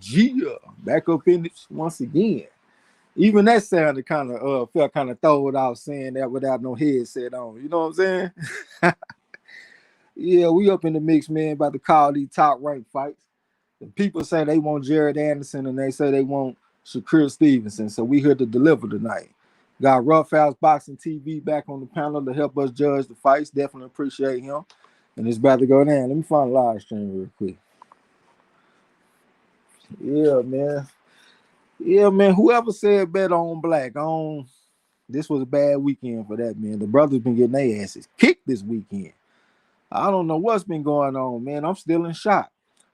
Gia back up in it once again. Even that sounded kind of felt kind of throwed off saying that without no headset on. You know what I'm saying? Yeah, we up in the mix, man. About to call these top ranked fights. The people say they want Jared Anderson and they say they want Shakur Stevenson. So we here to deliver tonight. Got Rough House Boxing TV back on the panel to help us judge the fights. Definitely appreciate him. And it's about to go down. Let me find a live stream real quick. Yeah, man. Yeah, man. Whoever said bet on black on this was a bad weekend for that, man. The brothers been getting their asses kicked this weekend. I don't know what's been going on, man. I'm still in shock.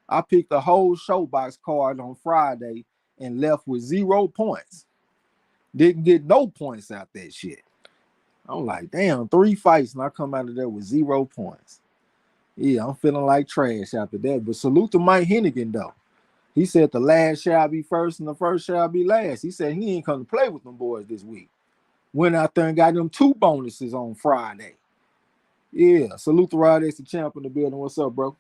I picked the whole showbox card on Friday and left with 0 points. Didn't get no points out that shit. I'm like, damn, 3 fights and I come out of there with 0 points. Yeah, I'm feeling like trash after that. But salute to Mike Hennigan, though. He said the last shall be first and the first shall be last. He said he ain't come to play with them boys this week. Went out there and got them 2 bonuses on Friday. Yeah, salute to Rod X, the champ in the building. What's up, bro?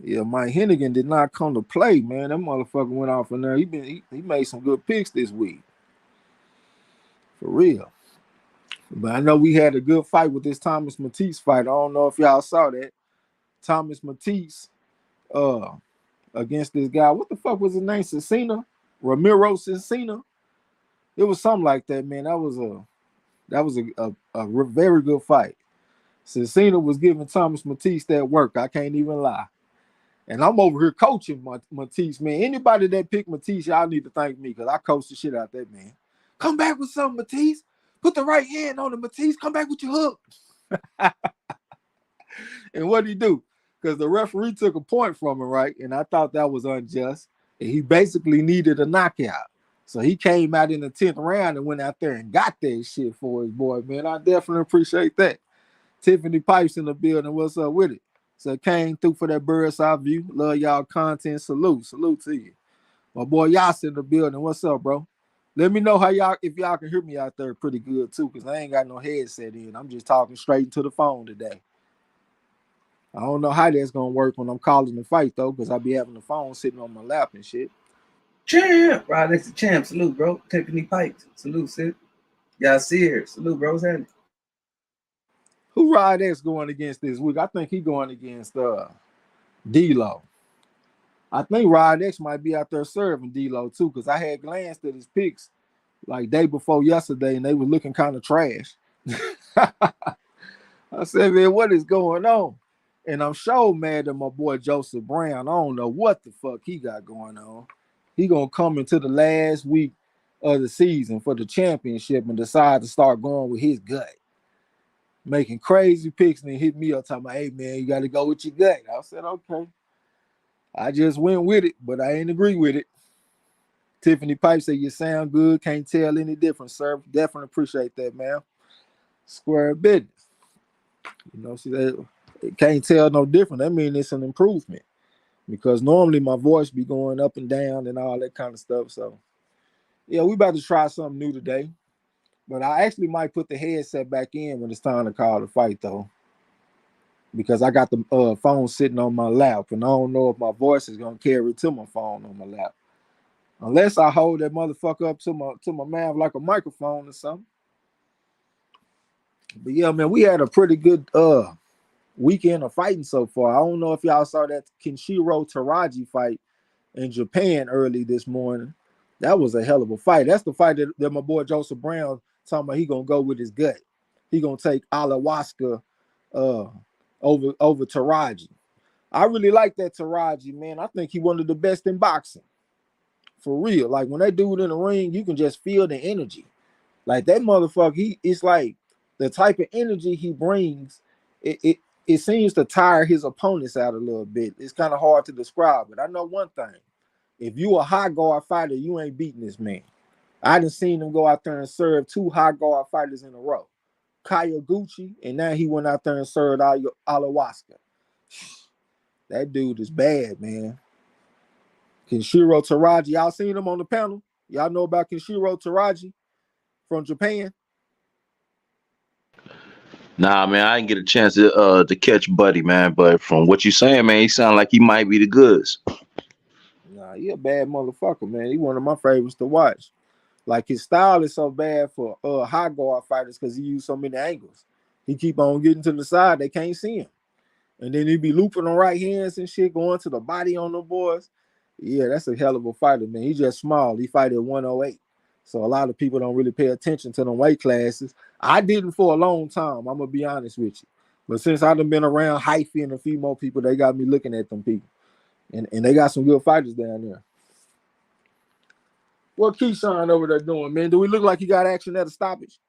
Yeah, Mike Hennigan did not come to play, man. That motherfucker went off in there. He made some good picks this week. For real. But I know we had a good fight with this Thomas Matisse fight. I don't know if y'all saw that. Thomas Matisse against this guy. What the fuck was his name? Cecina? Ramiro Cecina? It was something like that, man. That was a very good fight. Cecina was giving Thomas Matisse that work. I can't even lie. And I'm over here coaching Matisse, man. Anybody that picked Matisse, y'all need to thank me because I coached the shit out that man. Come back with something, Matisse. Put the right hand on the Matisse. Come back with your hook. And what did he do? Because the referee took a point from him, right? And I thought that was unjust. And he basically needed a knockout. So he came out in the 10th round and went out there and got that shit for his boy, man. I definitely appreciate that. Tiffany Pipes in the building. What's up with it? So came through for that bird's eye view. Love y'all content. Salute to you. My boy Yas in the building. What's up, bro? Let me know how y'all, if y'all can hear me out there pretty good too, because I ain't got no headset in. I'm just talking straight into the phone today. I don't know how that's gonna work when I'm calling the fight though, because I be having the phone sitting on my lap and shit. Champ, right next to champ. Salute, bro. Tiffany Pipes. Salute, sis. Y'all see her. Salute, bro. What's happening? Who Rod X going against this week? I think he going against D-Lo. I think Rod X might be out there serving D-Lo too, because I had glanced at his picks like day before yesterday, and they were looking kind of trash. I said, man, what is going on? And I'm so mad at my boy Joseph Brown. I don't know what the fuck he got going on. He gonna come into the last week of the season for the championship and decide to start going with his gut. Making crazy picks and then hit me up talking about, hey man, you gotta go with your gut. I said, okay. I just went with it, but I ain't agree with it. Tiffany Pipe said, you sound good. Can't tell any difference, sir. Definitely appreciate that, man. Square business. You know, she said, it can't tell no different. That means it's an improvement. Because normally my voice be going up and down and all that kind of stuff. So, yeah, we about to try something new today. But I actually might put the headset back in when it's time to call the fight, though. Because I got the phone sitting on my lap, and I don't know if my voice is gonna carry to my phone on my lap, unless I hold that motherfucker up to my mouth like a microphone or something. But yeah, man, we had a pretty good weekend of fighting so far. I don't know if y'all saw that Kenshiro Taraji fight in Japan early this morning. That was a hell of a fight. That's the fight that my boy Joseph Brown talking about. He gonna go with his gut. He gonna take ayahuasca over Taraji. I really like that Taraji, man. I think he one of the best in boxing. For real. Like when they do it in the ring, you can just feel the energy. Like that motherfucker, it's like the type of energy he brings, it seems to tire his opponents out a little bit. It's kind of hard to describe, but I know one thing. If you a high guard fighter, you ain't beating this man. I done seen him go out there and serve 2 high guard fighters in a row. Kayaguchi, and now he went out there and served ayahuasca. That dude is bad, man. Kenshiro Taraji, y'all seen him on the panel? Y'all know about Kenshiro Taraji from Japan? Nah, man, I didn't get a chance to catch Buddy, man. But from what you saying, man, he sound like he might be the goods. Nah, he a bad motherfucker, man. He one of my favorites to watch. Like his style is so bad for high guard fighters because he used so many angles. He keep on getting to the side, they can't see him. And then he be looping on right hands and shit, going to the body on the boys. Yeah, that's a hell of a fighter, man. He just small. He fight at 108. So a lot of people don't really pay attention to them weight classes. I didn't for a long time. I'm gonna be honest with you. But since I've been around Hyphy and a few more people, they got me looking at them people. And they got some good fighters down there. What Keyshawn over there doing, man? Do we look like he got action at a stoppage?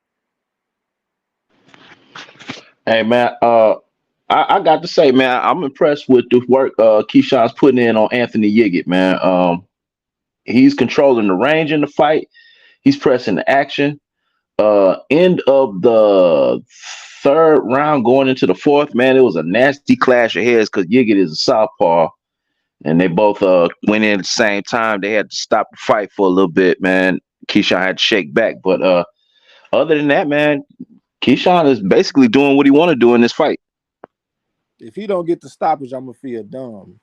Hey, man, I got to say, man, I'm impressed with the work Keyshawn's putting in on Anthony Yiggett, man. He's controlling the range in the fight. He's pressing the action. End of the third round, going into the fourth, man, it was a nasty clash of heads because Yiggett is a southpaw, and they both went in at the same time. They had to stop the fight for a little bit, man. Keyshawn had to shake back, but other than that, man, Keyshawn is basically doing what he want to do in this fight. If he don't get the stoppage, I'm gonna feel dumb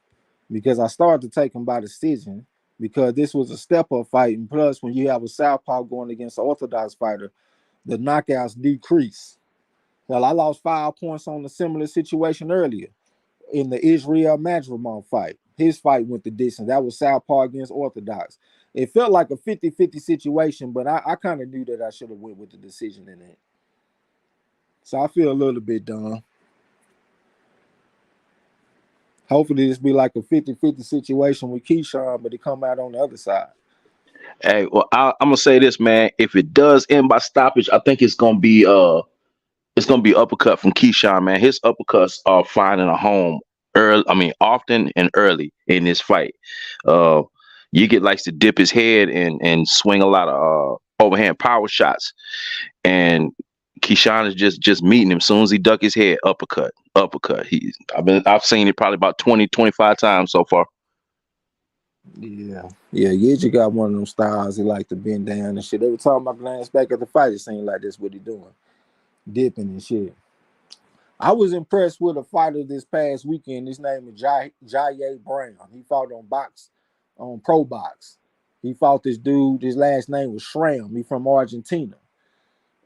because I started to take him by decision because this was a step up fight, and plus when you have a southpaw going against an orthodox fighter, the knockouts decrease. Well, I lost 5 points on a similar situation earlier in the Israel Madrimon fight. His fight went the distance. That was southpaw against orthodox. It felt like a 50-50 situation, but I kind of knew that I should have went with the decision in it. So I feel a little bit dumb. Hopefully this be like a 50-50 situation with Keyshawn, but it come out on the other side. Hey, well, I'm gonna say this, man. If it does end by stoppage, I think it's gonna be uppercut from Keyshawn, man. His uppercuts are finding a home early. I mean, often and early in this fight. Uh, Yiggett likes to dip his head and swing a lot of overhand power shots, and Keyshawn is just meeting him. As soon as he duck his head, uppercut, uppercut. I've seen it probably about 20, 25 times so far. Yeah, Yidge got one of them styles. He like to bend down and shit. Every time I glance back at the fight, it seemed like that's what he doing, dipping and shit. I was impressed with a fighter this past weekend. His name is Jaye Brown. He fought on Pro Box. He fought this dude. His last name was Schramm. He from Argentina.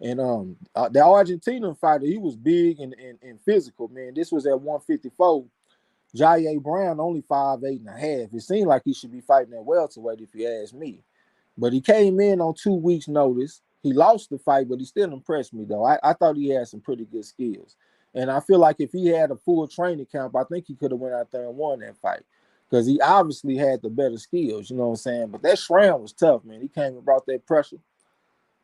And the Argentinian fighter, he was big and physical, man. This was at 154. Jaye Brown only 5'8.5". It seemed like he should be fighting at welterweight if you ask me. But he came in on 2 weeks' notice. He lost the fight, but he still impressed me, though. I thought he had some pretty good skills. And I feel like if he had a full training camp, I think he could have went out there and won that fight. Because he obviously had the better skills, you know what I'm saying? But that Schramm was tough, man. He came and brought that pressure.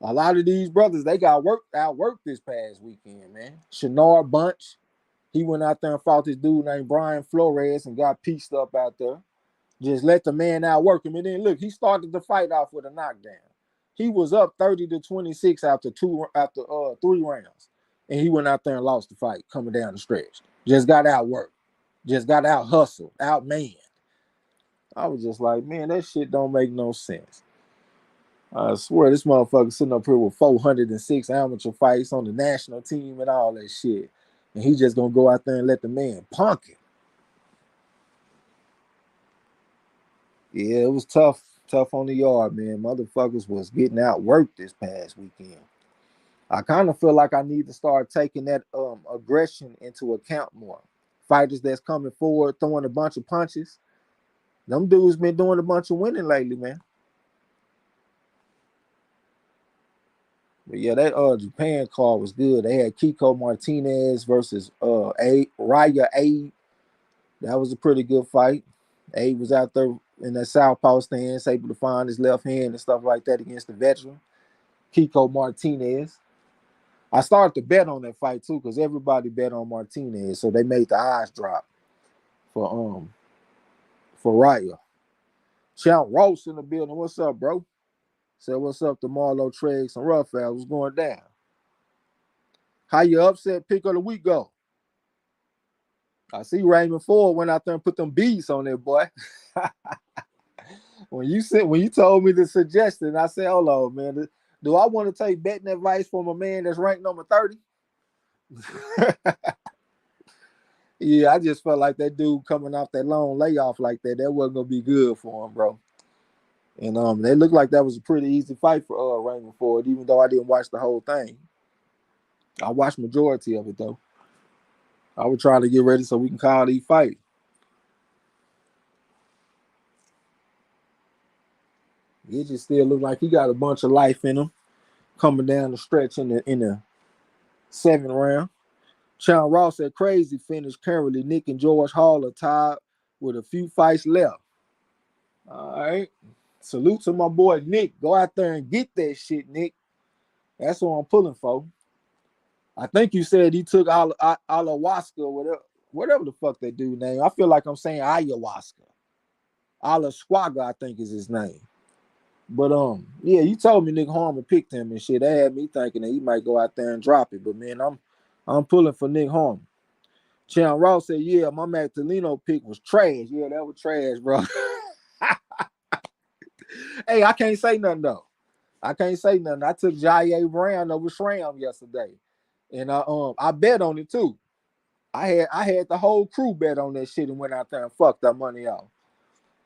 A lot of these brothers, they got outworked this past weekend, man. Shinard Bunch, he went out there and fought this dude named Brian Flores and got pieced up out there. Just let the man outwork him. And then look, he started the fight off with a knockdown. He was up 30-26 after 3 rounds. And he went out there and lost the fight coming down the stretch. Just got outworked. Just got out hustled, out manned. I was just like, man, that shit don't make no sense. I swear this motherfucker sitting up here with 406 amateur fights on the national team and all that shit. And he just gonna go out there and let the man punk him. Yeah, it was tough on the yard, man. Motherfuckers was getting outworked this past weekend. I kind of feel like I need to start taking that aggression into account more. Fighters that's coming forward, throwing a bunch of punches. Them dudes been doing a bunch of winning lately, man. But yeah, that Japan card was good. They had Kiko Martinez versus Raya Abe. That was a pretty good fight. Abe was out there in that southpaw stance, able to find his left hand and stuff like that against the veteran, Kiko Martinez. I started to bet on that fight too, because everybody bet on Martinez, so they made the odds drop for Raya. Champ Ross in the building. What's up, bro? Said what's up to Marlo Treggs and Raphael. What's going down? How your upset pick of the week go? I see Raymond Ford went out there and put them beats on there, boy. when you told me the suggestion, I said, hold on, man. Do I want to take betting advice from a man that's ranked number 30? Yeah, I just felt like that dude coming off that long layoff like that wasn't gonna be good for him, bro. And they looked like that was a pretty easy fight for Raymond Ford, even though I didn't watch the whole thing. I watched majority of it though. I was trying to get ready so we can call these fight. It just still looked like he got a bunch of life in him coming down the stretch in the 7th round. Sean Ross said crazy finish currently. Nick and George Hall are tied with a few fights left. All right. Salute to my boy Nick. Go out there and get that shit, Nick. That's what I'm pulling for. I think you said he took ayahuasca or whatever the fuck that dude name. I feel like I'm saying ayahuasca. Alasquaga, I think is his name. But yeah, you told me Nick Harmon picked him and shit. That had me thinking that he might go out there and drop it. But man, I'm pulling for Nick Harmon. Chan Ross said, yeah, my Magdaleno pick was trash. Yeah, that was trash, bro. Hey, I can't say nothing though. I can't say nothing. I took Jair Brown over Shram yesterday. And I bet on it too. I had the whole crew bet on that shit and went out there and fucked that money off.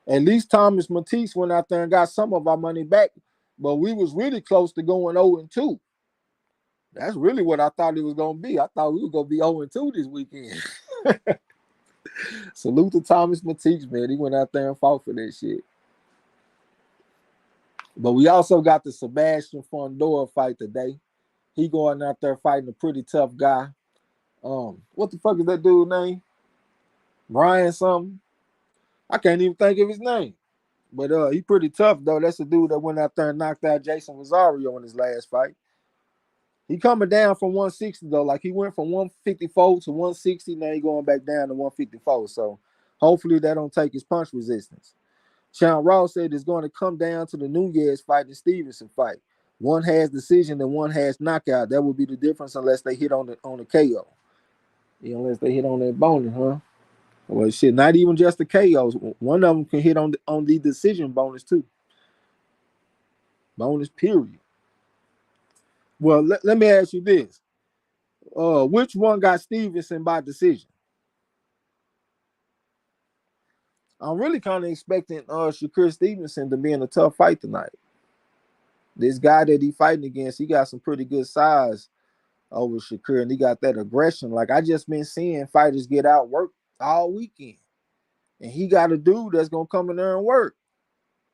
At least Thomas Matisse went out there and got some of our money back, but we was really close to going 0-2. That's really what I thought it was gonna be. I thought we were gonna be 0-2 this weekend. Salute to Thomas Matisse, man. He went out there and fought for that shit. But we also got the Sebastian Fondora fight today. He going out there fighting a pretty tough guy. What the fuck is that dude's name? Brian something. I can't even think of his name. But he pretty tough though. That's the dude that went out there and knocked out Jason Rosario in his last fight. He coming down from 160 though. Like he went from 154 to 160. Now he going back down to 154. So hopefully that don't take his punch resistance. Sean Ross said it's going to come down to the Nunez fight and Stevenson fight. One has decision and one has knockout. That would be the difference unless they hit on the KO. Yeah, unless they hit on that bonus, huh? Well, shit, not even just the KOs. One of them can hit on the decision bonus too. Bonus period. Well, let me ask you this. Which one got Stevenson by decision? I'm really kind of expecting Shakur Stevenson to be in a tough fight tonight. This guy that he fighting against, he got some pretty good size over Shakur, and he got that aggression. Like I just been seeing fighters get outworked all weekend, and he got a dude that's gonna come in there and work,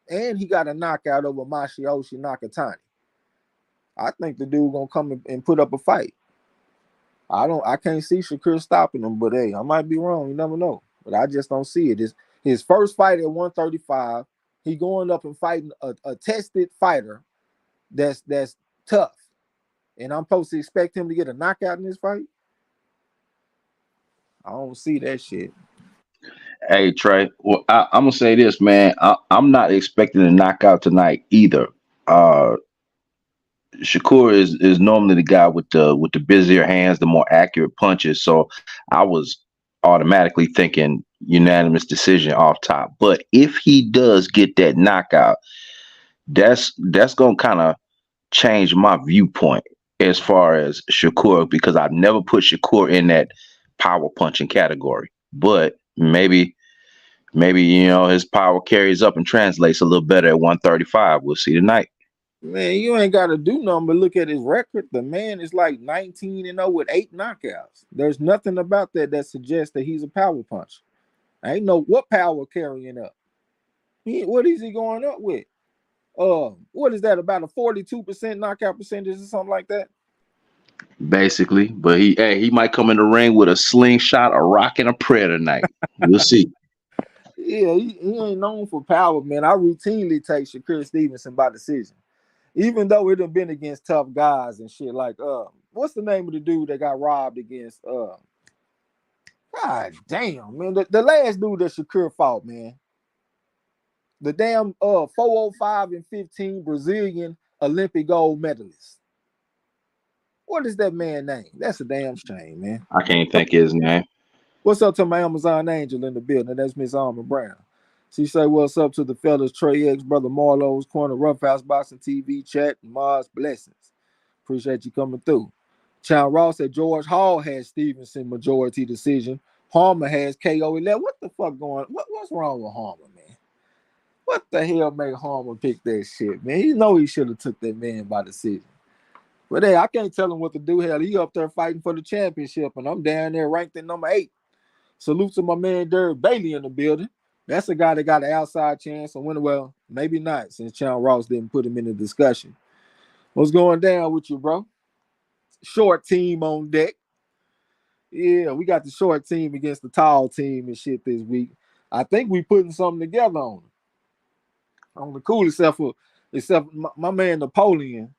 and he got a knockout over Masayoshi Nakatani. I think the dude gonna come and put up a fight. I can't see Shakur stopping him, but hey, I might be wrong. You never know, but I just don't see it. It's his first fight at 135. He going up and fighting a tested fighter that's tough, and I'm supposed to expect him to get a knockout in this fight. I don't see that shit. Hey Trey, well I'm gonna say this, man. I'm not expecting a knockout tonight either. Uh, Shakur is normally the guy with the busier hands, the more accurate punches. So I was automatically thinking unanimous decision off top. But if he does get that knockout, that's gonna kind of change my viewpoint as far as Shakur because I've never put Shakur in that power punching category. But maybe his power carries up and translates a little better at 135. We'll see tonight. Man, you ain't got to do nothing but look at his record. The man is like 19-0 with 8 knockouts. There's nothing about that suggests that he's a power puncher. I ain't know what power carrying up. What is he going up with? What is that, about a 42% knockout percentage or something like that? Basically, but he might come in the ring with a slingshot, a rock, and a prayer tonight. We'll see. Yeah, he ain't known for power, man. I routinely take Shakur Stevenson by decision. Even though it have been against tough guys and shit, like what's the name of the dude that got robbed against God damn, man. The last dude that Shakur fought, man. The damn 405 and 15 Brazilian Olympic gold medalist. What is that man's name? That's a damn shame, man. I can't think his name. What's up to my Amazon Angel in the building? That's Miss Alma Brown. She say, what's up to the fellas, Trey X, Brother Marlowe's Corner, Roughhouse Boxing TV, chat, Mars, blessings. Appreciate you coming through. Chow Ross said George Hall has Stevenson majority decision. Harmer has KO 11. What the fuck going? What's wrong with Harmer, man? What the hell made Harmer pick that shit, man? You know he should have took that man by decision. But hey, I can't tell him what to do. Hell, he up there fighting for the championship, and I'm down there ranked at number 8. Salute to my man Derek Bailey in the building. That's a guy that got an outside chance of winning. Well, maybe not, since Chow Ross didn't put him in the discussion. What's going down with you, bro? Short team on deck. Yeah, we got the short team against the tall team and shit this week. I think we putting something together on the cool, except my man Napoleon.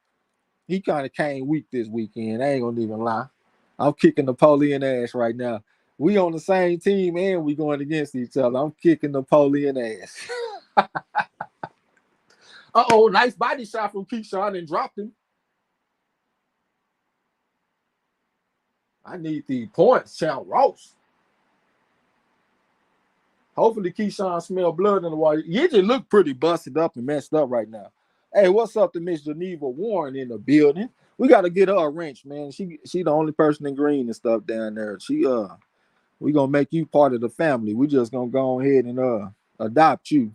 He kind of came weak this weekend. I ain't gonna even lie. I'm kicking Napoleon ass right now. We on the same team and we going against each other. I'm kicking Napoleon ass. Uh-oh, nice body shot from Keyshawn and dropped him. I need the points, Chow Ross. Hopefully Keyshawn smell blood in the water. You just look pretty busted up and messed up right now. Hey, what's up to Miss Geneva Warren in the building? We got to get her a wrench, man. She the only person in green and stuff down there. We gonna make you part of the family. We just gonna go ahead and adopt you.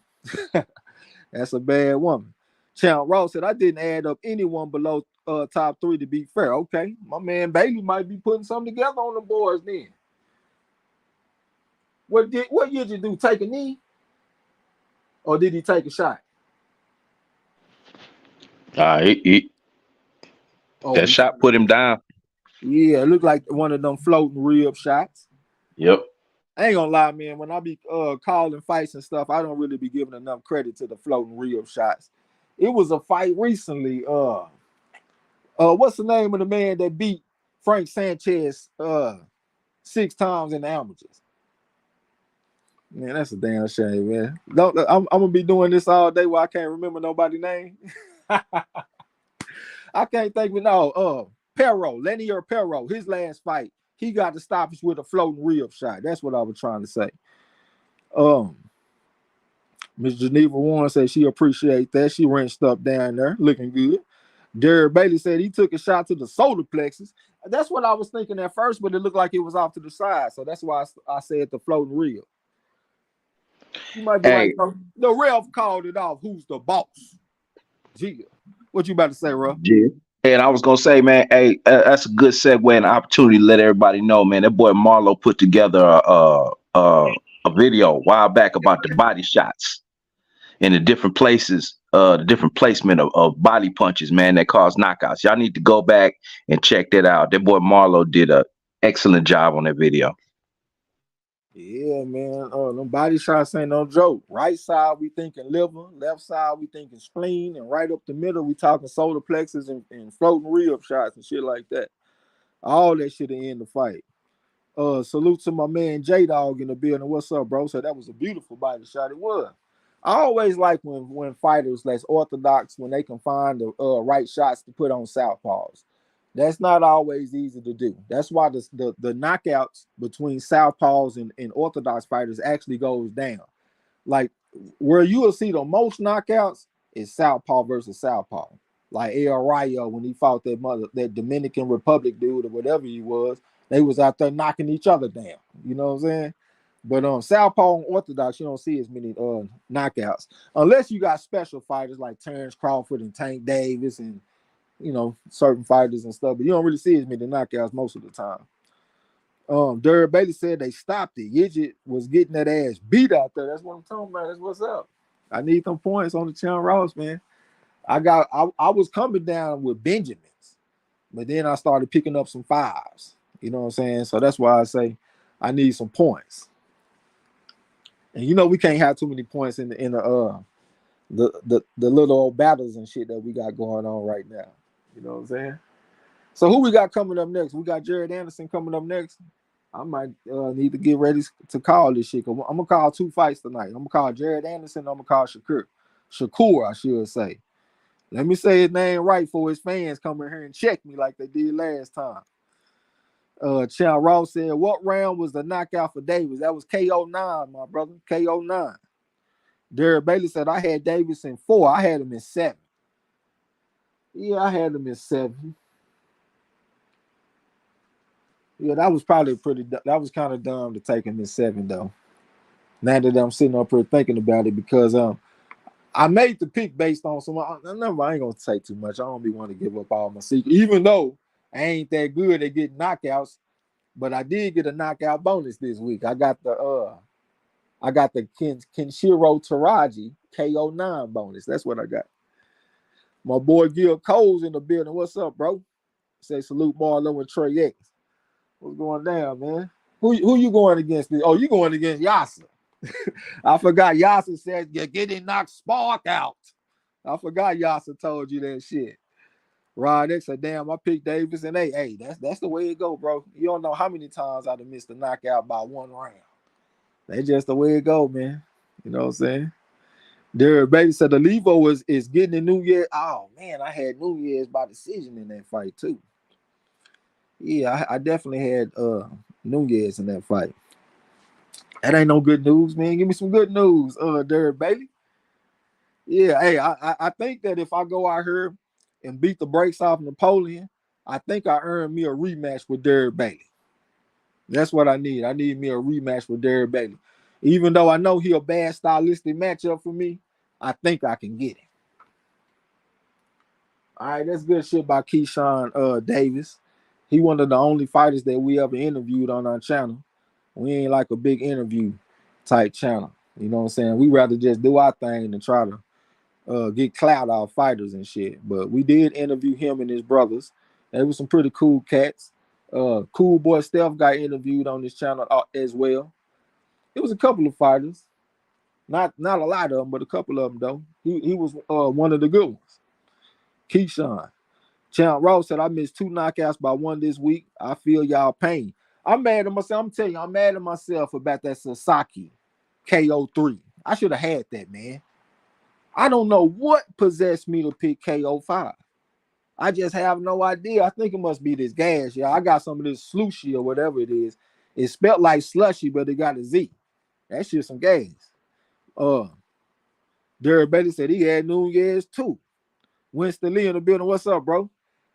That's a bad woman. Chow Ross said I didn't add up anyone below top 3 to be fair. Okay, my man Bailey might be putting something together on the boards then. What did you do? Take a knee, or did he take a shot? That shot put him down. Yeah, it looked like one of them floating rib shots. Yep. I ain't gonna lie, man. When I be calling fights and stuff, I don't really be giving enough credit to the floating rib shots. It was a fight recently. What's the name of the man that beat Frank Sanchez 6 times in the amateurs? Man, that's a damn shame, man. I'm gonna be doing this all day while I can't remember nobody's name. I can't think of no. Lenier Perro, his last fight, he got to stoppage with a floating rib shot. That's what I was trying to say. Miss Geneva Warren said she appreciate that. She wrenched up down there, looking good. Derek Bailey said he took a shot to the solar plexus. That's what I was thinking at first, but it looked like it was off to the side. So that's why I said the floating rib. You might be right. The ref called it off. Who's the boss? Gia. What you about to say, Ruff? Yeah. And I was gonna say, man, hey, that's a good segue and opportunity to let everybody know, man. That boy Marlo put together a video a while back about the body shots and the different places, the different placement of body punches, man, that cause knockouts. Y'all need to go back and check that out. That boy Marlo did an excellent job on that video. Yeah, man. Them body shots ain't no joke. Right side, we thinking liver. Left side, we thinking spleen. And right up the middle, we talking solar plexus and floating rib shots and shit like that. All that shit will end the fight. Salute to my man J-Dog in the building. What's up, bro? So that was a beautiful body shot. It was. I always like when fighters less orthodox, when they can find the right shots to put on southpaws. That's not always easy to do. That's why the knockouts between southpaws and orthodox fighters actually goes down. Like where you will see the most knockouts is southpaw versus southpaw. Like Arias when he fought that Dominican Republic dude or whatever he was, they was out there knocking each other down. You know what I'm saying? But southpaw and orthodox, you don't see as many knockouts unless you got special fighters like Terrence Crawford and Tank Davis and certain fighters and stuff. But you don't really see as many knockouts most of the time. Derek Bailey said they stopped it. Yidget was getting that ass beat out there. That's what I'm talking about. That's what's up. I need some points on the Chow Ross, man. I was coming down with Benjamins, but then I started picking up some 5s. You know what I'm saying? So that's why I say I need some points. And we can't have too many points in the little old battles and shit that we got going on right now. You know what I'm saying? So who we got coming up next? We got Jared Anderson coming up next. I might need to get ready to call this shit. I'm gonna call 2 fights tonight. I'm gonna call Jared Anderson. I'm gonna call Shakur, I should say. Let me say his name right for his fans come in here and check me like they did last time. Chow Ross said, what round was the knockout for Davis? That was KO 9, my brother. KO 9. Derek Bailey said, I had Davis in 4. I had him in 7. Yeah, I had him in 7. Yeah, that was probably that was kind of dumb to take him in 7 though. Now that I'm sitting up here thinking about it, because I made the pick based on some. I ain't gonna say too much. I don't be want to give up all my secrets, even though I ain't that good at getting knockouts. But I did get a knockout bonus this week. I got the Kenshiro Taraji KO9 bonus. That's what I got. My boy Gil Cole's in the building. What's up, bro? Say salute Marlo and Trey X. What's going down, man? Who you going against? Oh, you going against Yasa. I forgot Yasa said you're getting knocked spark out. I forgot Yasa told you that shit. Rod X said, damn, I picked Davis, and hey, that's the way it go, bro. You don't know how many times I'd have missed a knockout by 1 round. That's just the way it go, man. You know what I'm saying? Derek Baby said the Levo is getting the New Year. Oh man, I had New Year's by decision in that fight too. Yeah, I definitely had New Year's in that fight. That ain't no good news, man. Give me some good news, Derek Bailey. Yeah, hey, I think that if I go out here and beat the brakes off Napoleon, I think I earned me a rematch with Derek Bailey. That's what I need. I need me a rematch with Derek Bailey. Even though I know he a bad stylistic matchup for me, I think I can get him. All right, that's good shit by Keyshawn Davis. He one of the only fighters that we ever interviewed on our channel. We ain't like a big interview type channel. You know what I'm saying? We rather just do our thing than try to get clout off fighters and shit. But we did interview him and his brothers. They were some pretty cool cats. Cool Boy Steph got interviewed on this channel as well. It was a couple of fighters. Not a lot of them, but a couple of them, though. He was one of the good ones. Keyshawn. Champ Ross said, I missed 2 knockouts by 1 this week. I feel y'all pain. I'm mad at myself. I'm telling you, I'm mad at myself about that Sasaki KO3. I should have had that, man. I don't know what possessed me to pick KO5. I just have no idea. I think it must be this gas. Yeah, I got some of this slushy or whatever it is. It spelled like slushy, but it got a Z. That shit some gas. Derek Bailey said he had New Year's too. Winston Lee in the building. What's up, bro?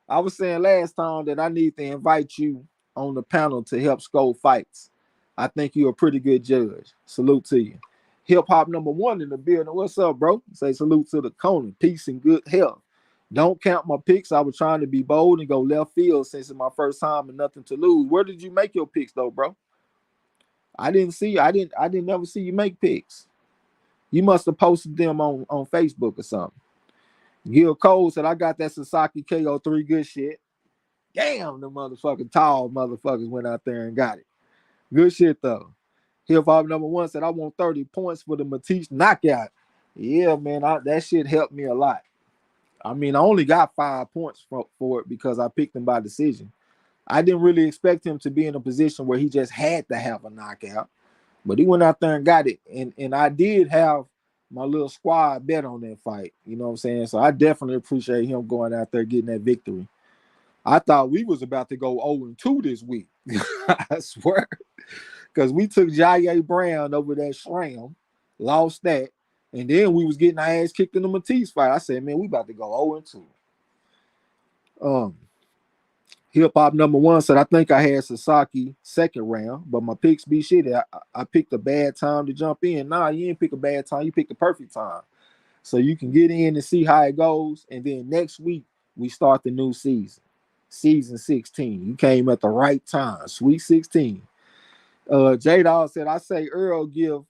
I was saying last time that I need to invite you on the panel to help score fights. I think you're a pretty good judge. Salute to you. Hip hop #1 in the building. What's up, bro? Say salute to the corner. Peace and good health. Don't count my picks. I was trying to be bold and go left field since it's my first time and nothing to lose. Where did you make your picks though, bro? I didn't never see you make picks. You must have posted them on Facebook or something. Gil Cole said, I got that Sasaki KO3 good shit. Damn, the motherfucking tall motherfuckers went out there and got it. Good shit, though. Hip Hop #1 said, I want 30 points for the Matisse knockout. Yeah, man, that shit helped me a lot. I mean, I only got 5 points for it because I picked him by decision. I didn't really expect him to be in a position where he just had to have a knockout. But he went out there and got it. And I did have my little squad bet on that fight. You know what I'm saying? So I definitely appreciate him going out there getting that victory. I thought we was about to go 0-2 this week. I swear. Because we took Jaye Brown over that Shram, lost that, and then we was getting our ass kicked in the Matisse fight. I said, man, we about to go 0-2. Hip Hop #1 said, I think I had Sasaki second round, but my picks be shitty. I picked a bad time to jump in. Nah, you didn't pick a bad time. You picked the perfect time. So you can get in and see how it goes. And then next week, we start the new season. Season 16. You came at the right time. Sweet 16. J-Dog said, I say Earl give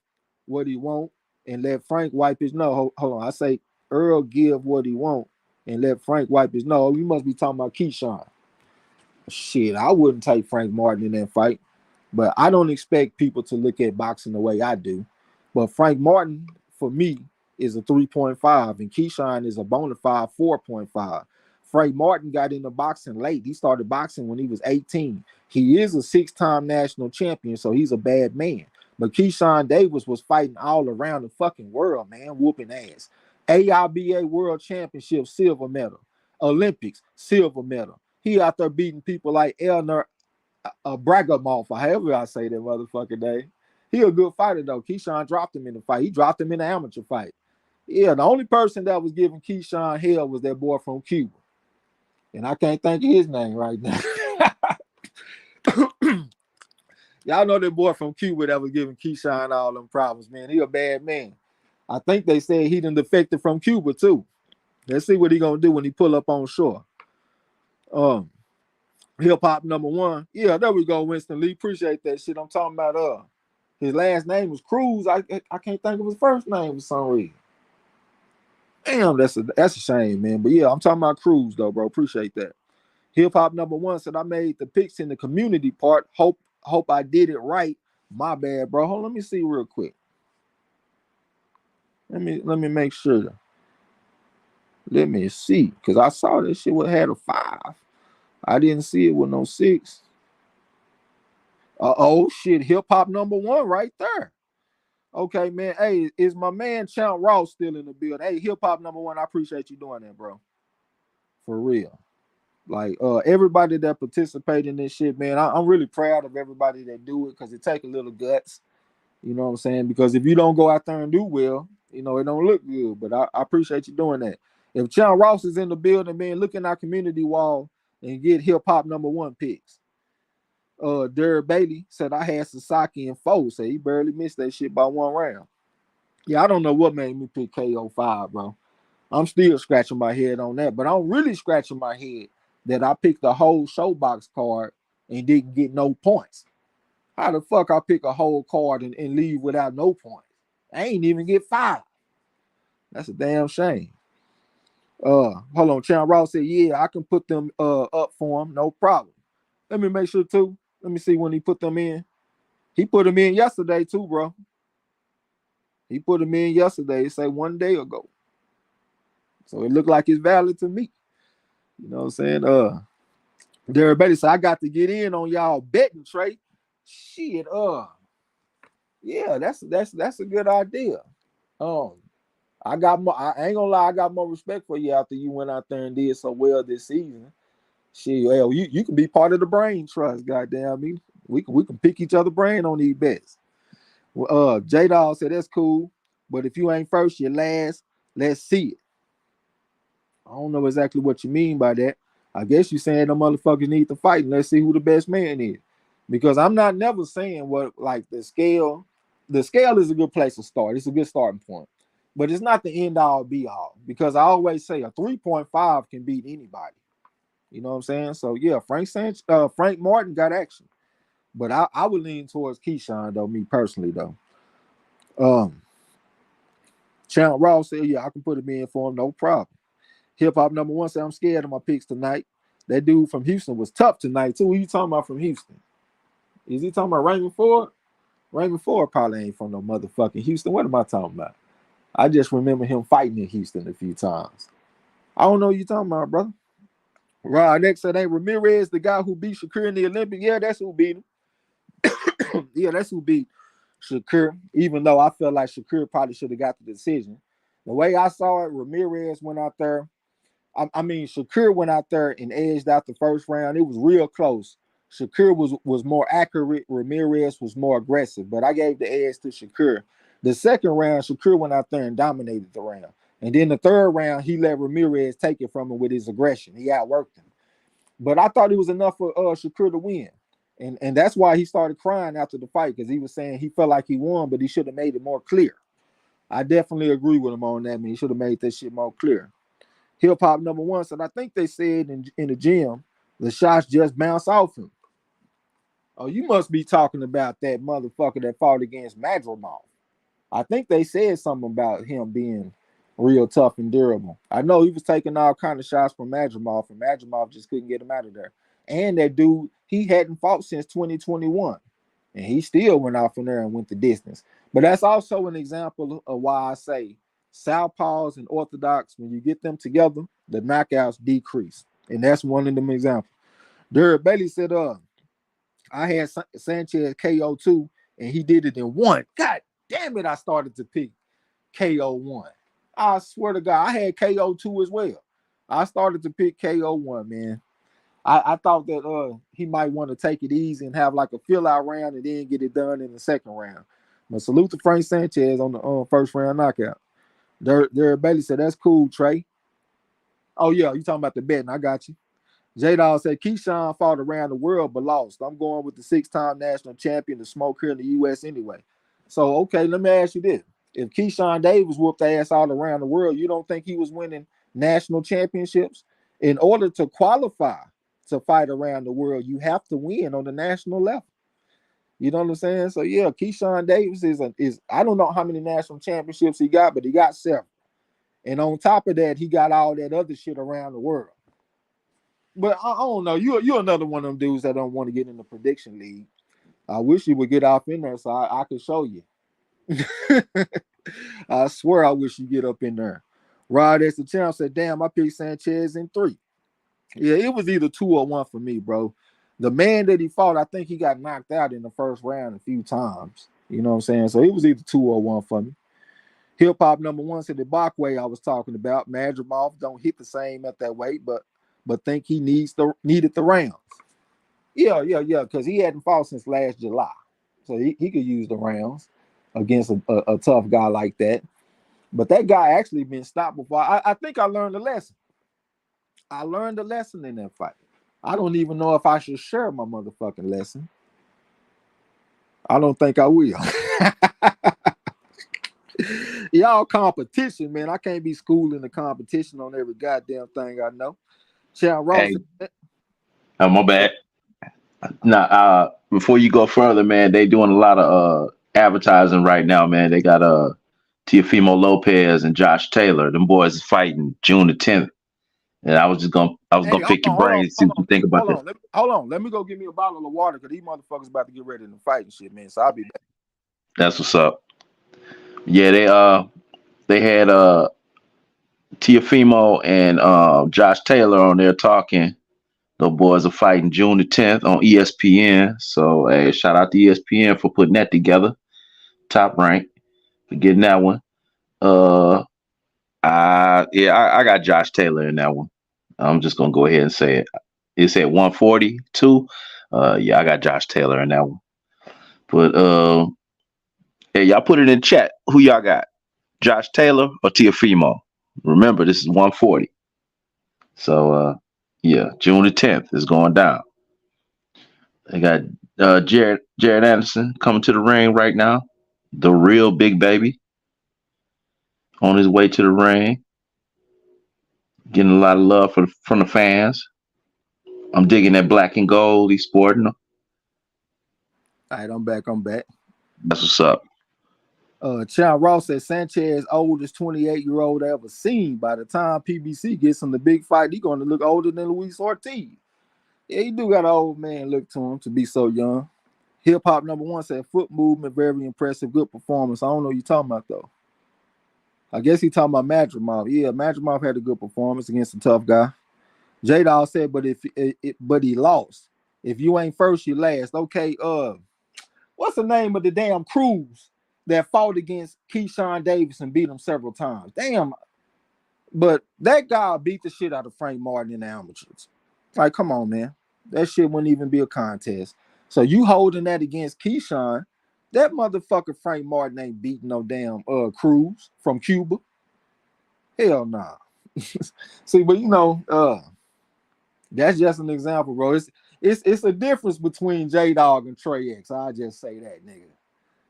what he want and let Frank wipe his nose. Hold on. I say Earl give what he want and let Frank wipe his nose. You must be talking about Keyshawn. Shit, I wouldn't take Frank Martin in that fight, but I don't expect people to look at boxing the way I do. But Frank Martin, for me, is a 3.5, and Keyshawn is a bona fide 4.5. Frank Martin got into boxing late. He started boxing when he was 18. He is a 6-time national champion, so he's a bad man. But Keyshawn Davis was fighting all around the fucking world, man, whooping ass. AIBA World Championship, silver medal. Olympics, silver medal. He out there beating people like Elner Bragomov, or however I say that motherfucking name. He a good fighter, though. Keyshawn dropped him in the fight. He dropped him in the amateur fight. Yeah, the only person that was giving Keyshawn hell was that boy from Cuba. And I can't think of his name right now. Y'all know that boy from Cuba that was giving Keyshawn all them problems, man. He a bad man. I think they said he done defected from Cuba too. Let's see what he gonna do when he pull up on shore. Hip hop number one. Yeah, there we go, Winston Lee. Appreciate that shit. I'm talking about his last name was Cruz. I can't think of his first name for some reason. Damn, that's a shame, man. But yeah, I'm talking about Cruz though, bro. Appreciate that. Hip hop number one said I made the picks in the community part. Hope I did it right. My bad, bro. Hold on, let me see real quick. Let me make sure. Let me see, because I saw this shit had a 5. I didn't see it with no 6. Oh shit, hip hop number one right there. Okay, man. Hey, is my man Champ Ross still in the building? Hey, hip hop number one. I appreciate you doing that, bro. For real. Like everybody that participate in this shit, man. I'm really proud of everybody that do it because it take a little guts. You know what I'm saying? Because if you don't go out there and do well, you know, it don't look good. But I appreciate you doing that. If Champ Ross is in the building, man, look in our community wall and get hip hop number one picks. Derek Bailey said I had Sasaki and 4. Said he barely missed that shit by 1 round. Yeah, I don't know what made me pick KO5, bro. I'm still scratching my head on that, but I'm really scratching my head that I picked the whole showbox card and didn't get no points. How the fuck I pick a whole card and leave without no points? I ain't even get 5. That's a damn shame. Hold on. Champ Ross said, yeah, I can put them up for him, no problem. Let me make sure too. Let me see when he put them in. He put them in yesterday too, bro. He put them in yesterday, say 1 day ago. So it looked like it's valid to me. You know what I'm saying? Derek Betty said, I got to get in on y'all betting, Trey. Shit, yeah, that's a good idea. I got more, I ain't gonna lie, I got more respect for you after you went out there and did so well this season. Shit, hell, you can be part of the brain trust, goddamn me. We can pick each other brain on these bets. J-Dawg said that's cool, but if you ain't first, you're last. Let's see it. I don't know exactly what you mean by that. I guess you're saying the motherfuckers need to fight and let's see who the best man is. Because I'm not never saying what like the scale is a good place to start. It's a good starting point. But it's not the end all be all. Because I always say a 3.5 can beat anybody. You know what I'm saying? So yeah, Frank Martin got action. But I would lean towards Keyshawn though, me personally though. Champ Ross said, yeah, I can put him in for him, no problem. Hip hop number one said, I'm scared of my picks tonight. That dude from Houston was tough tonight too. Who you talking about from Houston? Is he talking about Raymond Ford? Raymond Ford probably ain't from no motherfucking Houston. What am I talking about? I just remember him fighting in Houston a few times. I don't know what you talking about, brother. Rod next said, ain't Ramirez the guy who beat Shakur in the Olympic? Yeah, that's who beat him. Yeah, that's who beat Shakur, even though I felt like Shakur probably should have got the decision. The way I saw it, Ramirez went out there. Shakur went out there and edged out the first round. It was real close. Shakur was more accurate. Ramirez was more aggressive, but I gave the edge to Shakur. The second round, Shakur went out there and dominated the round. And then the third round, he let Ramirez take it from him with his aggression. He outworked him. But I thought it was enough for Shakur to win. And that's why he started crying after the fight, because he was saying he felt like he won, but he should have made it more clear. I definitely agree with him on that, man. He should have made that shit more clear. Hip hop number one said, I think they said in the gym, the shots just bounce off him. Oh, you must be talking about that motherfucker that fought against Madrimov. I think they said something about him being real tough and durable. I know he was taking all kind of shots from Madrimov, and Madrimov just couldn't get him out of there. And that dude, he hadn't fought since 2021. And he still went off in there and went the distance. But that's also an example of why I say Southpaws and Orthodox, when you get them together, the knockouts decrease. And that's one of them examples. Derek Bailey said, I had Sanchez KO2, and he did it in 1. God damn it, I started to pick KO1. I swear to God, I had KO2 as well. I started to pick KO1, man. I thought that he might want to take it easy and have like a fill-out round and then get it done in the second round. But salute to Frank Sanchez on the first round knockout. Derek Bailey said, that's cool, Trey. Oh, yeah, you talking about the betting. I got you. J-Dog said Keyshawn fought around the world but lost. I'm going with the 6-time national champion, the smoke here in the U.S. anyway. So, okay, let me ask you this. If Keyshawn Davis whooped ass all around the world, you don't think he was winning national championships? In order to qualify to fight around the world, you have to win on the national level. You know what I'm saying? So, yeah, Keyshawn Davis is I don't know how many national championships he got, but he got several. And on top of that, he got all that other shit around the world. But I don't know. You're another one of them dudes that don't want to get in the prediction league. I wish you would get off in there so I could show you. I swear I wish you get up in there. Rod as the champ said, damn, I picked Sanchez in 3. Yeah, it was either 2 or 1 for me, bro. The man that he fought, I think he got knocked out in the first round a few times. You know what I'm saying? So it was either 2 or 1 for me. Hip Hop number 1 said the Bachway I was talking about. Madrimov don't hit the same at that weight, but think he needed the rounds. Yeah, because he hadn't fought since last July. So he could use the rounds against a tough guy like that. But that guy actually been stopped before. I think I learned a lesson. I learned a lesson in that fight. I don't even know if I should share my motherfucking lesson. I don't think I will. Y'all competition, man. I can't be schooling the competition on every goddamn thing I know. Sharon Ross. Hey, my bad. Now, before you go further, man, they doing a lot of advertising right now, man. They got Teofimo Lopez and Josh Taylor. Them boys is fighting June the 10th. And I was gonna pick your brains, see what you think about that. Hold on. Let me go get me a bottle of water because these motherfuckers about to get ready to fight and shit, man. So I'll be back. That's what's up. Yeah, they had Teofimo and Josh Taylor on there talking. The boys are fighting June the 10th on ESPN. So hey, shout out to ESPN for putting that together. Top rank for getting that one. I got Josh Taylor in that one. I'm just gonna go ahead and say it. It's at 142. Yeah, I got Josh Taylor in that one. But hey, y'all put it in chat. Who y'all got? Josh Taylor or Teofimo? Remember, this is 140. So yeah, June the 10th is going down. They got Jared Anderson coming to the ring right now. The real big baby on his way to the ring. Getting a lot of love from the fans. I'm digging that black and gold he's sporting. All right, I'm back. That's what's up. Sean Ross said Sanchez oldest 28-year-old I ever seen. By the time PBC gets him the big fight, he's going to look older than Luis Ortiz. Yeah, he do got an old man look to him to be so young. Hip Hop number 1 said foot movement, very impressive, good performance. I don't know what you're talking about though. I guess he talking about Madrimov. Yeah, Madrimov had a good performance against a tough guy. J-Dog said, but he lost. If you ain't first, you last. Okay, what's the name of the damn Cruz that fought against Keyshawn Davis and beat him several times? Damn. But that guy beat the shit out of Frank Martin in the amateurs. Like, come on, man. That shit wouldn't even be a contest. So you holding that against Keyshawn, that motherfucker Frank Martin ain't beating no damn Cruz from Cuba. Hell nah. See, but you know, that's just an example, bro. It's a difference between J-Dog and Trey X. I just say that, nigga.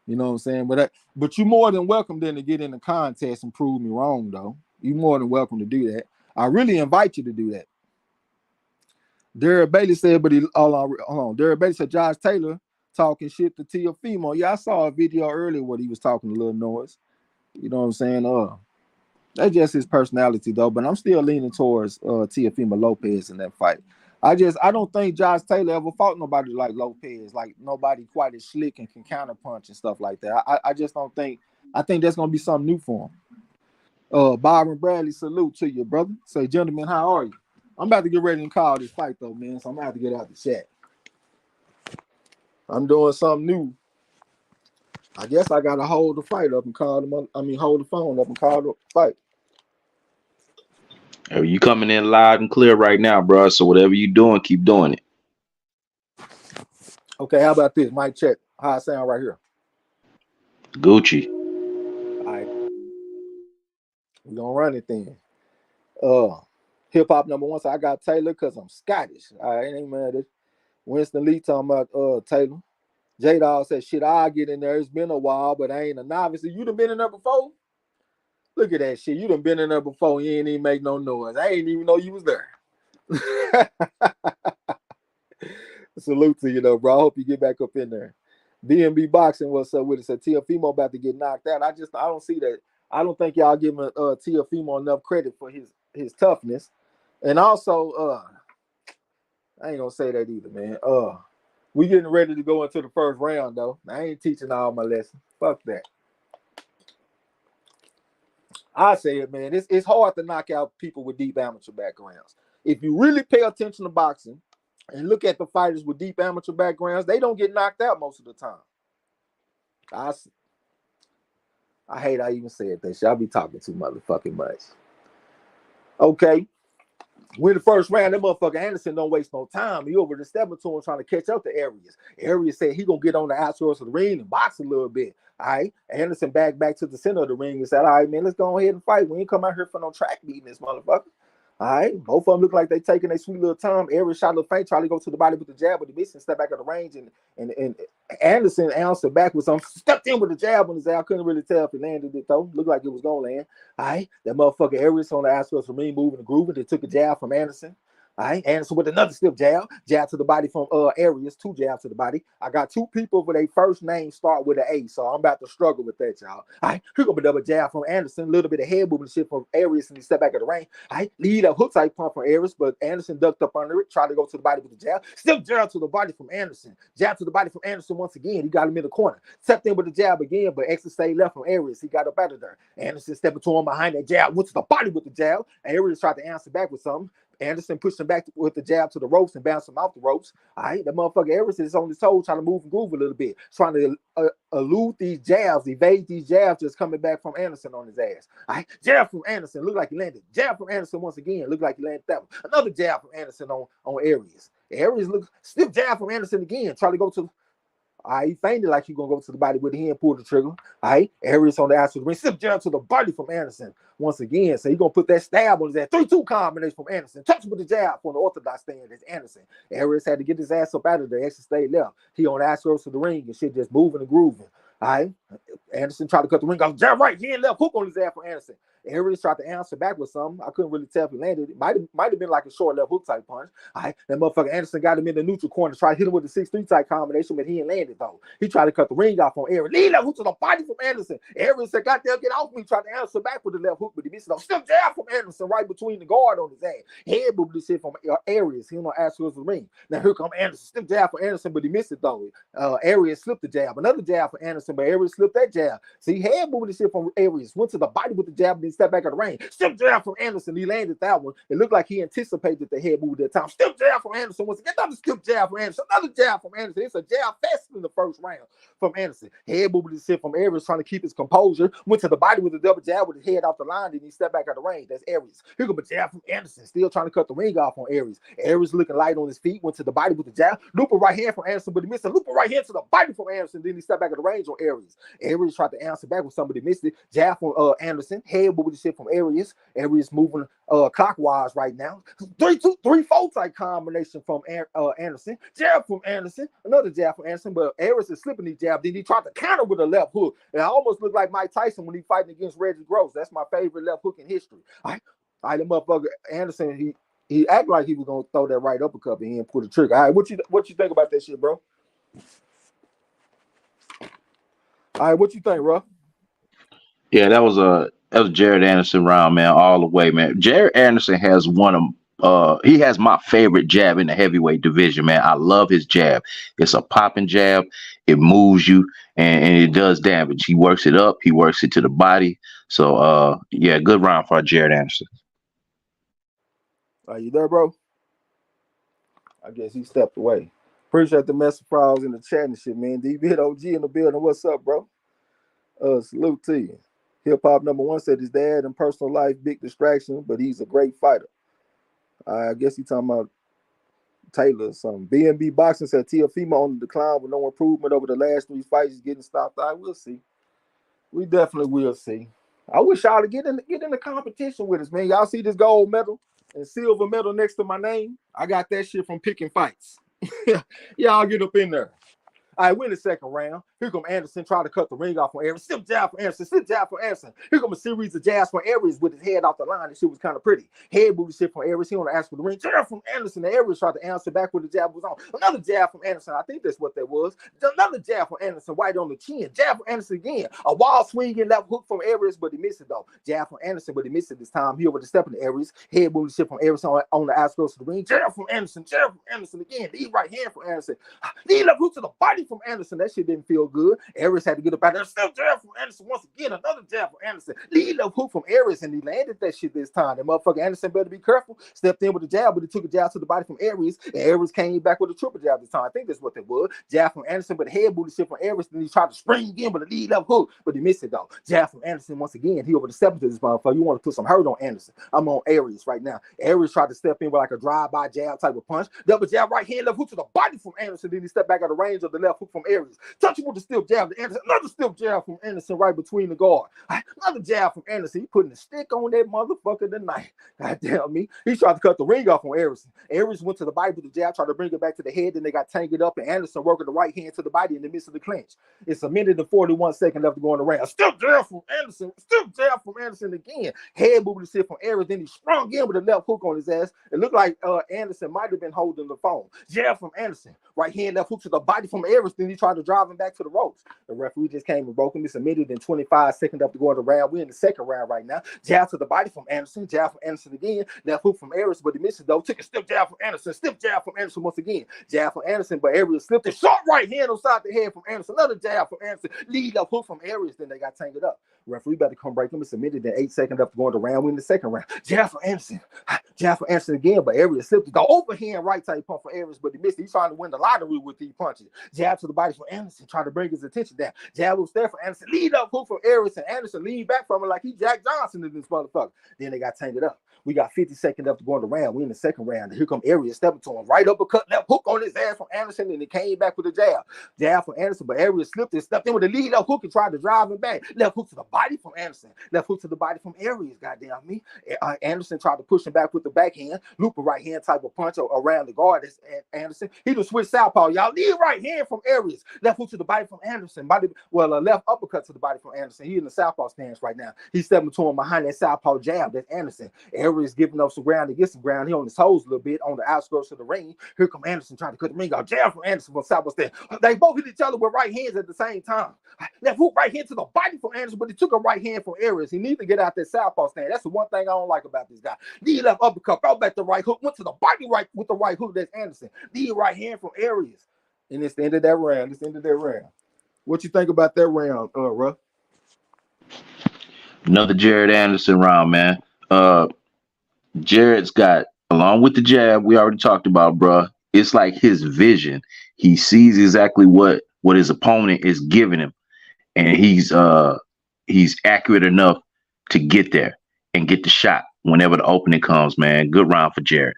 You know what I'm saying? But you more than welcome then to get in the contest and prove me wrong, though. You more than welcome to do that. I really invite you to do that. Derek Bailey said, but hold on. Derek Bailey said Josh Taylor talking shit to Teofimo. Yeah, I saw a video earlier where he was talking a little noise. You know what I'm saying? That's just his personality, though. But I'm still leaning towards Teofimo Lopez in that fight. I don't think Josh Taylor ever fought nobody like Lopez, like nobody quite as slick and can counter punch and stuff like that. I just don't think. I think that's gonna be something new for him. Byron Bradley, salute to you, brother. Say, gentlemen, how are you? I'm about to get ready to call this fight though, man. So I'm gonna have to get out the chat. I'm doing something new. I guess I gotta hold the fight up and call them. Hold the phone up and call the fight. You coming in loud and clear right now, bro. So whatever you doing, keep doing it. Okay, how about this? Mic check. How I sound right here? Gucci. All right. We're gonna run it then. Hip hop number one. So I got Taylor because I'm Scottish. I ain't mad at it. Winston Lee talking about Taylor. J Dog said, shit, I'll get in there. It's been a while, but I ain't a novice. You done been in there before? Look at that shit. You done been in there before. You ain't even make no noise. I ain't even know you was there. Salute to you, though, bro. I hope you get back up in there. BNB Boxing, what's up with it? Said Teofimo about to get knocked out. I don't see that. I don't think y'all giving Teofimo enough credit for his toughness. And also, I ain't gonna say that either, man. We getting ready to go into the first round, though. I ain't teaching all my lessons. Fuck that. I say it, man. It's hard to knock out people with deep amateur backgrounds. If you really pay attention to boxing and look at the fighters with deep amateur backgrounds, they don't get knocked out most of the time. I hate I even said that shit. I'll be talking too motherfucking much. Okay. Win the first round, that motherfucker Anderson don't waste no time. He over the stepping to him trying to catch up to Arias. Arias said he gonna get on the outskirts of the ring and box a little bit. All right. Anderson back to the center of the ring and said, all right, man, let's go ahead and fight. We ain't come out here for no track beating this motherfucker. All right. Both of them look like they taking their sweet little time. Arias shot a little feint, tried to go to the body with the jab, but he missed and stepped back at the range. And Anderson answered back with some, stepped in with the jab on his eye. I couldn't really tell if he landed it though. Looked like it was gonna land. All right. That motherfucker Arias on the outskirts of the ring moving and grooving. They took a jab from Anderson. All right, Anderson with another stiff jab to the body from Arias, 2 jabs to the body. I got 2 people with their first name start with an A, so I'm about to struggle with that, y'all. All right, here go a double jab from Anderson, a little bit of head movement shit from Arias, and he stepped back at the ring. All right, lead up hook type pump from Arias, but Anderson ducked up under it, tried to go to the body with the jab. Stiff jab to the body from Anderson. Jab to the body from Anderson once again. He got him in the corner. Stepped in with the jab again, but extra stayed left from Arias. He got up out of there. Anderson stepped to him behind that jab, went to the body with the jab, and Arias tried to answer back with something. Anderson pushed him back with the jab to the ropes and bounced him off the ropes. All right, that motherfucker Arias is on his toes trying to move and groove a little bit, trying to elude these jabs, evade these jabs just coming back from Anderson on his ass. All right, jab from Anderson, looked like he landed. Jab from Anderson once again, looked like he landed that one. Another jab from Anderson on Arias. Arias looks stiff jab from Anderson again, trying to go to. All right, he feinted like he gonna go to the body with the hand, pull the trigger. All right, Arias on the outside of the ring, stiff jab to the body from Anderson once again. So he gonna put that stab on his ass. 3-2 combination from Anderson. Touch with the jab from the orthodox stand. It's Anderson. Arias had to get his ass up out of there. Extra stayed left. He on the outskirts of the ring and shit just moving and grooving. All right, Anderson tried to cut the ring off. Jab right, hand left hook on his ass for Anderson. Arias tried to answer back with something. I couldn't really tell if he landed. It might have been like a short left hook type punch. All right, that motherfucker Anderson got him in the neutral corner, tried to hit him with the 6-3 type combination, but he ain't landed though. He tried to cut the ring off on Arias. Lead left hook to the body from Anderson. Arias said, "Goddamn, get off me!" Tried to answer back with the left hook, but he missed it. Still jab from Anderson right between the guard on his ass. Head moved this shit from Arias. He don't ask for the ring. Now here come Anderson. Still jab for Anderson, but he missed it though. Arias slipped the jab. Another jab for Anderson, but Arias slipped that jab. See, head moved this shit from Arias. Went to the body with the jab, and he stepped back at the ring. Still jab from Anderson. He landed that one. It looked like he anticipated the head move that time. Still jab from Anderson. Once again, another still jab from Anderson. Another jab from Anderson. It's a jab fest in the first round from Anderson. Head moving this shit from Arias, trying to keep his composure. Went to the body with a double jab with his head off the line. Then he stepped back at the ring. That's Arias. Here comes a jab from Anderson. Still trying to cut the ring off on Arias. Arias looking light on his feet. Went to the body with the jab. Looping right hand from Anderson, but he missed a looping right hand to the body from Anderson. Then he stepped back at the range on Arias. Arias tried to answer back with somebody missed it. Jab from Anderson. Head moving the shit from Arias. Arias moving clockwise right now. 3-2-3-4 type combination from Anderson. Jab from Anderson. Another jab from Anderson, but Arias is slipping the jab. Then he tried to counter with a left hook. And it almost looked like Mike Tyson when he fighting against Reggie Gross. That's my favorite left hook in history. All right, the motherfucker Anderson, he acted like he was gonna throw that right uppercut and he didn't pull the trigger. All right, what you think about that shit, bro? All right, what you think, bro? Yeah, that was Jared Anderson round, man, all the way, man. Jared Anderson has one of he has my favorite jab in the heavyweight division, man. I love his jab. It's a popping jab. It moves you and it does damage. He works it up. He works it to the body. So yeah, good round for Jared Anderson. Are you there, bro? I guess he stepped away. Appreciate the message files in the chat and shit, man. DB hit OG in the building. What's up, bro? Salute to you. Hip hop number one said his dad in personal life, big distraction, but he's a great fighter. I guess he talking about Taylor or something. BNB Boxing said Teofimo on the decline with no improvement over the last 3 fights. He's getting stopped out. We'll see. We definitely will see. I wish y'all to get in the competition with us, man. Y'all see this gold medal? and silver medal next to my name. I got that shit from picking fights. Y'all get up in there. I win the second round. Here come Anderson, try to cut the ring off on Arias. Stiff jab for Anderson. Stiff jab for Anderson. Here come a series of jabs from Arias with his head off the line. This shit was kind of pretty. Head booty shit from Arias. He want to ask for the ring. Jab from Anderson. The Arias tried to answer back with the jab was on. Another jab from Anderson. I think that's what that was. Another jab from Anderson, right on the chin. Jab from Anderson again. A wild swinging left hook from Arias, but he missed it though. Jab from Anderson, but he missed it this time. He over the step in the Arias. Head booty shit from Arias on the outskirts of the ring. Jab from Anderson. Jab from Anderson again. Lead right hand from Anderson. Lead left hook to the body from Anderson. That shit didn't feel good. Arias had to get up out there. Still jab from Anderson once again. Another jab from Anderson. Lead left hook from Arias, and he landed that shit this time. That motherfucker Anderson better be careful. Stepped in with a jab, but he took a jab to the body from Arias, and Arias came back with a triple jab this time. I think that's what that was. Jab from Anderson, but the head booty shit from Arias, and he tried to spring again with a lead left hook, but he missed it though. Jab from Anderson once again. He over the step into this motherfucker. You want to put some hurt on Anderson. I'm on Arias right now. Arias tried to step in with like a drive-by jab type of punch. Double jab, right hand, left hook to the body from Anderson. Then he stepped back out of range of the left hook from Arias. Touch him with the stiff jab to Anderson. Another stiff jab from Anderson right between the guard. Another jab from Anderson. He putting a stick on that motherfucker tonight. God damn me. He tried to cut the ring off on Arias. Arias went to the body with the jab, tried to bring it back to the head. Then they got tangled up, and Anderson working the right hand to the body in the midst of the clinch. It's a minute and 41 seconds left to go in the round. Still jab from Anderson. Still jab from Anderson again. Head moving the shit from Arias. Then he sprung in with a left hook on his ass. It looked like Anderson might have been holding the phone. Jab from Anderson. Right hand, left hook to the body from Arias. Then he tried to drive him back to the ropes. The referee just came and broke him. It's a minute and 25 seconds left to go in the round. We're in the second round right now. Jab to the body from Anderson. Jab from Anderson again. Left hook from Arias, but he missed it though. Took a stiff jab from Anderson. Stiff jab from Anderson once again. Jab from Anderson, but Arias slipped a short right hand on the head from Anderson. Another jab from Anderson. Lead left hook from Arias. Then they got tangled up. Referee better come break him. It's a minute and 8 seconds left to go in the round. We're in the second round. Jab from Anderson. Jab from Anderson again, but Arias slipped it. The overhand right type pump for Arias, but he missed it. He's trying to win the lottery with these punches. Jab to the body from Anderson, trying to bring his attention down. Jab was there for Anderson. Lead up hook from Arias, and Anderson leaned back from him like he Jack Johnson in this motherfucker. Then they got tangled up. We got 50 seconds left to go in the round. We're in the second round. And here come Arias stepping to him. Right uppercut, left hook on his ass from Anderson, and he came back with a jab. Jab from Anderson, but Arias slipped and stepped in with a lead up hook and tried to drive him back. Left hook to the body from Anderson. Left hook to the body from Arias, goddamn me. Anderson tried to push him back with the backhand. Loop a right hand type of punch around the guard. Anderson. He just switched southpaw, y'all. Lead right hand from Arias. Left hook to the body from Anderson. Left uppercut to the body from Anderson. He in the southpaw stance right now. He's stepping to him behind that southpaw jab. That's Anderson. Arias giving up some ground to get some ground. He on his toes a little bit on the outskirts of the ring. Here come Anderson trying to cut the ring out. Jab from Anderson from southpaw stance. They both hit each other with right hands at the same time. Left hook right hand to the body from Anderson, but he took a right hand from Arias. He needs to get out that southpaw stand. That's the one thing I don't like about this guy. Lead left uppercut, fell back the right hook, went to the body right with the right hook. That's Anderson. Lead right hand from Arias. And it's the end of that round. It's the end of that round. What you think about that round, Ruff? Another Jared Anderson round, man. Jared's got, along with the jab we already talked about, bruh, it's like his vision. He sees exactly what his opponent is giving him, and he's accurate enough to get there and get the shot whenever the opening comes, man. Good round for Jared.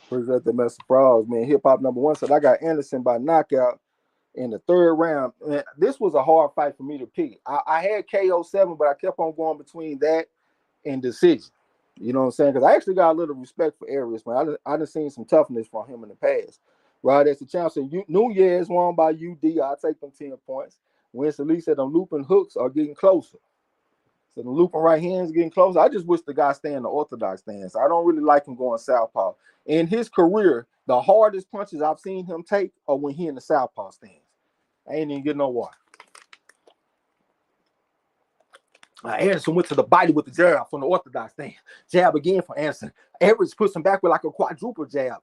Appreciate the message, Frauds, man. Hip Hop #1 said, I got Anderson by knockout in the third round. Man, this was a hard fight for me to pick. I had KO7, but I kept on going between that and decision. You know what I'm saying? Because I actually got a little respect for Arias, man. I done seen some toughness from him in the past. Right, that's the chance. So Nunez won by UD. I'll take them 10 points. Winston Lee said them looping hooks are getting closer. So the looping right hands getting closer. I just wish the guy stay in the orthodox stance. I don't really like him going southpaw. In his career, the hardest punches I've seen him take are when he in the southpaw stance. I ain't even getting no water. Anderson went to the body with the jab from the orthodox stance. Jab again for Anderson. Arias puts him back with like a quadruple jab.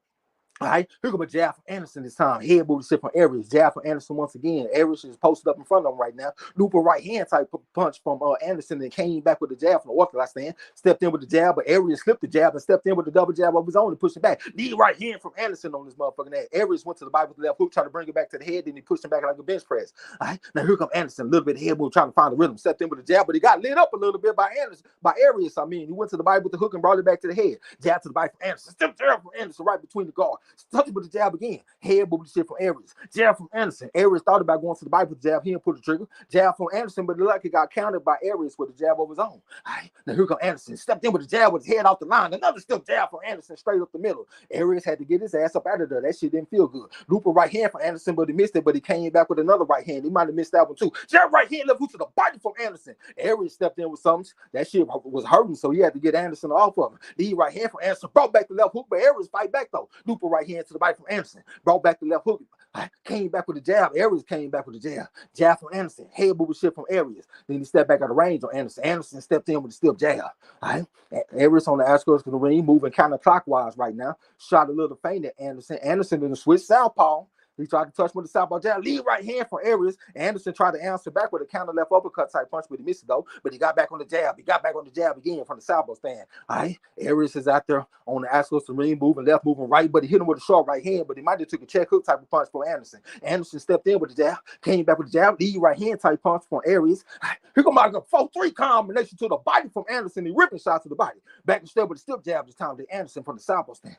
All right, here come a jab from Anderson this time. Head booty shit from Arias. Jab from Anderson once again. Arias is posted up in front of him right now. Looper right hand type punch from Anderson and came back with the jab from the orthodox stand. Stepped in with the jab, but Arias slipped the jab and stepped in with the double jab of his own and pushed it back. Knee right hand from Anderson on this motherfucking ass. Arias went to the body with the left hook, trying to bring it back to the head, then he pushed him back like a bench press. All right, now here come Anderson, a little bit of head move, trying to find the rhythm. Stepped in with the jab, but he got lit up a little bit by Arias. He went to the body with the hook and brought it back to the head. Jab to the body from Anderson. Step jab from Anderson right between the guard. touch it with the jab again. Head moving the shit from Arias. Jab from Anderson. Arias thought about going to the body with the jab. He didn't pull the trigger. Jab from Anderson, but it looked like it got countered by Arias with the jab of his own. All right, now here comes Anderson. Stepped in with the jab with his head off the line. Another still jab from Anderson straight up the middle. Arias had to get his ass up out of there. That shit didn't feel good. Looper right hand from Anderson, but he missed it, but he came back with another right hand. He might have missed that one too. Jab right hand, left hook to the body from Anderson. Arias stepped in with something. That shit was hurting, so he had to get Anderson off of him. The right hand from Anderson brought back the left hook, but Arias fight back though. Looper right hand to the body from Anderson. Brought back the left hook. Came back with the jab. Arias came back with the jab. Jab from Anderson. Head moving shit from Arias. Then he stepped back out of range on Anderson. Anderson stepped in with a stiff jab. All right. Arias on the outskirts of the ring, moving counterclockwise right now. Shot a little feint at Anderson. Anderson in the switch southpaw. He tried to touch with the southpaw jab. Lead right hand from Arias. Anderson tried to answer back with a counter left uppercut type punch, but he missed it though. But he got back on the jab. He got back on the jab again from the southpaw stand. All right. Arias is out there on the outskirts of the ring, moving left, moving right, but he hit him with a short right hand, but he might have took a check hook type of punch from Anderson. Anderson stepped in with the jab, came back with the jab, lead right hand type punch from Arias. Here come out a 4-3 combination to the body from Anderson. He ripping shots to the body. Back and step with the stiff jab this time to Anderson from the southpaw stand.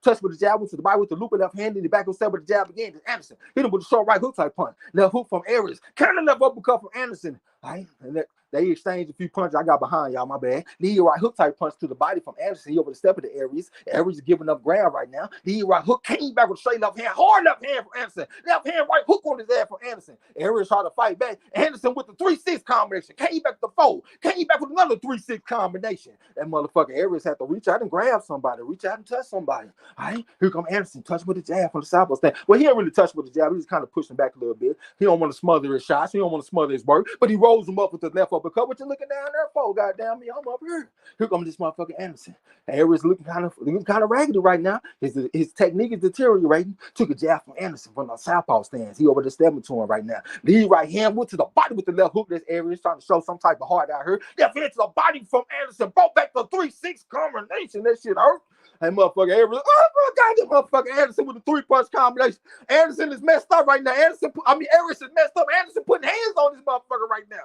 Touch with the jab, went to the body with the loop left hand, and the back and step with the jab again to Anderson. Hit him with a short right hook type punch. Left hook from Arias. Counter left uppercut from Anderson. All right. And they exchanged a few punches. I got behind y'all, my bad. Lead right hook type punch to the body from Anderson. He over the step of the Arias. Arias is giving up ground right now. Lead right hook came back with straight left hand. Hard left hand from Anderson. Left hand right hook on his ass from Anderson. Arias tried to fight back. Anderson with the 3-6 combination. Came back to the 4. Came back with another 3-6 combination. That motherfucker Arias had to reach out and grab somebody. Reach out and touch somebody. All right. Here come Anderson. Touch with the jab from the southpaw stand. Well, he didn't really touch with the jab. He was kind of pushing back a little bit. He don't want to smother his shots. He don't want to smother his work. But he rolls him up with the left uppercut. What you looking down there for? Goddamn me, I'm up here. Here comes this motherfucker Anderson. Arias looking kind of raggedy right now. His technique is deteriorating. Took a jab from Anderson from the southpaw stance. He over the stepping to him right now. Lead right hand went to the body with the left hook. This Arias trying to show some type of heart out here. Left hand to the body from Anderson. Brought back the 3-6 combination. That shit hurt. Hey, motherfucker, Arias. Oh my God, this motherfucker Anderson with a 3-punch combination. Anderson is messed up right now. Arias is messed up. Anderson putting hands on this motherfucker right now.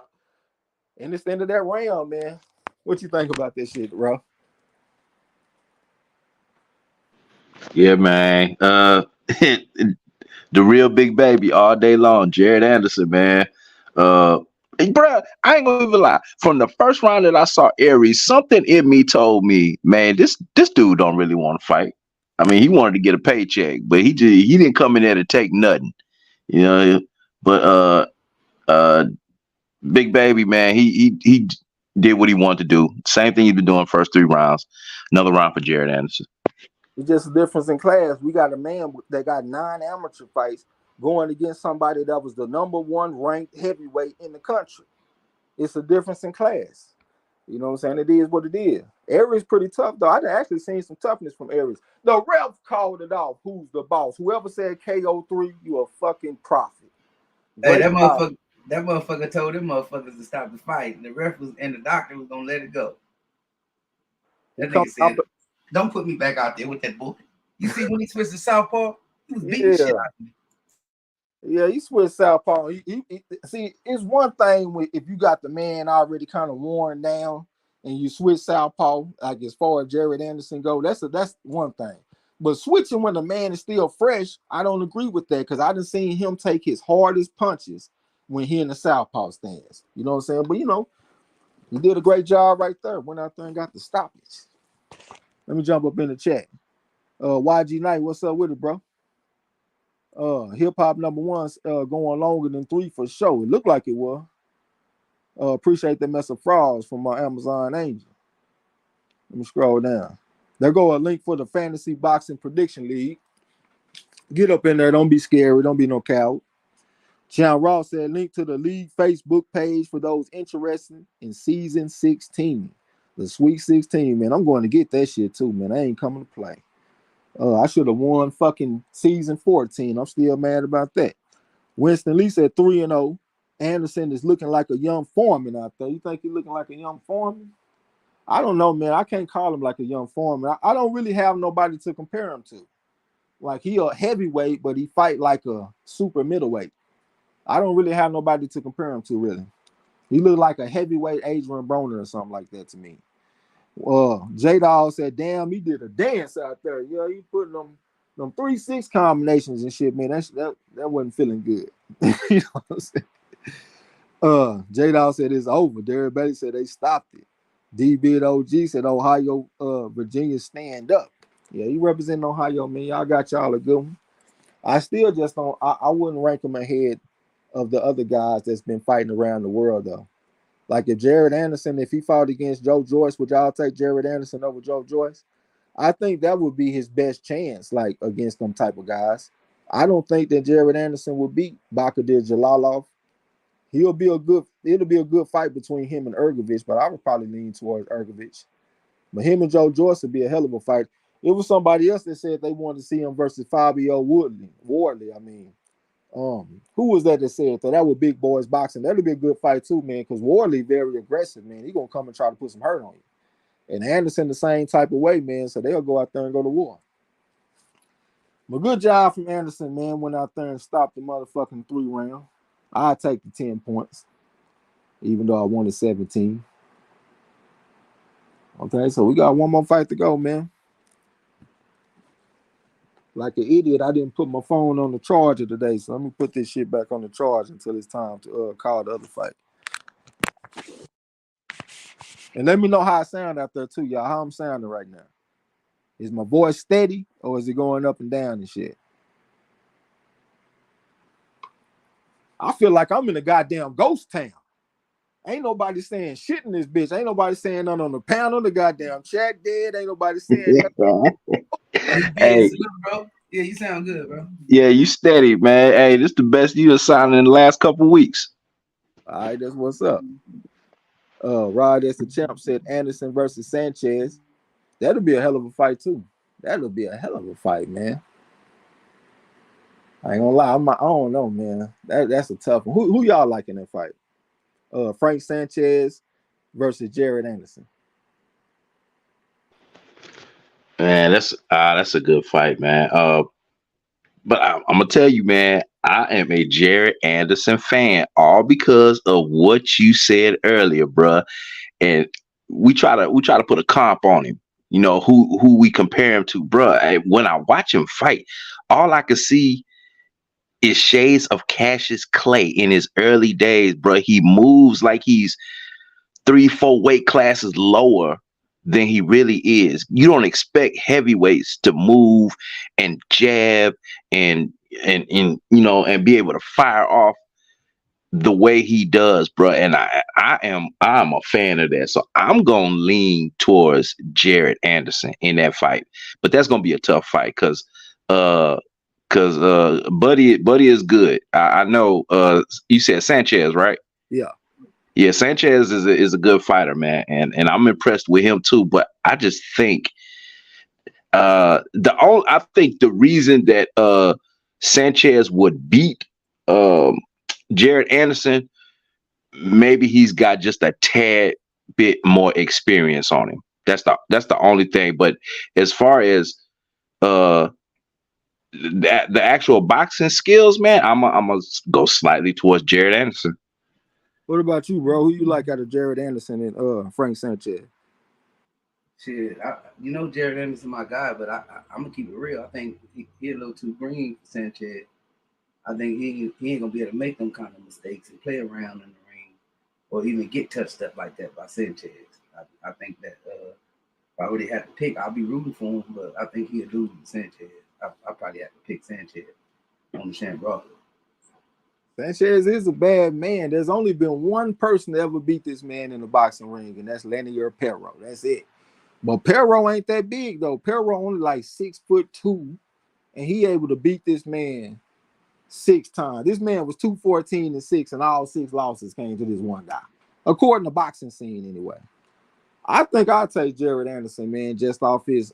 And it's the end of that round, man. What you think about this shit, bro? Yeah, man. The real big baby all day long, Jared Anderson, man. Hey, bro, I ain't gonna even lie. From the first round that I saw Aries, something in me told me, man, this dude don't really want to fight. I mean, he wanted to get a paycheck, but he didn't come in there to take nothing, you know. But big baby, man, he did what he wanted to do. Same thing he's been doing first 3 rounds. Another round for Jared Anderson. It's just a difference in class. We got a man that got 9 amateur fights going against somebody that was the #1 ranked heavyweight in the country. It's a difference in class. You know what I'm saying? It is what it is. Arias pretty tough, though. I done actually seen some toughness from Arias. The ref called it off. Who's the boss? Whoever said KO3, you a fucking prophet. Hey, that motherfucker told them motherfuckers to stop the fight. And the ref and the doctor was gonna let it go. That nigga said, don't put me back out there with that boy. You see when he switched to southpaw, he was beating shit out of me. Yeah, he switched southpaw. See, it's one thing if you got the man already kind of worn down and you switch southpaw, like as far as Jared Anderson go, that's one thing. But switching when the man is still fresh, I don't agree with that because I done seen him take his hardest punches when he in the southpaw stance. You know what I'm saying? But you know, he did a great job right there. Went out there and got the stoppage. Let me jump up in the chat. YG Knight, what's up with it, bro? Hip hop #1 going longer than 3 for sure. It looked like it was. Appreciate the mess of frauds from my Amazon Angel. Let me scroll down. There go a link for the Fantasy Boxing Prediction League. Get up in there. Don't be scary. Don't be no coward. John Ross said, link to the league Facebook page for those interested in season 16. The Sweet 16, man. I'm going to get that shit too, man. I ain't coming to play. I should have won fucking season 14. I'm still mad about that. Winston Lee said 3-0. Anderson is looking like a young Foreman out there. You think he's looking like a young Foreman? I don't know, man. I can't call him like a young Foreman. I don't really have nobody to compare him to. Like, he a heavyweight, but he fight like a super middleweight. I don't really have nobody to compare him to, really. He looked like a heavyweight Adrian Broner or something like that to me. J-Dawg said, damn, he did a dance out there. Yeah, he putting them them 3-6 combinations and shit, man. That wasn't feeling good. You know what I'm saying? J-Dawg said it's over. Derek Bailey said they stopped it. D-Bid OG said Ohio, Virginia stand up. Yeah, you represent Ohio, man. Y'all got y'all a good one. I still just don't. I wouldn't rank them ahead of the other guys that's been fighting around the world though. Like if Jared Anderson, if he fought against Joe Joyce, would y'all take Jared Anderson over Joe Joyce? I think that would be his best chance, like against them type of guys. I don't think that Jared Anderson will beat Bakadir Jalalov. It'll be a good fight between him and Ergovich, but I would probably lean towards Ergovich. But him and Joe Joyce would be a hell of a fight. It was somebody else that said they wanted to see him versus Fabio Wardley. I mean, who was that said that? That was big boys boxing. That'll be a good fight too, man, because Wardley very aggressive, man. He gonna come and try to put some hurt on you. And Anderson the same type of way, man. So they'll go out there and go to war. But good job from Anderson, man. Went out there and stopped the motherfucking 3 round. I'll take the 10 points, even though I wanted 17. Okay, so we got one more fight to go, man. Like an idiot, I didn't put my phone on the charger today, so let me put this shit back on the charge until it's time to call the other fight. And let me know how I sound out there too, y'all. How I'm sounding right now. Is my voice steady or is it going up and down and shit? I feel like I'm in a goddamn ghost town. Ain't nobody saying shit in this bitch. Ain't nobody saying nothing on the panel. The goddamn chat dead. Ain't nobody saying nothing. Hey, bro. Yeah, you sound good, bro. Yeah, you steady, man. Hey, this the best you have signed in the last couple weeks. All right, that's what's up. Rod as the champ said Anderson versus Sanchez. That'll be a hell of a fight too. That'll be a hell of a fight, man. I ain't gonna lie, I don't know, man. That's a tough one. Who y'all like in that fight? Frank Sanchez versus Jared Anderson. Man, that's a good fight, man. But I'm gonna tell you, man, I am a Jared Anderson fan, all because of what you said earlier, bruh. And we try to put a comp on him. You know who we compare him to, bruh. When I watch him fight, all I can see is shades of Cassius Clay in his early days, bruh. He moves like he's 3-4 weight classes lower than he really is. You don't expect heavyweights to move and jab and you know and be able to fire off the way he does, bro. And I'm a fan of that. So I'm gonna lean towards Jared Anderson in that fight. But that's gonna be a tough fight because Buddy is good. I know you said Sanchez, right? Yeah. Yeah, Sanchez is a good fighter, man, and I'm impressed with him too. But I just think I think the reason that Sanchez would beat Jared Anderson, maybe he's got just a tad bit more experience on him. That's the only thing. But as far as the actual boxing skills, man, I'm gonna go slightly towards Jared Anderson. What about you, bro? Who you like out of Jared Anderson and Frank Sanchez? Shit, Jared Anderson my guy, but I'm gonna keep it real. I think he a little too green for Sanchez. I think he ain't gonna be able to make them kind of mistakes and play around in the ring, or even get touched up like that by Sanchez. I think that if I really had to pick, I'll be rooting for him, but I think he'll lose to Sanchez. I probably have to pick Sanchez on the Shamrock. Sanchez is a bad man. There's only been one person that ever beat this man in the boxing ring, and that's Lanier Perro. That's it. But Perro ain't that big though. Perro only like 6'2", and he able to beat this man 6 times. This man was 214-6, and all 6 losses came to this one guy, according to boxing scene anyway. I think I'll take Jared Anderson, man, just off his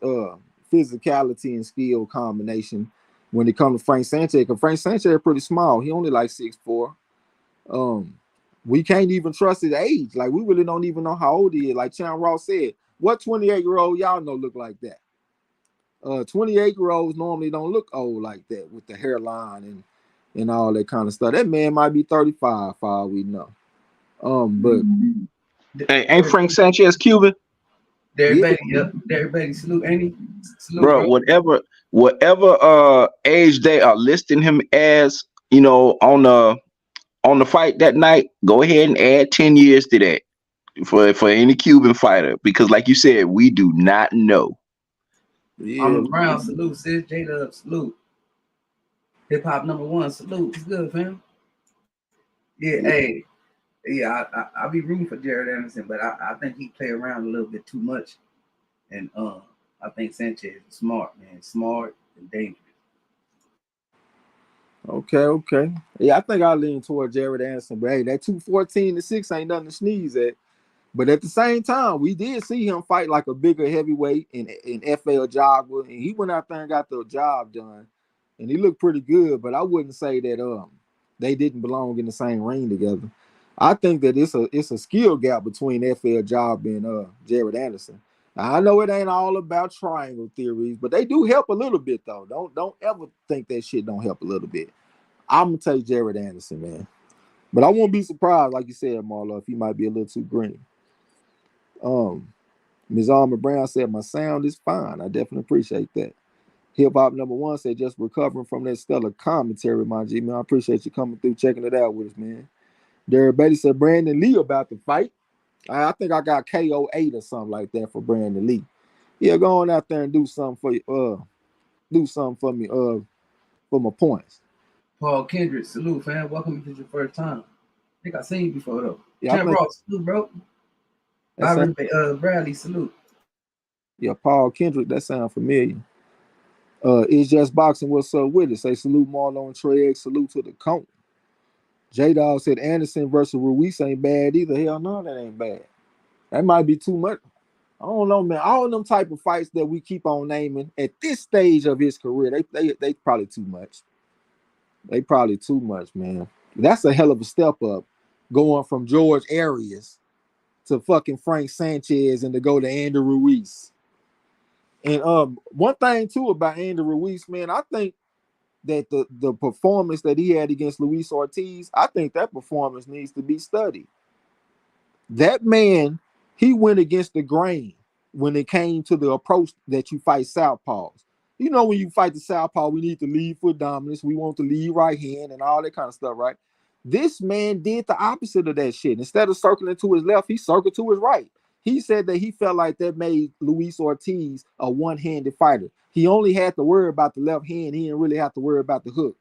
physicality and skill combination. When it comes to Frank Sanchez, because Frank Sanchez is pretty small. He only like 6'4". We can't even trust his age. Like, we really don't even know how old he is. Like Chan Ross said, what 28-year-old y'all know look like that? 28-year-olds normally don't look old like that with the hairline and all that kind of stuff. That man might be 35 for all we know. But ain't Frank Sanchez Cuban? Everybody salute, ain't he? Salute, bro, whatever age they are listing him as, on the fight that night, go ahead and add 10 years to that for any Cuban fighter, because like you said, we do not know. I'm Brown, salute. Sis J-Dub, salute. Hip hop #1, salute. It's good, fam. Yeah, hey. Yeah, I be rooting for Jared Anderson, but I think he play around a little bit too much. And I think Sanchez is smart, man. Smart and dangerous. Okay. Yeah, I think I lean toward Jared Anderson, but hey, that 214-6 ain't nothing to sneeze at. But at the same time, we did see him fight like a bigger heavyweight in FL Jogger, and he went out there and got the job done, and he looked pretty good. But I wouldn't say that they didn't belong in the same ring together. I think that it's a skill gap between FL Jogger and Jared Anderson. Now, I know it ain't all about triangle theories, but they do help a little bit though. Don't ever think that shit don't help a little bit. I'm gonna take Jared Anderson, man. But I won't be surprised, like you said, Marlo, if he might be a little too green. Ms. Alma Brown said, my sound is fine. I definitely appreciate that. Hip Hop #1 said, just recovering from that stellar commentary, my G, man. I appreciate you coming through, checking it out with us, man. Derek Betty said, Brandon Lee about to fight. I think I got KO 8 or something like that for Brandon Lee. Yeah, go on out there and do something for you. Do something for me, for my points. Paul Kendrick, salute, fam. Welcome if it's your first time. I think I seen you before though. Yeah, Champ Ross, salute, bro. Byron Bradley, salute. Yeah, Paul Kendrick, that sound familiar. It's Just Boxing, what's up with it? Say salute Marlon and Trey X, salute to the count. J-Dog said Anderson versus Ruiz ain't bad either. Hell no, that ain't bad. That might be too much. I don't know, man. All them type of fights that we keep on naming at this stage of his career, they probably too much. They probably too much, man. That's a hell of a step up, going from George Arias to fucking Frank Sanchez and to go to Andy Ruiz. And one thing too about Andy Ruiz, man, I think that the performance that he had against Luis Ortiz, I think that performance needs to be studied. That man, he went against the grain when it came to the approach that you fight southpaws. You know, when you fight the southpaw, we need to lead foot dominance. We want to lead right hand and all that kind of stuff, right? This man did the opposite of that shit. Instead of circling to his left, he circled to his right. He said that he felt like that made Luis Ortiz a one-handed fighter. He only had to worry about the left hand. He didn't really have to worry about the hook.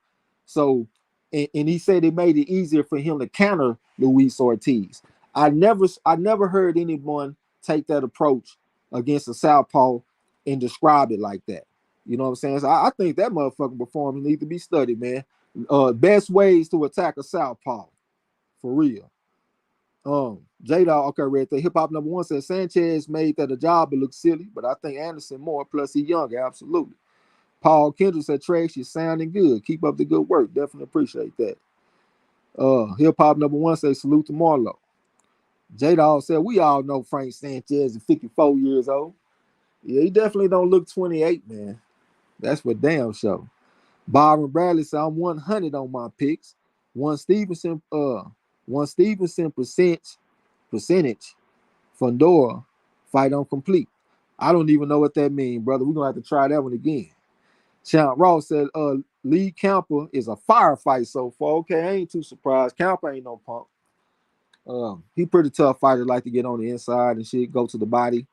So, and he said it made it easier for him to counter Luis Ortiz. I never heard anyone take that approach against a southpaw and describe it like that. You know what I'm saying? So I think that motherfucking performance needs to be studied, man. Best ways to attack a southpaw, for real. J-Dog, okay, read the Hip Hop #1 says Sanchez made that a job. It looks silly, but I think Anderson more. Plus, he younger, absolutely. Paul Kendrick said, Trash, you're sounding good. Keep up the good work. Definitely appreciate that. Hip Hop #1 says, salute to Marlo. J-Dog said, we all know Frank Sanchez is 54 years old. Yeah, he definitely don't look 28, man. That's for damn sure. Byron Bradley said, I'm 100 on my picks. One Stevenson percentage Fundora fight on complete. I don't even know what that means, brother. We're gonna have to try that one again. Champ Ross said, Lee Camper is a firefight so far. Okay, I ain't too surprised. Camper ain't no punk. He pretty tough fighter, like to get on the inside and shit, go to the body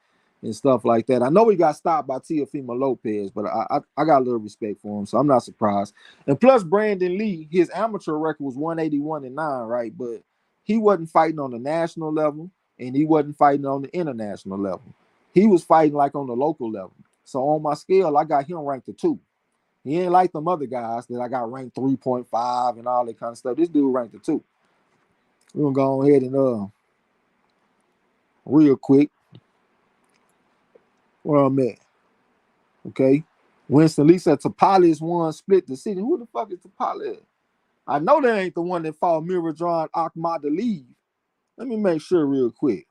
and stuff like that. I know he got stopped by Teofimo Lopez, but I got a little respect for him, so I'm not surprised. And plus, Brandon Lee, his amateur record was 181-9, right? But he wasn't fighting on the national level, and he wasn't fighting on the international level. He was fighting like on the local level. So on my scale, I got him ranked a 2. He ain't like them other guys that I got ranked 3.5 and all that kind of stuff. This dude ranked a 2. We're gonna go ahead and real quick where I'm at. Okay. Winston Lee said Tapali is one split decision. Who the fuck is Tapali? I know that ain't the one that fought Miradron Akhmadaliyev. Let me make sure real quick.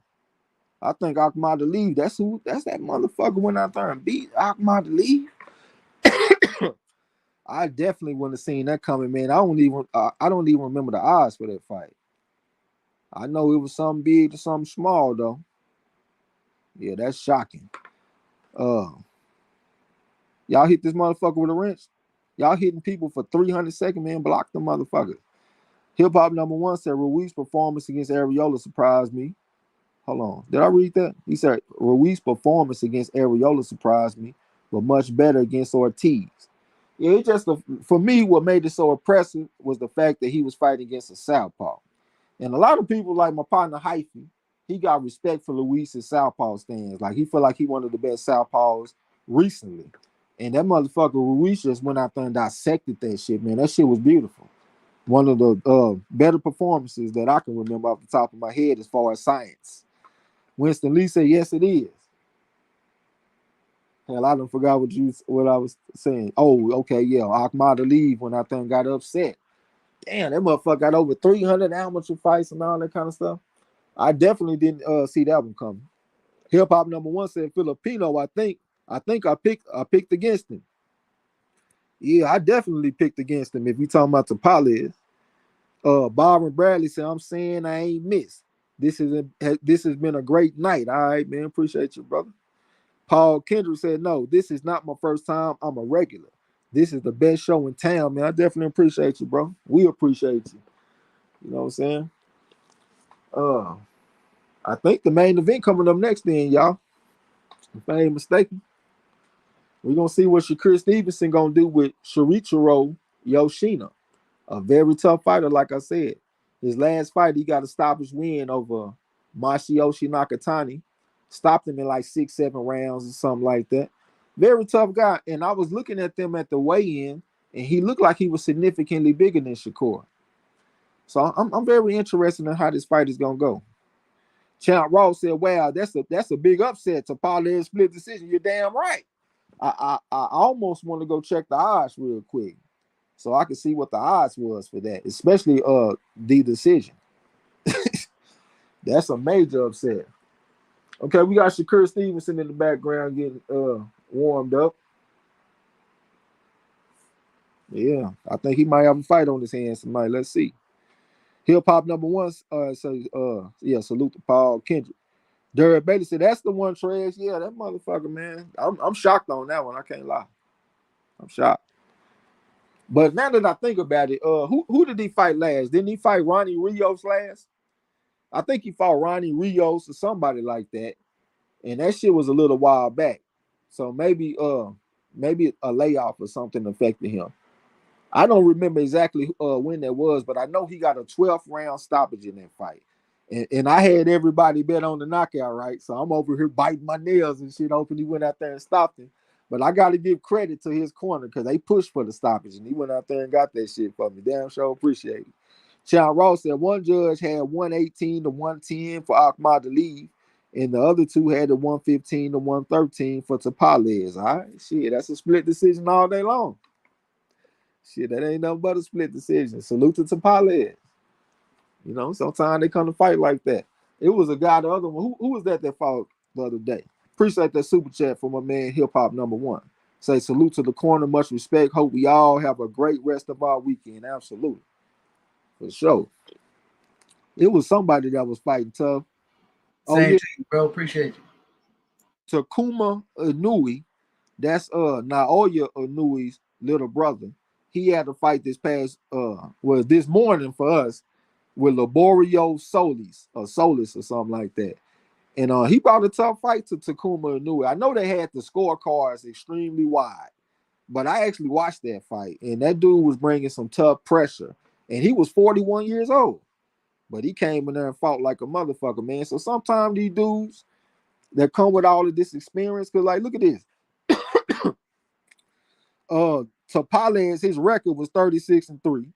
I think Akhmadaliyev, that's that motherfucker went out there and beat Akhmadaliyev. I definitely wouldn't have seen that coming, man. I don't even remember the odds for that fight. I know it was something big to something small though. Yeah, that's shocking. Y'all hit this motherfucker with a wrench. Y'all hitting people for 300 seconds, man. Block the motherfucker. Hip Hop #1 said Ruiz's performance against Ariola surprised me. Hold on. Did I read that? He said Ruiz's performance against Ariola surprised me, but much better against Ortiz. Yeah, it just for me, what made it so impressive was the fact that he was fighting against a southpaw. And a lot of people, like my partner Hyphy, he got respect for Ruiz's southpaw stance. Like he felt like he one of the best southpaws recently. And that motherfucker Ruiz just went out there and dissected that shit, man. That shit was beautiful. One of the better performances that I can remember off the top of my head as far as science. Winston Lee said, yes, it is. Hell, I done forgot what I was saying. Oh, okay, yeah. Ahmad Ali when I think got upset. Damn, that motherfucker got over 300 amateur fights and all that kind of stuff. I definitely didn't see that one coming. Hip Hop #1 said Filipino. I think I picked against him. Yeah, I definitely picked against him. If you talking about Tapales. Byron Bradley said, I'm saying I ain't missed. This has been a great night. All right, man. Appreciate you, brother. Paul Kendrick said, no, this is not my first time. I'm a regular. This is the best show in town, man. I definitely appreciate you, bro. We appreciate you. You know what I'm saying? I think the main event coming up next then, y'all. If I ain't mistaken. We're going to see what Shakur Stevenson going to do with Shuichiro Yoshino. A very tough fighter, like I said. His last fight, he got a stoppage win over Masayoshi Nakatani. Stopped him in like 6-7 rounds or something like that. Very tough guy. And I was looking at them at the weigh-in, and he looked like he was significantly bigger than Shakur. So I'm very interested in how this fight is going to go. Champ Ross said, wow, that's a big upset to parlay split decision. You're damn right. I almost want to go check the odds real quick so I can see what the odds was for that, especially the decision. That's a major upset. Okay, we got Shakur Stevenson in the background getting warmed up. Yeah, I think he might have a fight on his hands tonight. Let's see. Hip Hop #1 says, yeah, salute to Paul Kendrick. Derek Bailey said, that's the one, trash. Yeah, that motherfucker, man. I'm shocked on that one. I can't lie. I'm shocked. But now that I think about it, who did he fight last? Didn't he fight Ronnie Rios last? I think he fought Ronnie Rios or somebody like that. And that shit was a little while back. So maybe a layoff or something affected him. I don't remember exactly when that was, but I know he got a 12th round stoppage in that fight. And I had everybody bet on the knockout, right? So I'm over here biting my nails and shit, hoping he went out there and stopped him. But I got to give credit to his corner because they pushed for the stoppage, and he went out there and got that shit for me. Damn sure appreciate it. Sean Ross said one judge had 118 to 110 for Ahmad Ali, and the other two had the 115 to 113 for Tapales. All right, shit, that's a split decision all day long. Shit, that ain't nothing but a split decision. Salute to Tapales. You know, sometimes they come to fight like that. It was a guy, the other one. Who was that fought the other day? Appreciate that super chat for my man Hip Hop #1. Say salute to the corner, much respect. Hope we all have a great rest of our weekend. Absolutely. For sure. It was somebody that was fighting tough. Same to you, bro. Appreciate you. Takuma Inui, that's Naoya Inui's little brother. He had a fight this morning for us with Laborio Solis or something like that. And he brought a tough fight to Takuma Inui. I know they had the scorecards extremely wide, but I actually watched that fight, and that dude was bringing some tough pressure. And he was 41 years old, but he came in there and fought like a motherfucker, man. So sometimes these dudes that come with all of this experience, because like, look at this. Tapales, his record was 36-3.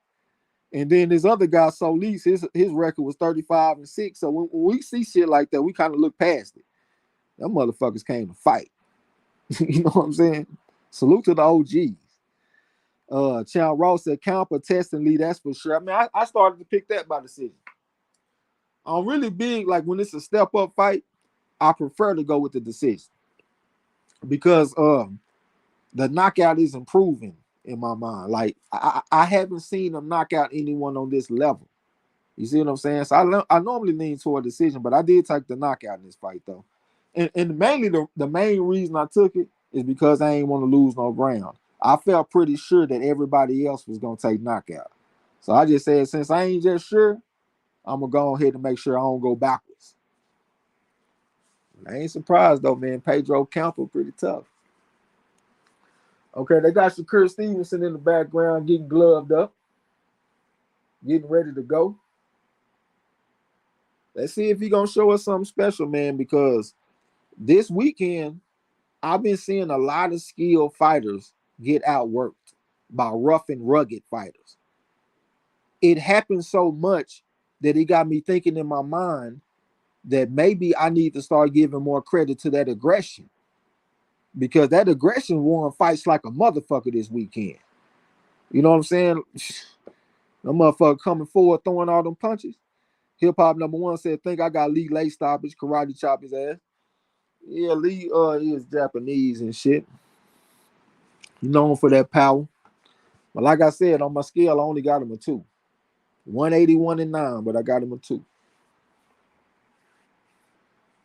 And then this other guy, Solis, his record was 35-6. So when we see shit like that, we kind of look past it. Them motherfuckers came to fight. You know what I'm saying? Salute to the OGs. Chow Ross said, counter testing lead, that's for sure. I mean, I started to pick that by decision. I'm really big, like when it's a step-up fight, I prefer to go with the decision. Because the knockout is improving in my mind. Like I haven't seen them knock out anyone on this level. You see what I'm saying? So I normally lean toward decision, but I did take the knockout in this fight though. And mainly the main reason I took it is because I ain't want to lose no ground. I felt pretty sure that everybody else was gonna take knockout. So I just said, since I ain't just sure, I'm gonna go ahead and make sure I don't go backwards. I ain't surprised though, man. Pedro Campo pretty tough. Okay, they got Shakur Stevenson in the background getting gloved up, getting ready to go. Let's see if he gonna show us something special, man, because this weekend I've been seeing a lot of skilled fighters get outworked by rough and rugged fighters. It happened so much that it got me thinking in my mind that maybe I need to start giving more credit to that aggression, because that aggression won fights like a motherfucker this weekend. You know what I'm saying? The motherfucker coming forward, throwing all them punches. Hip Hop number one said, think I got Lee late stoppage, karate chop his ass. Yeah, Lee is Japanese and shit. Known for that power. But like I said, on my scale, I only got him a 2. 181 and 9, but I got him a 2.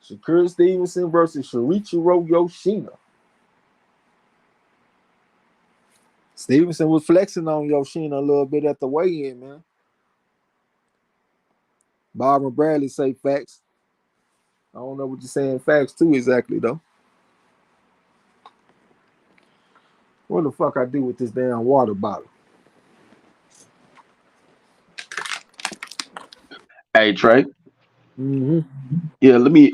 Shakur Stevenson versus Shuichiro Yoshino. Stevenson was flexing on Yoshino a little bit at the weigh-in, man. Bob and Bradley say facts. I don't know what you're saying facts to exactly, though. What the fuck I do with this damn water bottle? Hey, Trey. Mm-hmm. Yeah, let me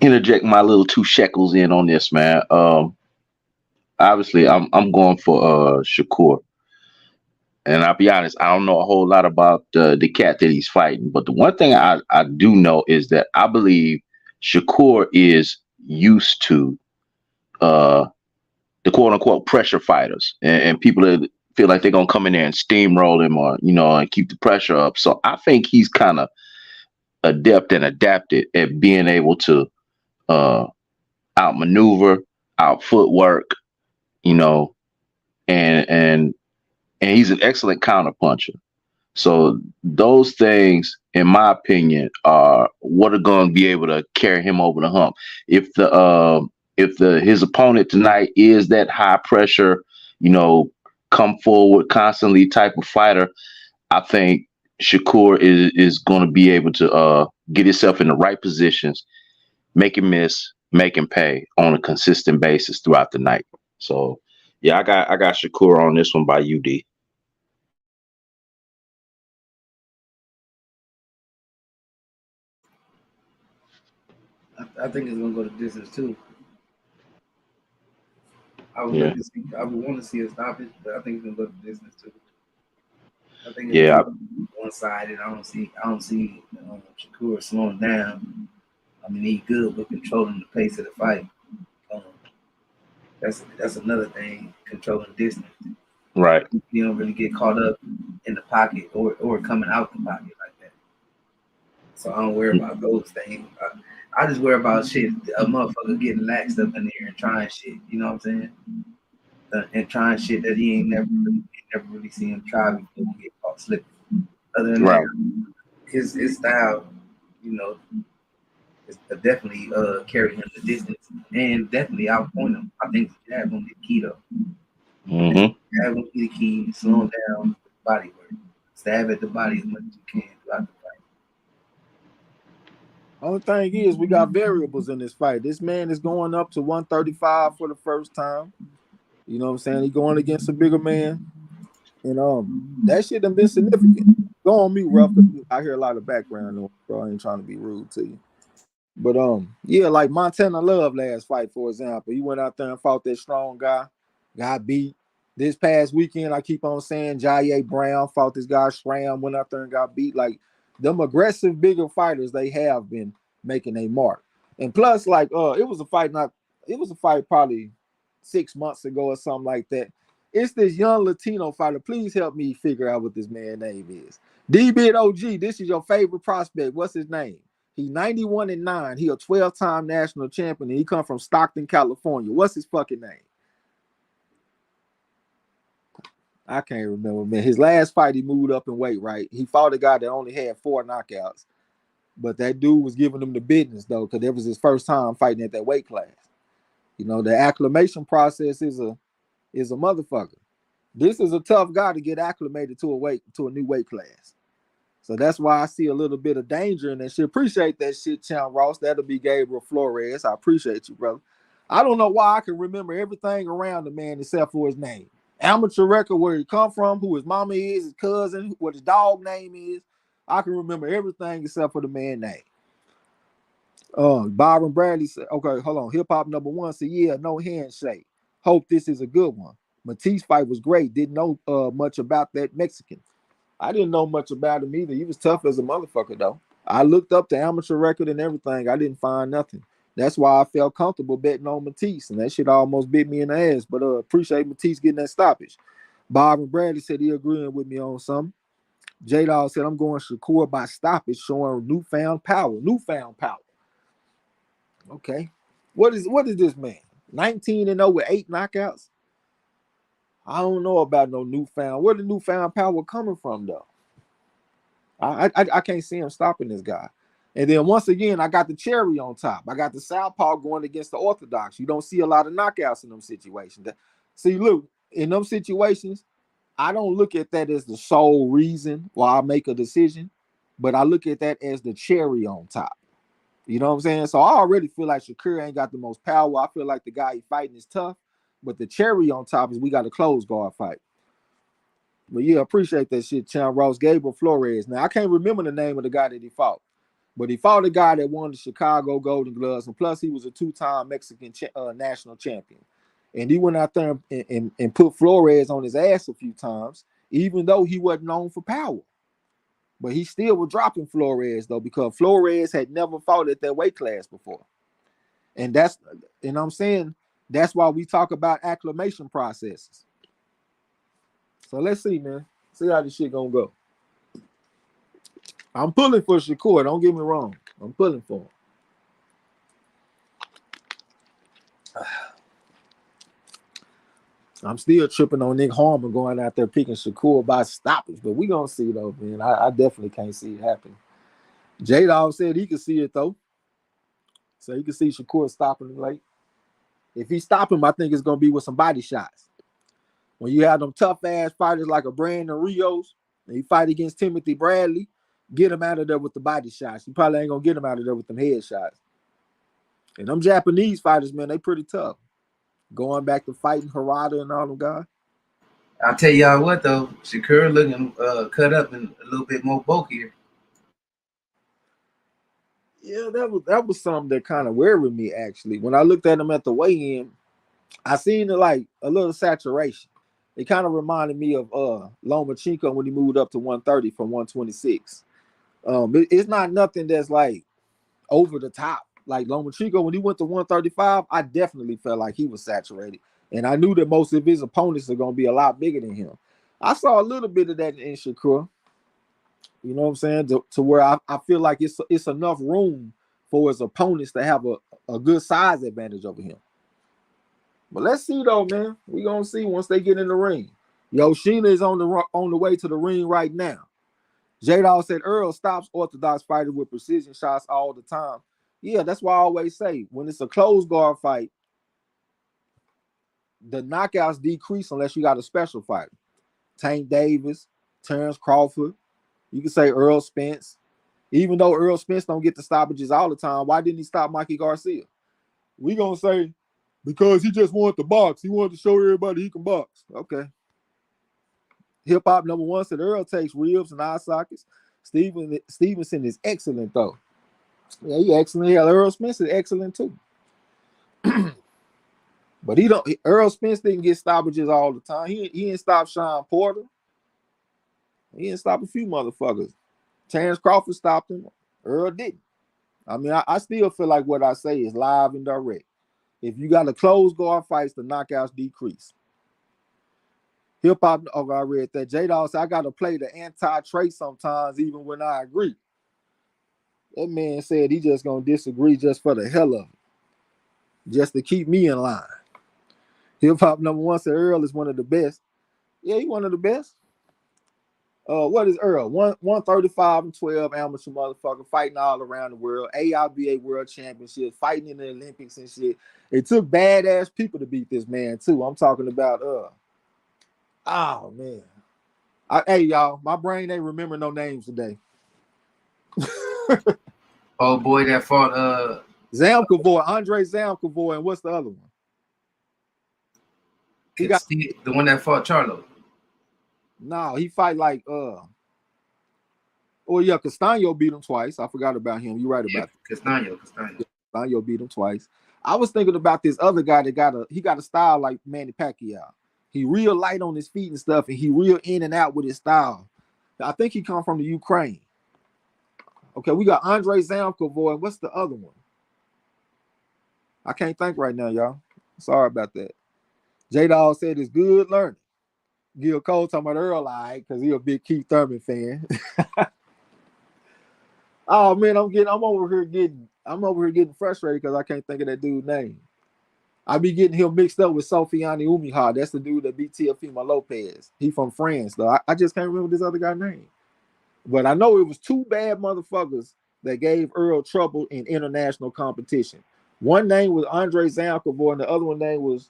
interject my little 2 shekels in on this, man. Obviously, I'm going for Shakur. And I'll be honest, I don't know a whole lot about the cat that he's fighting. But the one thing I do know is that I believe Shakur is used to the quote unquote pressure fighters and people that feel like they're going to come in there and steamroll him or, and keep the pressure up. So I think he's kind of adept and adapted at being able to outmaneuver, out footwork, and he's an excellent counterpuncher. So those things, in my opinion, are what are going to be able to carry him over the hump. If his opponent tonight is that high pressure, come forward constantly type of fighter, I think Shakur is going to be able to get himself in the right positions, make him miss, make him pay on a consistent basis throughout the night. So yeah, I got Shakur on this one by UD. I think it's gonna go to distance too. I would want to see a stoppage, but I think it's gonna go to distance too. I think it's one-sided. I don't see Shakur slowing down. I mean, he's good with controlling the pace of the fight. That's another thing, controlling distance. Right. You don't really get caught up in the pocket or coming out the pocket like that. So I don't worry about those things. I just worry about shit. A motherfucker getting laxed up in there and trying shit. You know what I'm saying? And trying shit that he ain't never really seen him try before he get caught slipping. Other than that, his style, is definitely carry him the distance and definitely outpoint him. I think the jab gonna be the key though. Mm-hmm. Jab gonna be the key. Slow him down, body work, stab at the body as much as you can throughout the fight. Only thing is, we got variables in this fight. This man is going up to 135 for the first time. You know what I'm saying? He's going against a bigger man. And that shit done been significant. Go on mute, Ruff. I hear a lot of background noise, bro. I ain't trying to be rude to you. But yeah, like Montana Love last fight, for example. He went out there and fought that strong guy, got beat. This past weekend, I keep on saying Jaye Brown fought this guy Schramm, went out there and got beat. Like them aggressive, bigger fighters, they have been making a mark. And plus, like it was a fight probably 6 months ago or something like that. It's this young Latino fighter. Please help me figure out what this man's name is. D-Bit OG, this is your favorite prospect. What's his name? He 91 and 9. He a 12-time national champion, and he come from Stockton, California. What's his fucking name? I can't remember, man. His last fight, he moved up in weight, right? He fought a guy that only had 4 knockouts. But that dude was giving him the business, though, because that was his first time fighting at that weight class. You know, the acclimation process is a motherfucker. This is a tough guy to get acclimated to a new weight class. So that's why I see a little bit of danger in that shit. Appreciate that shit, Champ Ross. That'll be Gabriel Flores. I appreciate you, brother. I don't know why I can remember everything around the man except for his name. Amateur record, where he come from, who his mama is, his cousin, what his dog name is. I can remember everything except for the man name. Byron Bradley said, okay, hold on. Hip Hop number 1 said, yeah, no handshake. Hope this is a good one. Matisse fight was great. Didn't know much about that Mexican. I didn't know much about him either. He was tough as a motherfucker, though. I looked up the amateur record and everything. I didn't find nothing. That's why I felt comfortable betting on Matisse, and that shit almost bit me in the ass. But appreciate Matisse getting that stoppage. Byron Bradley said he agreeing with me on something. J-Dawg said, I'm going Shakur by stoppage, showing newfound power. Newfound power. Okay. What is this man? 19-0 with 8 knockouts? I don't know about no newfound. Where the newfound power coming from, though? I can't see him stopping this guy. And then once again, I got the cherry on top. I got the southpaw going against the orthodox. You don't see a lot of knockouts in them situations. See, look, in them situations, I don't look at that as the sole reason why I make a decision, but I look at that as the cherry on top. You know what I'm saying? So I already feel like Shakur ain't got the most power. I feel like the guy he fighting is tough, but the cherry on top is we got a close guard fight. But yeah, appreciate that shit, Champ Ross. Gabriel Flores. Now, I can't remember the name of the guy that he fought, but he fought a guy that won the Chicago Golden Gloves, and plus he was a 2-time Mexican national champion. And he went out there and put Flores on his ass a few times, even though he wasn't known for power. But he still was dropping Flores, though, because Flores had never fought at that weight class before. And that's, you know what I'm saying? That's why we talk about acclimation processes. So let's see, man. See how this shit gonna go. I'm pulling for Shakur. Don't get me wrong. I'm pulling for him. I'm still tripping on Nick Harmon going out there picking Shakur by stoppage, but we gonna see though, man. I definitely can't see it happen. J-Dawg said he could see it though. So he could see Shakur stopping him late. If he stop him, I think it's gonna be with some body shots. When you have them tough ass fighters like a Brandon Rios, and you fight against Timothy Bradley, get him out of there with the body shots. You probably ain't gonna get him out of there with them head shots. And them Japanese fighters, man, they pretty tough. Going back to fighting Harada and all them guys. I'll tell y'all what though, Shakur looking cut up and a little bit more bulkier. Yeah, that was something that kind of worried me actually. When I looked at him at the weigh-in, I seen it like a little saturation. It kind of reminded me of Lomachenko when he moved up to 130 from 126. It's not nothing that's like over the top. Like Lomachenko, when he went to 135, I definitely felt like he was saturated. And I knew that most of his opponents are going to be a lot bigger than him. I saw a little bit of that in Shakur. You know what I'm saying? To where I feel like it's enough room for his opponents to have a good size advantage over him. But let's see though, man. We're gonna see once they get in the ring. Yoshino is on the way to the ring right now. J-Dawg said Earl stops orthodox fighters with precision shots all the time. Yeah, that's why I always say when it's a closed guard fight, the knockouts decrease unless you got a special fighter. Tank Davis, Terrence Crawford. You can say Earl Spence. Even though Earl Spence don't get the stoppages all the time, why didn't he stop Mikey Garcia? We gonna say because he just wanted to box. He wanted to show everybody he can box. Okay. Hip Hop number 1 said Earl takes ribs and eye sockets. Stevenson is excellent though. Yeah, he excellent. Yeah, Earl Spence is excellent too. But Earl Spence didn't get stoppages all the time. He didn't stop Sean Porter. He didn't stop a few motherfuckers. Terrence Crawford stopped him. Earl didn't. I mean, I still feel like what I say is live and direct. If you got a closed guard fights, the knockouts decrease. Hip Hop, I read that. J-Dawg said, I got to play the anti-trait sometimes, even when I agree. That man said he just going to disagree just for the hell of it, just to keep me in line. Hip Hop number 1 said Earl is one of the best. Yeah, he's one of the best. What is Earl? 135-12 amateur motherfucker fighting all around the world. AIBA World Championship, fighting in the Olympics and shit. It took badass people to beat this man too. I'm talking about oh man. Hey y'all, my brain ain't remember no names today. Oh boy, that fought Zamkavoy, Andre Zamkavoy, and what's the other one? He got the one that fought Charlo. No, he fight like oh yeah, Castaño beat him twice. I forgot about him. You're right about that. Castaño beat him twice. I was thinking about this other guy that got a style like Manny Pacquiao. He real light on his feet and stuff, and he real in and out with his style. I think he come from the Ukraine. Okay, we got Andre Zamkavoy. What's the other one? I can't think right now, y'all. Sorry about that. J-Dawg said it's good learning. Gil Cole talking about Earl, because he a big Keith Thurman fan. Oh man, I'm over here getting frustrated because I can't think of that dude's name. I be getting him mixed up with Sofiane Umiha. That's the dude that beat Teofimo Lopez. He from France, though. I just can't remember this other guy's name. But I know it was two bad motherfuckers that gave Earl trouble in international competition. One name was Andre Zamkavoy, and the other one name was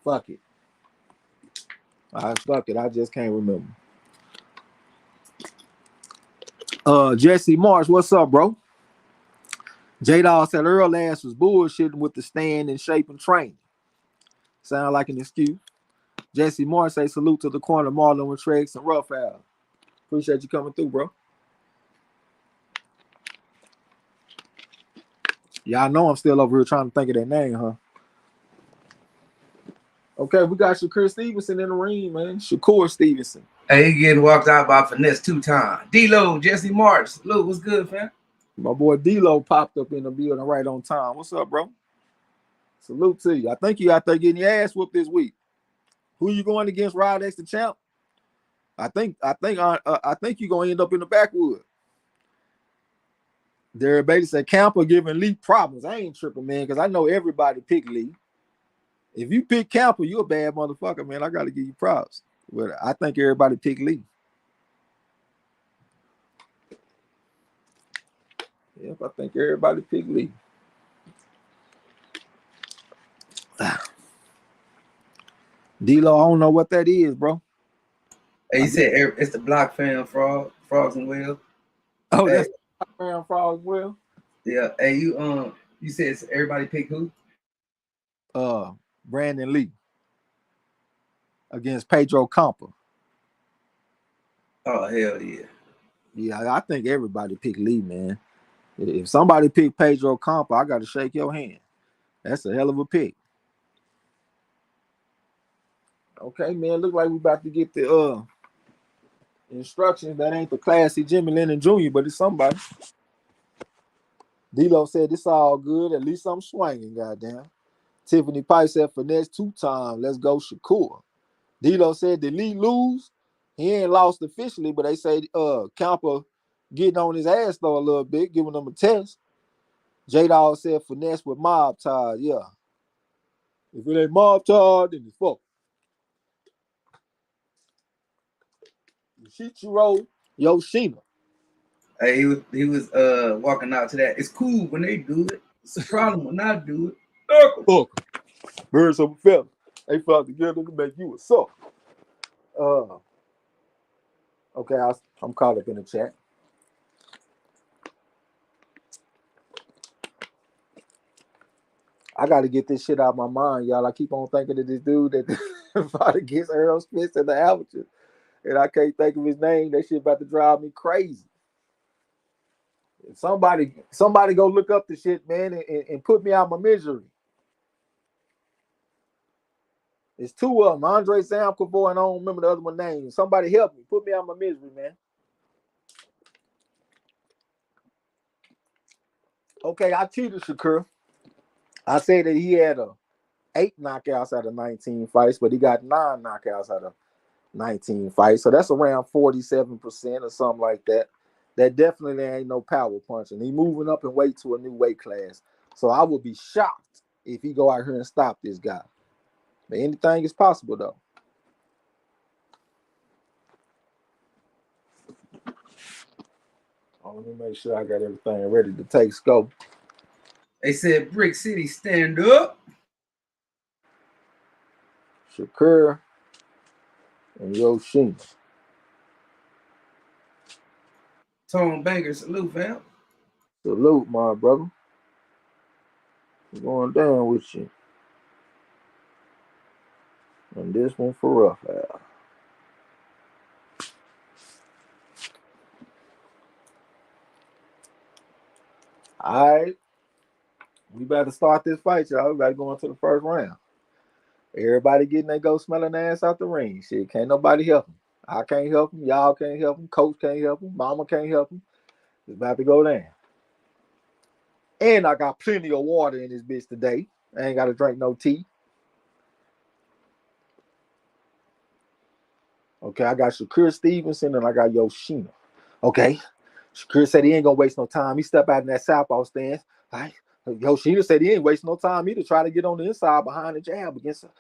fuck it. Fuck it. I just can't remember. Jesse Marsh, what's up, bro? J-Dawg said Earl ass was bullshitting with the stand and shape and training. Sound like an excuse. Jesse Marsh say salute to the corner, Marlon with Trex and Rough Al. Appreciate you coming through, bro. Y'all know I'm still over here trying to think of that name, huh? Okay, we got Shakur Stevenson in the ring, man. Shakur Stevenson. Hey, he getting walked out by Finesse 2 times. D-Lo, Jesse Marsh. Salute, what's good, fam? My boy D-Lo popped up in the building right on time. What's up, bro? Salute to you. I think you out there getting your ass whooped this week. Who you going against, Rod X the champ? I think you're gonna end up in the backwood. Derek Bailey said Camper giving Lee problems. I ain't tripping, man, because I know everybody pick Lee. If you pick Camper, you're a bad motherfucker, man. I gotta give you props. But I think everybody pick Lee. Yep, I think everybody pick Lee. D-Lo, I don't know what that is, bro. Hey, you said it's the Block Fam Frogs and Will. Oh, hey. That's the Block Fam Frogs and Will? Yeah. Hey, you said everybody pick who? Brandon Lee against Pedro Campa. Oh, hell yeah. Yeah, I think everybody pick Lee, man. If somebody pick Pedro Campa, I got to shake your hand. That's a hell of a pick. Okay, man. Look like we about to get the instructions. That ain't the classy Jimmy Lennon Jr., but it's somebody. D-Lo said it's all good. At least I'm swinging, goddamn. Tiffany Pipe said Finesse 2 times. Let's go, Shakur. D-Lo said did Lee lose? He ain't lost officially, but they say Campa getting on his ass though a little bit, giving them a test. J-Dawg said Finesse with mob ties. Yeah. If it ain't mob ties, then it's fuck. Shuichiro Yoshino. Hey, he was walking out to that. It's cool when they do it. It's a problem when I do it. Fuck. Birds of a feather. They fought together to make you a suck. Okay, I'm caught up in the chat. I got to get this shit out of my mind, y'all. I keep on thinking of this dude that fought against Earl Smith in the amateurs, and I can't think of his name. That shit about to drive me crazy. If somebody go look up the shit, man, and put me out my misery. It's 2 of them, Andre Zamkavoy, and I don't remember the other one name. Somebody help me. Put me out my misery, man. Okay, I cheated Shakur. I said that he had 8 knockouts out of 19 fights, but he got 9 knockouts out of 19 fights. So that's around 47% or something like that. That definitely ain't no power punching. He moving up in weight to a new weight class. So I would be shocked if he go out here and stop this guy. But anything is possible, though. Let me make sure I got everything ready to take scope. They said Brick City stand up. Shakur and Yoshino. Tone Banger, salute, fam. Salute, my brother. What's going down with you? And this one for Raphael. All right. We better start this fight, y'all. We better go into the first round. Everybody getting their go smelling ass out the ring. Shit, can't nobody help them. I can't help them. Y'all can't help them. Coach can't help them. Mama can't help them. It's about to go down. And I got plenty of water in this bitch today. I ain't got to drink no tea. Okay, I got Shakur Stevenson and I got Yoshino. Okay. Shakur said he ain't gonna waste no time. He stepped out in that southpaw stance. All right. Yoshino said he ain't waste no time either. Try to get on the inside behind the jab against him.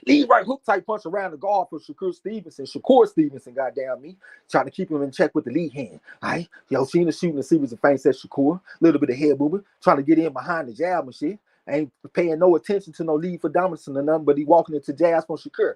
Lead right hook type punch around the guard for Shakur Stevenson, goddamn me. Trying to keep him in check with the lead hand. All right. Yoshino shooting a series of feints at Shakur. A little bit of head movement. Trying to get in behind the jab and shit. Ain't paying no attention to no lead for dominance or nothing, but he walking into jabs from Shakur.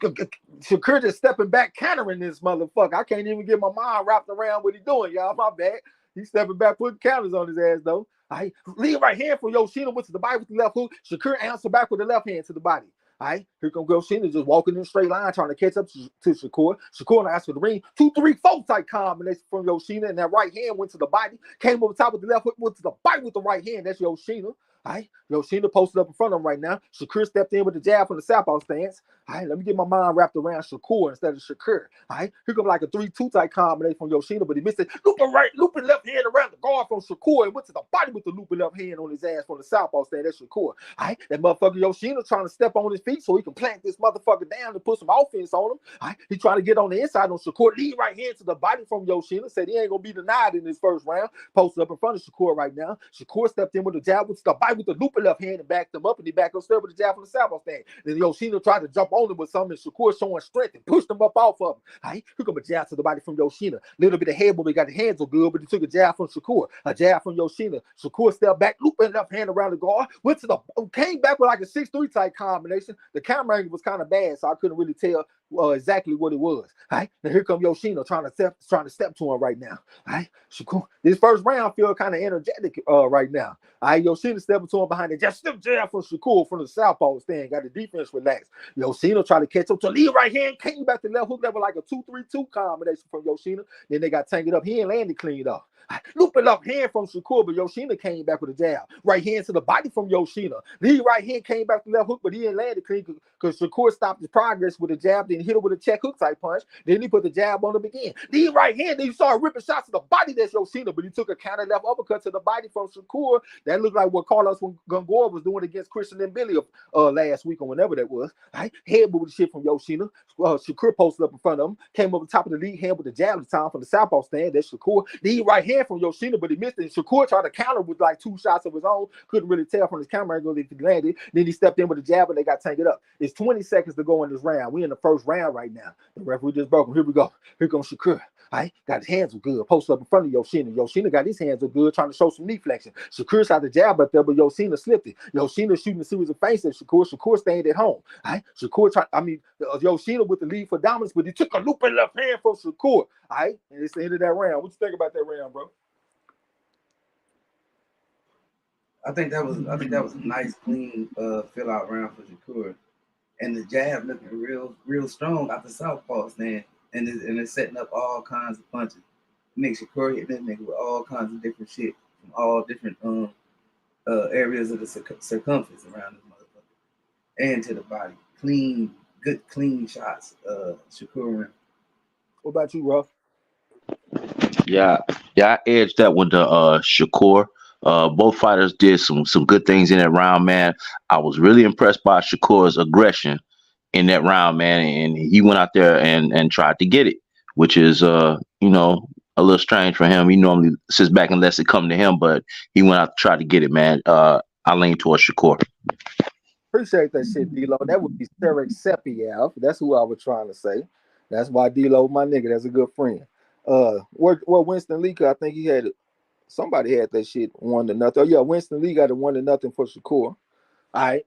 Shakur just stepping back, countering this motherfucker. I can't even get my mind wrapped around what he doing, y'all. My bad. He's stepping back, putting counters on his ass, though. All right. Lead right hand for Yoshino, went to the body with the left hook. Shakur answered back with the left hand to the body. All right. Here comes Yoshino just walking in a straight line, trying to catch up to Shakur. Shakur asked for the ring. 2, 3, 4 type combination from Yoshino, and that right hand went to the body. Came over top with the left hook, went to the body with the right hand. That's Yoshino. All right, Yoshino posted up in front of him right now. Shakur stepped in with the jab from the southpaw stance. All right, let me get my mind wrapped around Shakur instead of Shakur. All right, here comes like a 3-2 type combination from Yoshino, but he missed it. Looping right, looping left hand around the guard from Shakur and went to the body with the looping left hand on his ass from the southpaw stance. That's Shakur. All right, that motherfucker Yoshino trying to step on his feet so he can plant this motherfucker down and put some offense on him. All right, he trying to get on the inside on Shakur. Lead right hand to the body from Yoshino. Said he ain't gonna be denied in this first round. Posted up in front of Shakur right now. Shakur stepped in with the jab with the body with the looping left hand and backed him up, and he backed upstairs with the jab from the southpaw stand. Then Yoshino tried to jump on him with something, and Shakur showing strength and pushed him up off of him. All right, here come a jab to the body from Yoshino. Little bit of head movement, got the hands are good, but he took a jab from Shakur. A jab from Yoshino. Shakur stepped back, looping left hand around the guard, went to the came back with like a 6-3 type combination. The camera angle was kind of bad, so I couldn't really tell exactly what it was. All right, now here come Yoshino trying to step to him right now. All right, Shakur, this first round feel kind of energetic right now. All right, Yoshino stepping to him behind it, just step jab from Shakur from the southpaw stand, got the defense relaxed. Yoshino tried to catch up to lead right hand, came back to left hook level like a 2-3-2 combination from Yoshino. Then they got tangled up. He ain't landed cleaned up. Looping left hand from Shakur, but Yoshino came back with a jab. Right hand to the body from Yoshino. Lead right hand came back to left hook, but he didn't land it clean because Shakur stopped his progress with a jab, then hit him with a check hook type punch. Then he put the jab on him again. Lead right hand, then you saw ripping shots to the body. That's Yoshino, but he took a counter left uppercut to the body from Shakur. That looked like what Carlos Gongora was doing against Christian and Billy last week or whenever that was. Right? Head moved the shit from Yoshino. Shakur posted up in front of him, came over the top of the lead hand with the jab at the time from the southpaw stand. That's Shakur. Lead right hand from Yoshino, but he missed it. Shakur tried to counter with like 2 shots of his own. Couldn't really tell from his camera angle if he landed. Then he stepped in with a jab and they got tangled up. It's 20 seconds to go in this round. We in the first round right now. The referee just broke him. Here we go. Here comes Shakur. All right, got his hands good. Posted up in front of Yoshino. Yoshino got his hands good, trying to show some knee flexion. Shakur shot the jab up there, but Yoshino slipped it. Yoshino shooting a series of feints at Shakur. Shakur staying at home. All right, Yoshino with the lead for dominance, but he took a looping left hand from Shakur. All right, and it's the end of that round. What you think about that round, bro? I think that was a nice, clean fill out round for Shakur, and the jab looking real strong out the southpaw stand, and it's setting up all kinds of punches. Makes Shakur hit that nigga with all kinds of different shit from all different areas of the circumference around this motherfucker and to the body. Good clean shots. Shakur. What about you, Ruff? Yeah, I edged that one to Shakur. Both fighters did some good things in that round, man. I was really impressed by Shakur's aggression in that round, man, and he went out there and tried to get it, which is a little strange for him. He normally sits back and lets it come to him, but he went out to try to get it, man. I lean towards Shakur. Appreciate that shit, D-Lo. That would be Sarek Sepiev. That's who I was trying to say. That's why D-Lo, my nigga, that's a good friend. Where Winston Lee, I think he had it. Somebody had that shit 1-0. Oh yeah, Winston Lee got it 1-0 for Shakur. All right,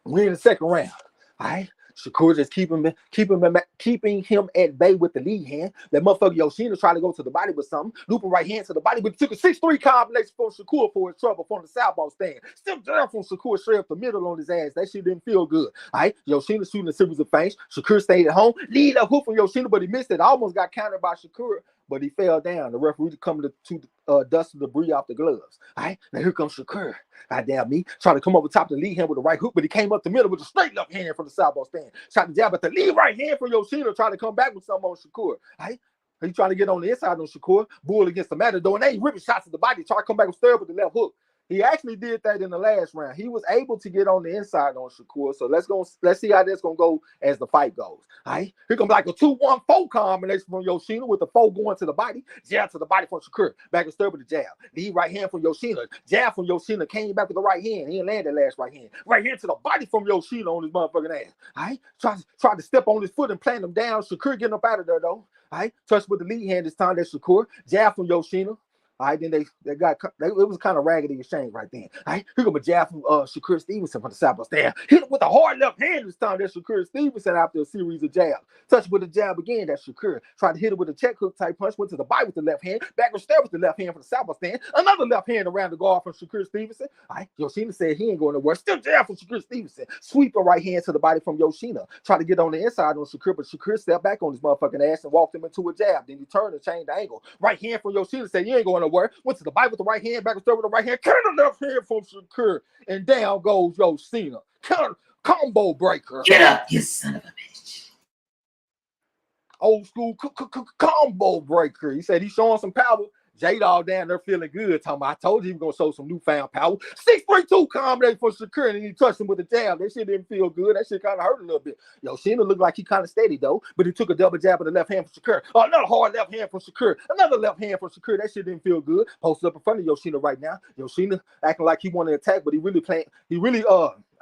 we're in the second round. All right. Shakur just keeping him at bay with the lead hand. That motherfucker Yoshino tried to go to the body with something. Looping right hand to the body, but he took a 6-3 combination from Shakur for his trouble from the southpaw stand. Still down from Shakur straight up the middle on his ass. That shit didn't feel good. All right, Yoshino shooting a series of feints. Shakur stayed at home. Lead up hook from Yoshino, but he missed it. Almost got countered by Shakur, but he fell down. The referee coming to dust the debris off the gloves. All right, now here comes Shakur. Goddamn me. Trying to come over top the lead hand with a right hook, but he came up the middle with a straight left hand from the southpaw stand. Shot the jab at the lead right hand from Yoshino, trying to come back with something on Shakur. Right? He trying to get on the inside on Shakur. Bull against the Matador, and they ripping shots at the body. Try to come back with stir with the left hook. He actually did that in the last round. He was able to get on the inside on Shakur. So let's see how that's gonna go as the fight goes. All right, here comes like a 2-1-4 combination from Yoshino with the 4 going to the body, jab to the body from Shakur. Back and stir with the jab. Lead right hand from Yoshino. Jab from Yoshino came back with the right hand. He didn't land that last right hand. Right hand to the body from Yoshino on his motherfucking ass. All right, try to step on his foot and plant him down. Shakur getting up out of there though. All right, touch with the lead hand this time. That's Shakur. Jab from Yoshino. All right, then it was kind of raggedy exchange right then. All right, here go a jab from Shakur Stevenson from the southpaw stand. Hit him with a hard left hand this time. That's Shakur Stevenson after a series of jabs. Touch with a jab again. That's Shakur. Tried to hit it with a check hook type punch. Went to the bite with the left hand. Backward step with the left hand from the southpaw stand. Another left hand around the guard from Shakur Stevenson. All right, Yoshino said he ain't going nowhere. Still jab from Shakur Stevenson. Sweep a right hand to the body from Yoshino. Tried to get on the inside on Shakur, but Shakur stepped back on his motherfucking ass and walked him into a jab. Then he turned and changed the angle. Right hand from Yoshino said you ain't going nowhere. Went to the bite with the right hand, back and stir with the right hand, counter left hand from Shakur, and down goes Yoshino. Counter combo breaker. Get up, you son of a bitch. Old school combo breaker. He said he's showing some power. J-Dog down there feeling good. Talking about, I told you he was going to show some newfound power. 6-3-2 combination for Shakur, and he touched him with a jab. That shit didn't feel good. That shit kind of hurt a little bit. Yoshino looked like he kind of steady, though, but he took a double jab with the left hand from Shakur. Another hard left hand from Shakur. Another left hand from Shakur. That shit didn't feel good. Posted up in front of Yoshino right now. Yoshino acting like he wanted to attack, but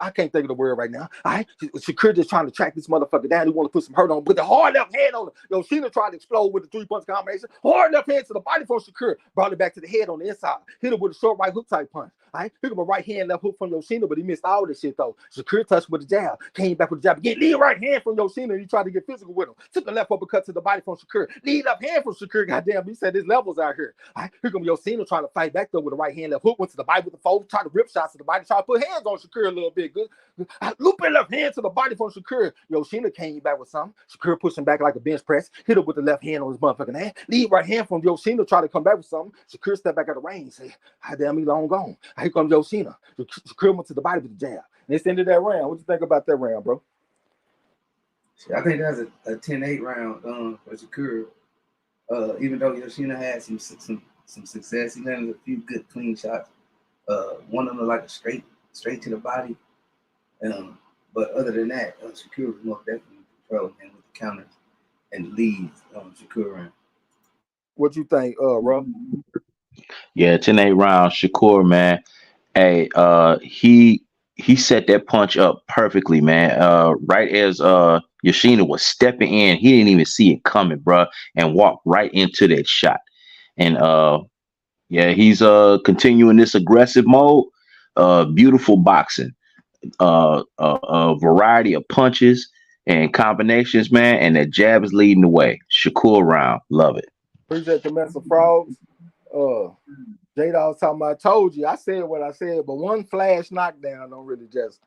I can't think of the word right now. All right, Shakur just trying to track this motherfucker down. He want to put some hurt on, but the hard left hand on him. Yoshino tried to explode with the 3-punch combination. Hard left hand to the body from Shakur. Brought it back to the head on the inside. Hit him with a short right hook type punch. All right, pick up a right hand left hook from Yoshino, but he missed all this shit though. Shakur touched with the jab. Came back with the jab again. Lead right hand from Yoshino. He tried to get physical with him. Took the left uppercut to the body from Shakur. Lead left hand from Shakur. Goddamn, he said his levels out here. All right, here comes Yoshino trying to fight back though with a right hand left hook. Went to the body with the fold. Tried to rip shots to the body. Tried to put hands on Shakur a little bit. Good. Looping left hand to the body from Shakur. Yoshino came back with something. Shakur pushing back like a bench press. Hit him with the left hand on his motherfucking hand. Lead right hand from Yoshino. Try to come back with something. Shakur stepped back out of the range. Say, damn, he long gone. Here comes Yoshino. Shakur went to the body with the jab. And it's the end of that round. What you think about that round, bro? I think that's a 10-8 round for Shakur. Even though Yoshino had some success, he landed a few good clean shots. One of them like a straight to the body. But other than that, Shakur was most definitely controlling him with the counters and the leads on Shakur round. What you think, Rob? Yeah, 10-8 round. Shakur, man. Hey, he set that punch up perfectly, man. Right as Yoshino was stepping in, he didn't even see it coming, bro, and walked right into that shot. And yeah, he's continuing this aggressive mode. Beautiful boxing. A variety of punches and combinations, man, and that jab is leading the way. Shakur round, love it. Appreciate the mess of frogs. J-Dog talking about, I told you, I said what I said, but one flash knockdown don't really just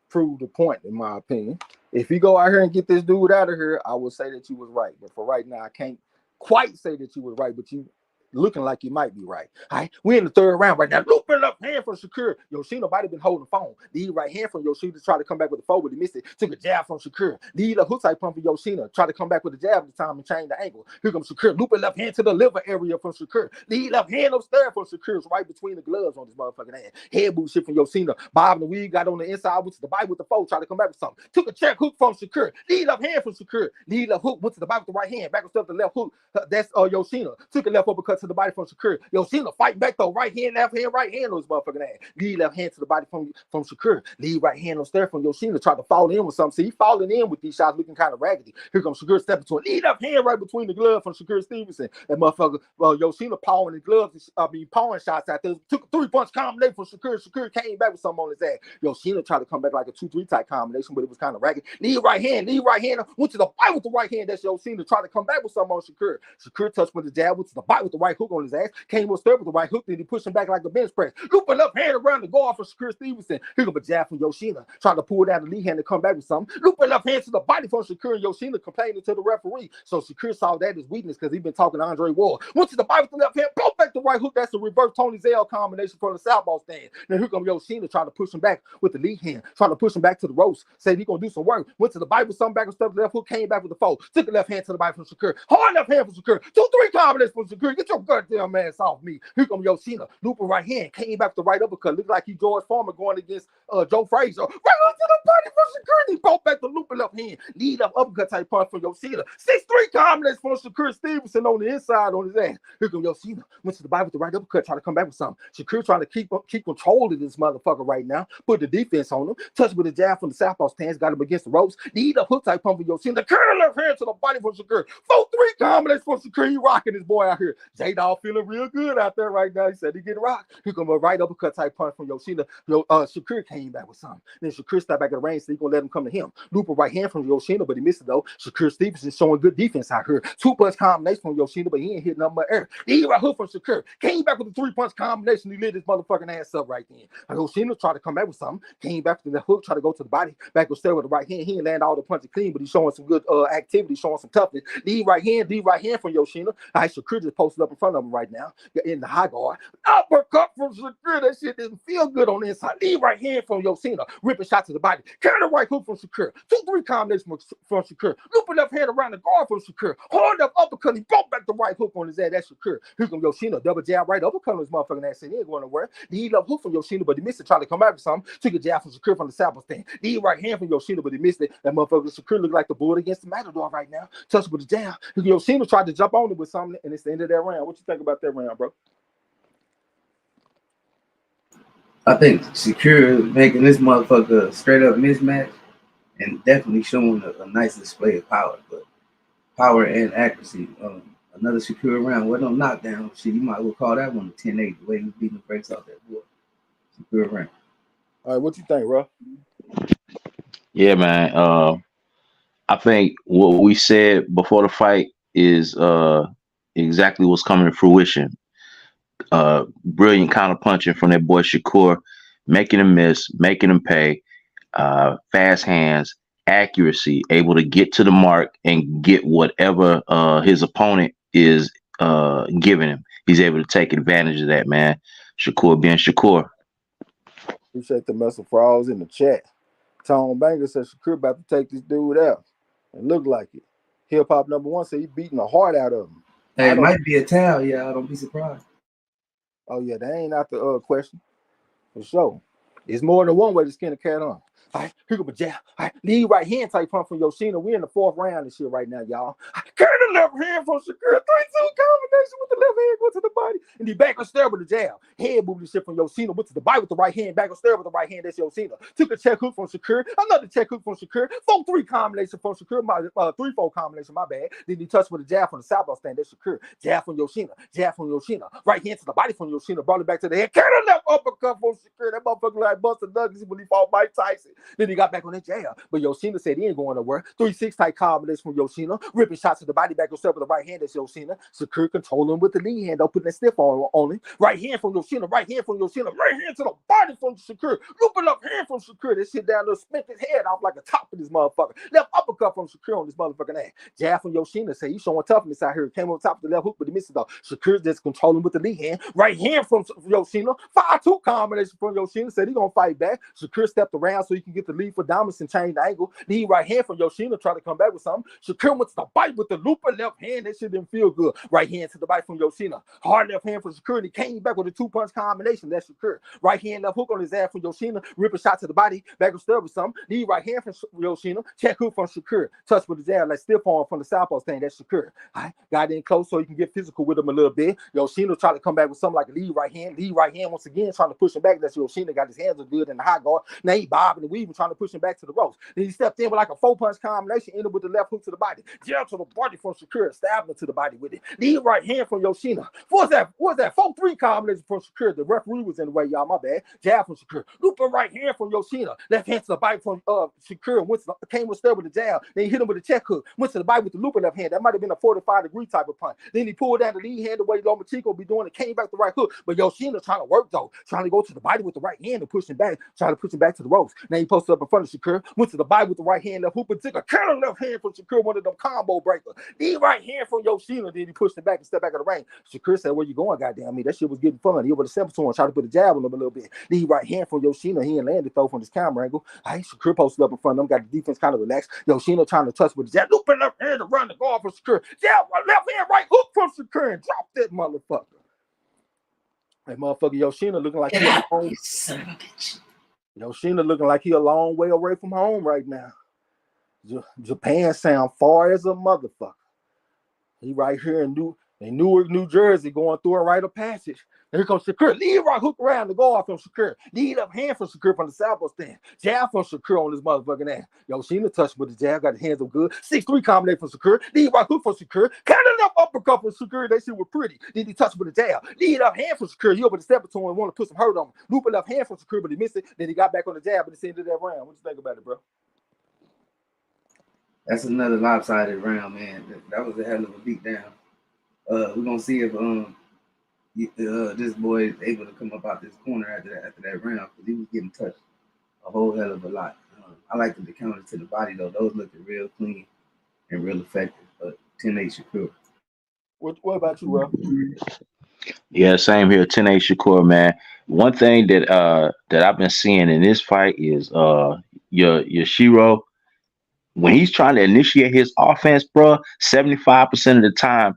prove the point, in my opinion. If you go out here and get this dude out of here, I would say that you was right. But for right now, I can't quite say that you was right, but you looking like you might be right. All right, we're in the third round right now. Looping left hand from Shakur. Yoshino might have been holding the phone. Lead right hand from Yoshino to try to come back with the forward. He missed it. Took a jab from Shakur. Lead a hook type pump from Yoshino. Try to come back with the jab at the time and change the angle. Here comes Shakur. Looping left hand to the liver area from Shakur. Lead left hand upstairs from Shakur. It's right between the gloves on his motherfucking hand. Head boot shit from Yoshino. Bob and the weed got on the inside, went to the bite with the foe. Try to come back with something. Took a check hook from Shakur. Lead left hand from Shakur. Lead left hook went to the bite with the right hand. Back and stuff the left hook. That's Yoshino. Took a left uppercut to the body from Shakur. Yoshino fight back though, right hand on his motherfucking ass. Lead left hand to the body from Shakur. Lead right hand on stare from Yoshino. Try to fall in with something. See, he falling in with these shots looking kind of raggedy. Here comes Shakur stepping to a lead left hand right between the glove from Shakur Stevenson. That motherfucker, Yoshino pawing his gloves, pawing shots out there. Took a 3-punch combination from Shakur. Shakur came back with something on his ass. Yoshino tried to come back like a 2-3 type combination, but it was kind of raggedy. Lead right hand, went to the bite with the right hand. That's Yoshino tried to come back with something on Shakur. Shakur touched with the jab, went to the bite with the right hook on his ass. Came with stir with the right hook, then he pushed him back like a bench press. Looping up hand around the guard for Shakur Stevenson. Here comes a jab from Yoshino, trying to pull down the lead hand to come back with something. Looping up hand to the body from Shakur, and Yoshino complaining to the referee. So Shakur saw that as weakness because he's been talking to Andre Ward. Went to the body with the left hand, broke back the right hook. That's the reverse Tony Zell combination from the southpaw stand. Then here comes Yoshino trying to push him back with the lead hand, trying to push him back to the ropes. Said he's gonna do some work. Went to the body with something back and stuff. Left hook came back with the foe. Took the left hand to the body from Shakur. Hard left hand from Shakur. 2-3 combinations from Shakur. Get your goddamn ass off me. Here comes Yoshino. Looping right hand. Came back with the right uppercut. Looked like he George Foreman going against Joe Frazier. Right onto the body from Shakur. He broke back the looping left hand. Lead up uppercut type punch from Yoshino. 6-3 combinations from Shakur Stevenson on the inside on his ass. Here comes Yoshino. Went to the body with the right uppercut. Trying to come back with something. Shakur trying to keep control of this motherfucker right now. Put the defense on him. Touched with a jab from the southpaw stance. Got him against the ropes. Lead up hook type pump for Yoshino. The curl left hand to the body from Shakur. 4-3 combinations from Shakur. He rocking his boy out here. J-Dog feeling real good out there right now. He said he get rocked. Here come a right uppercut type punch from Yoshino. Shakur came back with something. Then Shakur stepped back at the range, so he gonna let him come to him. Looper right hand from Yoshino, but he missed it though. Shakur Stevenson showing good defense out here. 2-punch combination from Yoshino, but he ain't hitting nothing but air. He right hook from Shakur. Came back with a 3-punch combination. He lit his motherfucking ass up right then. Yoshino tried to come back with something. Came back with the hook, tried to go to the body. Back with stare with the right hand. He ain't land all the punches clean, but he's showing some good activity, showing some toughness. Lead right hand from Yoshino. All right, Shakur just posted up in front of him right now in the high guard. Uppercut from Shakur. That shit didn't feel good on the inside. Lead right hand from Yoshino. Ripping shots to the body. Carry the right hook from Shakur. 2-3 combinations from Shakur. Looping left hand around the guard from Shakur. Hard up uppercut. He broke back the right hook on his ass. That's Shakur. Here comes Yoshino. Double jab right uppercut on his motherfucking ass. He ain't going nowhere. Lead up hook from Yoshino, but he missed it. Tried to come back with something. Took a jab from Shakur from the southpaw stand. Lead right hand from Yoshino, but he missed it. That motherfucker Shakur looked like the bull against the Matador right now. Touched with the jab. Yoshino tried to jump on it with something, and it's the end of that round. What you think about that round, bro? I think Shakur making this motherfucker a straight up mismatch and definitely showing a nice display of power, but power and accuracy. Another Shakur round, wasn't no knockdown. Shit, you might well call that one a 10-8, the way he was beating the brakes off that boy. Shakur round. All right, what you think, bro? Yeah, man. I think what we said before the fight is exactly what's coming to fruition. Brilliant counter punching from that boy Shakur, making him miss, making him pay. Fast hands, accuracy, able to get to the mark and get whatever his opponent is giving him. He's able to take advantage of that, man. Shakur being Shakur. Appreciate the message for all in the chat. Tom Banger said Shakur about to take this dude out. And look like it. Hip Hop number 1 said he beating the heart out of him. Hey, it might be a towel, y'all. Don't be surprised. Oh, yeah, that ain't out the question. For sure. It's more than one way to skin a cat on. All right, here go a jab. All right, lead right hand type pump from Yoshino. We're in the 4th round and shit right now, y'all. Carry the left hand from Shakur. 3-2 combination with the left hand, go to the body. And he back on stare with the jab. Head moving shit from Yoshino. Went to the body with the right hand. Back on stare with the right hand. That's Yoshino. Took a check hook from Shakur. Another check hook from Shakur. 4-3 combination from Shakur. 3-4 combination, my bad. Then he touched with a jab from the southpaw stand. That's Shakur. Jab from Yoshino. Jab from Yoshino. Right hand to the body from Yoshino. Brought it back to the head. Carry the left uppercut from Shakur. That motherfucker like Buster Douglas when he fought Mike Tyson. Then he got back on that jab. But Yoshino said he ain't going nowhere. 3-6 type combination from Yoshino. Ripping shots to the body back himself with the right hand. That's Yoshino. Shakur controlling with the lead hand. Don't put that stiff on him. Right hand from Yoshino. Right hand from Yoshino. Right hand to the body from Shakur. Looping up hand from Shakur. This shit down there spent his head off like a top of this motherfucker. Left uppercut from Shakur on this motherfucking ass. Jab from Yoshino said he's showing toughness out here. Came on top of the left hook, but he missed it though. Shakur just controlling with the lead hand. Right hand from Yoshino. 5-2 combination from Yoshino. Said he gonna fight back. Shakur stepped around so he can get the lead for dominance and change the angle. Lead right hand from Yoshino. Try to come back with something. Shakur went to the bite with the looping hard left hand. That shit didn't feel good. Right hand to the body from Yoshino. Hard left hand from Shakur. He came back with a 2-punch combination. That's Shakur. Right hand left hook on his ass from Yoshino. Rip a shot to the body. Back with stub or something. Knee right hand from Yoshino. Check hook from Shakur. Touch with the jab like stiff arm from the southpaw stand. That's Shakur. All right. Got in close so he can get physical with him a little bit. Yoshino tried to come back with something like a lead right hand. Lead right hand once again trying to push him back. That's Yoshino got his hands are good in the high guard. Now he bobbing and weaving trying to push him back to the ropes. Then he stepped in with like a 4-punch combination, ended with the left hook to the body. Jab to the body from Shakur, stabbing him to the body with it. Lead right hand from Yoshino. What was that? 4-3 combination from Shakur. The referee was in the way, y'all. My bad. Jab from Shakur. Looping right hand from Yoshino. Left hand to the body from Shakur. Came with stub with the jab. Then he hit him with a check hook. Went to the body with the looping left hand. That might have been a 45-degree type of punch. Then he pulled down the lead hand the way Lomachenko be doing it. Came back the right hook. But Yoshino trying to work though. Trying to go to the body with the right hand and push him back. Trying to push him back to the ropes. Now he posted up in front of Shakur. Went to the body with the right hand. Left hook and took a counter left hand from Shakur. One of them combo breakers. The right hand from Yoshino. Then he pushed him back and stepped back of the ring. Shakur said, "Where you going, goddamn me?" That shit was getting fun. He over the step to him, tried to put a jab on him a little bit. The right hand from Yoshino. He ain't landed throw from his camera angle. Shakur posted up in front of him. Got the defense kind of relaxed. Yoshino trying to touch with the jab. Looping left hand to run the guard from Shakur. Jab left hand right hook from Shakur and drop that motherfucker. That motherfucker Yoshino looking like he a long, son of a bitch. Yoshino looking like he a long way away from home right now. Japan sound far as a motherfucker. He right here in Newark, New Jersey, going through a rite of passage. And here comes Shakur. Lead right hook around the guard from Shakur. Lead up hand from Shakur from the southpaw stand. Jab from Shakur on his motherfucking ass. Yoshino touched with the jab, got his hands up good. 6-3 combination from Shakur. Lead right hook from Shakur. Kind of up uppercut from Shakur. That shit was pretty. Then he touched with the jab. Lead up hand from Shakur. He over the step to him and want to put some hurt on him. Looping up hand from Shakur, but he missed it. Then he got back on the jab at the end of that round. What you think about it, bro? That's another lopsided round, man. That was a hell of a beatdown. We're gonna see if this boy is able to come up out this corner after that round, because he was getting touched a whole hell of a lot. I like the counters to the body though; those looking real clean and real effective. But 10-8 Shakur. What about you, bro? Yeah, same here. 10-8 Shakur, man. One thing that I've been seeing in this fight is Yoshiro, when he's trying to initiate his offense, bro, 75% of the time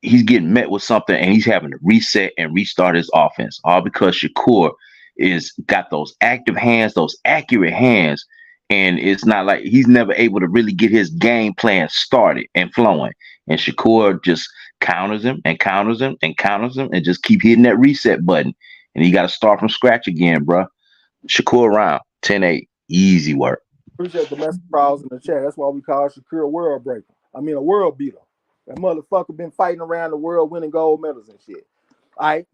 he's getting met with something and he's having to reset and restart his offense, all because Shakur is got those active hands, those accurate hands, and it's not like he's never able to really get his game plan started and flowing. And Shakur just counters him and counters him and counters him and just keep hitting that reset button. And he got to start from scratch again, bro. Shakur round 10-8, easy work. Appreciate the message crowds in the chat. That's why we call Shakur a world breaker. I mean, a world beater. That motherfucker been fighting around the world, winning gold medals and shit. All right.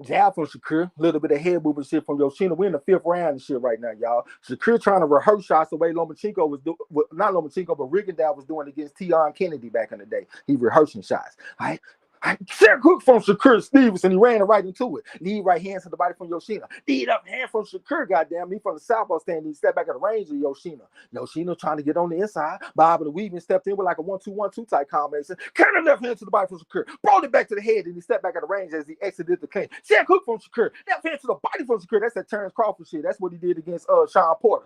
Jab from Shakur, a little bit of head movement shit from Yoshino. We're in the 5th round and shit right now, y'all. Shakur trying to rehearse shots the way Lomachenko was doing, not Lomachenko, but Rigondeaux was doing against Tion Kennedy back in the day. He rehearsing shots. All right. Check hook from Shakur Stevenson. He ran right into it. Lead right hand to the body from Yoshino. Lead up hand from Shakur, goddamn. He from the southpaw stand. He stepped back at the range of Yoshino. Yoshino trying to get on the inside. Bob and Weaving stepped in with like a 1-2-1-2 type combination. Kind of left hand to the body from Shakur. Brought it back to the head and he stepped back at the range as he exited the clinch. Check hook from Shakur. Left hand to the body from Shakur. That's that Terrence Crawford shit. That's what he did against Sean Porter.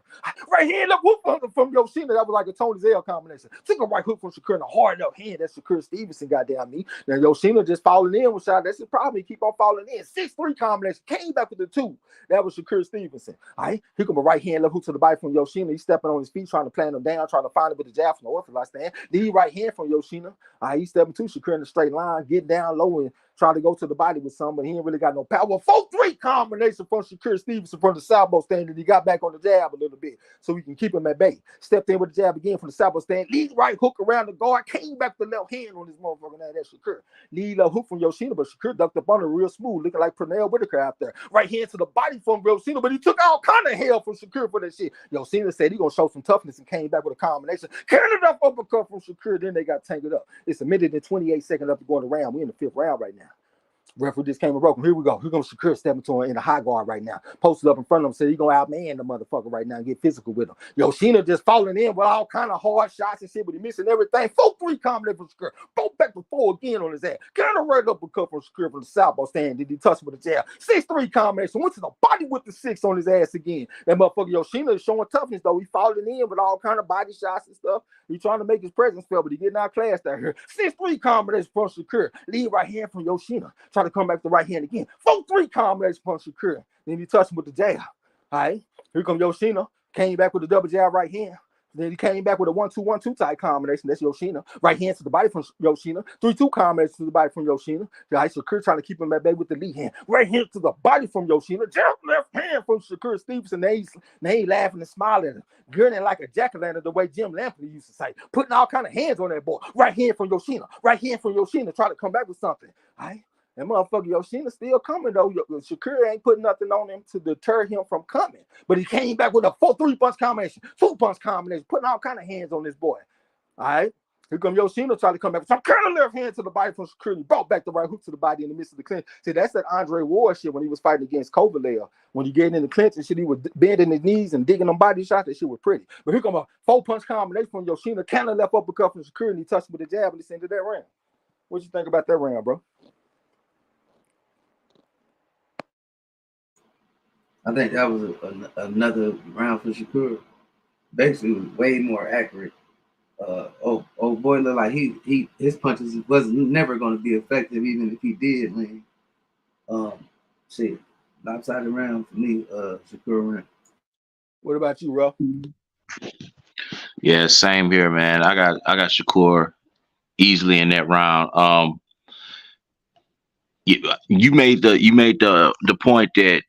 Right hand up hook from Yoshino. That was like a Tony Zell combination. Took a right hook from Shakur and a hard up hand. That's Shakur Stevenson, goddamn me. Now Yoshino just falling in with shot. That's probably keep on falling in. 6-3 combination. Came back with the 2. That was Shakur Stevenson. All right. Here come a right hand left hook to the body from Yoshino. He's stepping on his feet, trying to plant him down, trying to find it with the jab from the orthodox stand. The right hand from Yoshino. All right. He's stepping to Shakur in the straight line, get down low and try to go to the body with some, but he ain't really got no power. 4-3 combination from Shakur Stevenson from the southpaw stand, and he got back on the jab a little bit so we can keep him at bay. Stepped in with the jab again from the southpaw stand. Lead right hook around the guard. Came back with the left hand on his motherfucker. Now that's Shakur. Lead left hook from Yoshino, but Shakur ducked up on it real smooth, looking like Pernell Whitaker out there. Right hand to the body from Yoshino, but he took all kind of hell from Shakur for that shit. Yoshino said he gonna show some toughness and came back with a combination. Carried up uppercut from Shakur. Then they got tangled up. It's a minute and 28 seconds left to go in the round. We're in the 5th round right now. Referee just came and broke him. Here we go. Here comes Shakur stepping to him in the high guard right now. Posted up in front of him, said he's going to outman the motherfucker right now and get physical with him. Yoshino just falling in with all kind of hard shots and shit, but he missing everything. 4-3 combination from Shakur. Both back to 4 again on his ass. Kind of right uppercut from Shakur from the southpaw stand. Did he touch him with a jab? 6-3 combination. Went to the body with the 6 on his ass again. That motherfucker Yoshino is showing toughness, though. He falling in with all kind of body shots and stuff. He trying to make his presence felt, but he getting outclassed out here. 6-3 combination from Shakur. Lead right hand from Yoshino. Try to come back to the right hand again. 4-3 combination from Shakur. Then he touched him with the jab. All right. Here comes Yoshino. Came back with the double jab right hand. Then he came back with a 1-2-1-2 type combination. That's Yoshino. Right hand to the body from Yoshino. 3-2 combination to the body from Yoshino. Right, Shakur trying to keep him at bay with the lead hand. Right hand to the body from Yoshino. Jab left hand from Shakur Stevenson. Now he laughing and smiling, grinning like a jack-o'-lantern the way Jim Lampley used to say. Putting all kind of hands on that boy. Right hand from Yoshino. Right hand from Yoshino. Try to come back with something. All right. That motherfucker Yoshino still coming, though. Shakur ain't putting nothing on him to deter him from coming. But he came back with a 4-3 punch combination, 2-punch combination, putting all kind of hands on this boy. All right. Here come Yoshino trying to come back with some kind of left hand to the body from Shakur. He brought back the right hook to the body in the midst of the clinch. See, that's that Andre Ward shit when he was fighting against Kovalev. When he getting in the clinch and shit, he was bending his knees and digging them body shots. That shit was pretty. But here come a 4-punch combination from Yoshino, kind of left uppercut from Shakur, and he touched him with a jab and he sent it that round. What you think about that round, bro? I think that was another round for Shakur. Basically, was way more accurate. Old boy looked like his punches was never going to be effective, even if he did win. Shit, lopsided round for me. Shakur round. What about you, Ruff? Yeah, same here, man. I got Shakur easily in that round. You made the point that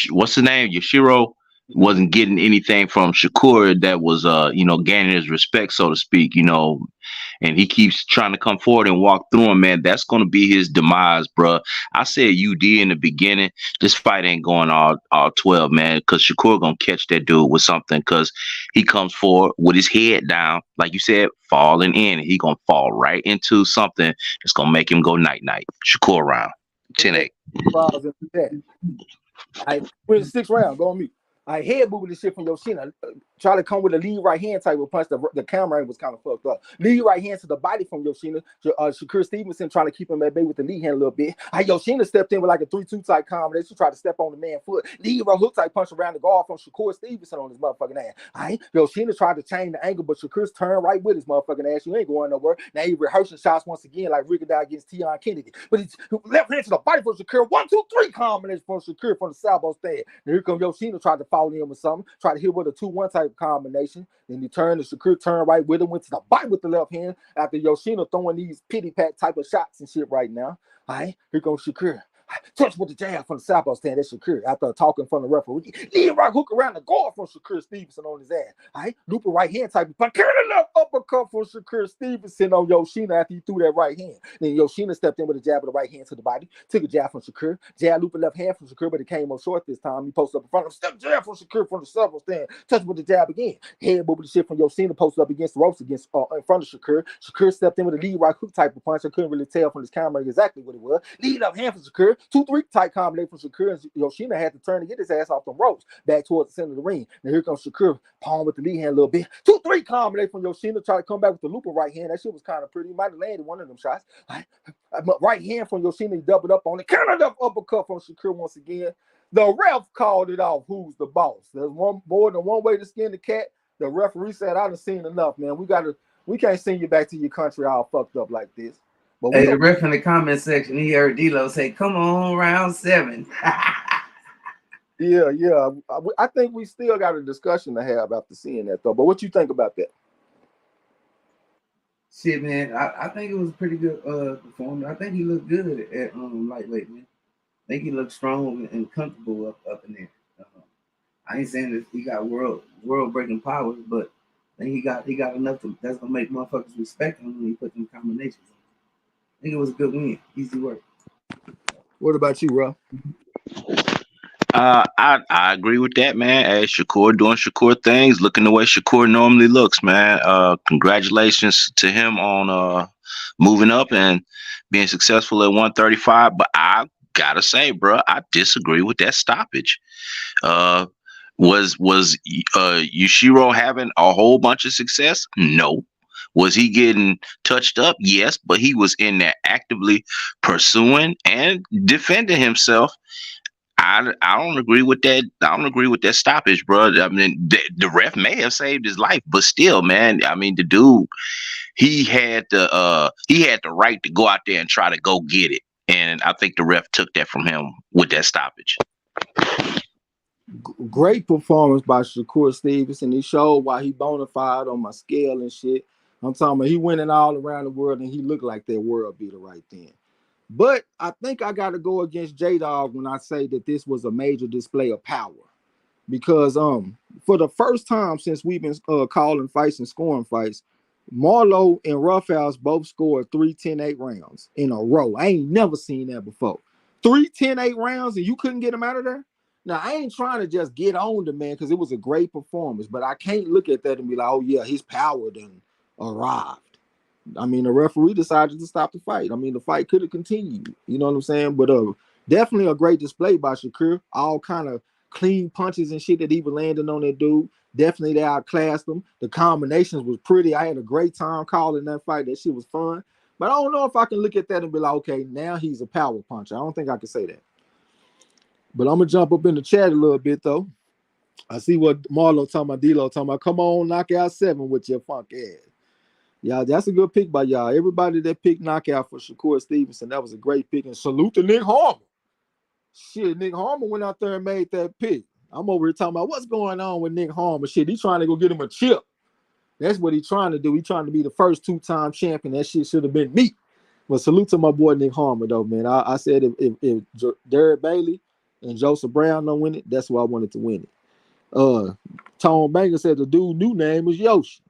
what's the name? Yoshiro wasn't getting anything from Shakur that was gaining his respect, so to speak, and he keeps trying to come forward and walk through him, man. That's gonna be his demise, bro. I said UD in the beginning, this fight ain't going all 12, man, because Shakur gonna catch that dude with something, because he comes forward with his head down, like you said, falling in, and he gonna fall right into something that's gonna make him go night-night. Shakur round 10-8. I win the 6th round. Go on mute. I head moving this shit from Yoshino. Try to come with a lead right hand type of punch. The camera was kind of fucked up. Lead right hand to the body from Yoshino. Shakur Stevenson trying to keep him at bay with the lead hand a little bit. Yoshino stepped in with like a 3-2 type combination. Tried to step on the man's foot. Lead right hook type punch around the guard from Shakur Stevenson on his motherfucking ass. Yoshino tried to change the angle, but Shakur's turned right with his motherfucking ass. You ain't going nowhere. Now he rehearsing shots once again like Rigondeaux against Tion Kennedy. But he's left hand to the body from Shakur. 1-2-3 combination from Shakur from the southpaw stand. Now here comes Yoshino tried to fall in with something. Tried to hit with a 2-1 type combination. Then he turned, the Shakur turned right with him, went to the body with the left hand after Yoshino throwing these pity pat type of shots and shit right now. All right, here goes Shakur. Touch with the jab from the southpaw stand. That's Shakur. After talking from the referee, lead right hook around the guard from Shakur Stevenson on his ass. All right, looping right hand type, but carry the left uppercut from Shakur Stevenson on Yoshino after he threw that right hand. Then Yoshino stepped in with a jab with the right hand to the body, took a jab from Shakur, jab looping left hand from Shakur, but it came up short this time. He posted up in front of him, step jab from Shakur from the southpaw stand, touch with the jab again. Head moving the shit from Yoshino, posted up against the ropes against in front of Shakur. Shakur stepped in with a lead right hook type of punch. I couldn't really tell from his camera exactly what it was. Lead left hand from Shakur, 2-3 type combination from Shakur, and Yoshino had to turn to get his ass off the ropes back towards the center of the ring. Now here comes Shakur, palm with the lead hand a little bit. 2-3 combination from Yoshino, try to come back with the looper right hand. That shit was kind of pretty. He might have landed one of them shots. Right hand from Yoshino, he doubled up on it. Countered up uppercut from Shakur once again. The ref called it off. Who's the boss? There's more than one way to skin the cat. The referee said, "I done seen enough, man. We can't send you back to your country all fucked up like this." But the ref in the comment section, he heard D-Lo say, "Come on, round 7." Yeah. I think we still got a discussion to have after seeing that, though. But what you think about that? Shit, man, I think it was a pretty good performance. I think he looked good at lightweight, man. I think he looked strong and comfortable up in there. I ain't saying that he got world breaking powers, but I think he got enough that's gonna make motherfuckers respect him when he put them combinations on. I think it was a good win. Easy work. What about you, Ruff? I agree with that, man. Hey, Shakur doing Shakur things, looking the way Shakur normally looks, man. Congratulations to him on moving up and being successful at 135. But I gotta say, bro, I disagree with that stoppage. Uh, was Yushiro having a whole bunch of success? No. Was he getting touched up? Yes, but he was in there actively pursuing and defending himself. I don't agree with that. I don't agree with that stoppage, bro. I mean, the ref may have saved his life, but still, man. I mean, the dude, he had the right to go out there and try to go get it, and I think the ref took that from him with that stoppage. Great performance by Shakur Stevenson. He showed why he bona fide on my scale and shit. I'm talking about he winning all around the world and he looked like that world beater right then. But I think I got to go against J-Dog when I say that this was a major display of power. Because for the first time since we've been calling fights and scoring fights, Marlowe and Roughhouse both scored 3 10-8 rounds in a row. I ain't never seen that before. 3 10-8 rounds and you couldn't get them out of there? Now, I ain't trying to just get on the man because it was a great performance, but I can't look at that and be like, oh, yeah, his power done arrived. I mean, the referee decided to stop the fight. I mean, the fight could have continued. You know what I'm saying? But definitely a great display by Shakur. All kind of clean punches and shit that he was landing on that dude. Definitely they outclassed him. The combinations was pretty. I had a great time calling that fight. That shit was fun. But I don't know if I can look at that and be like, okay, now he's a power puncher. I don't think I can say that. But I'm going to jump up in the chat a little bit, though. I see what Marlo talking about, D-Lo talking about. Come on, knockout 7 with your funk ass. Yeah, that's a good pick by y'all. Everybody that picked knockout for Shakur Stevenson, that was a great pick. And salute to Nick Harmer. Shit, Nick Harmer went out there and made that pick. I'm over here talking about what's going on with Nick Harmer. Shit, he's trying to go get him a chip. That's what he's trying to do. He's trying to be the first 2-time champion. That shit should have been me. But salute to my boy Nick Harmer, though, man. I said if Derek Bailey and Joseph Brown don't win it, that's why I wanted to win it. Tone Banger said the dude new name was Yoshi.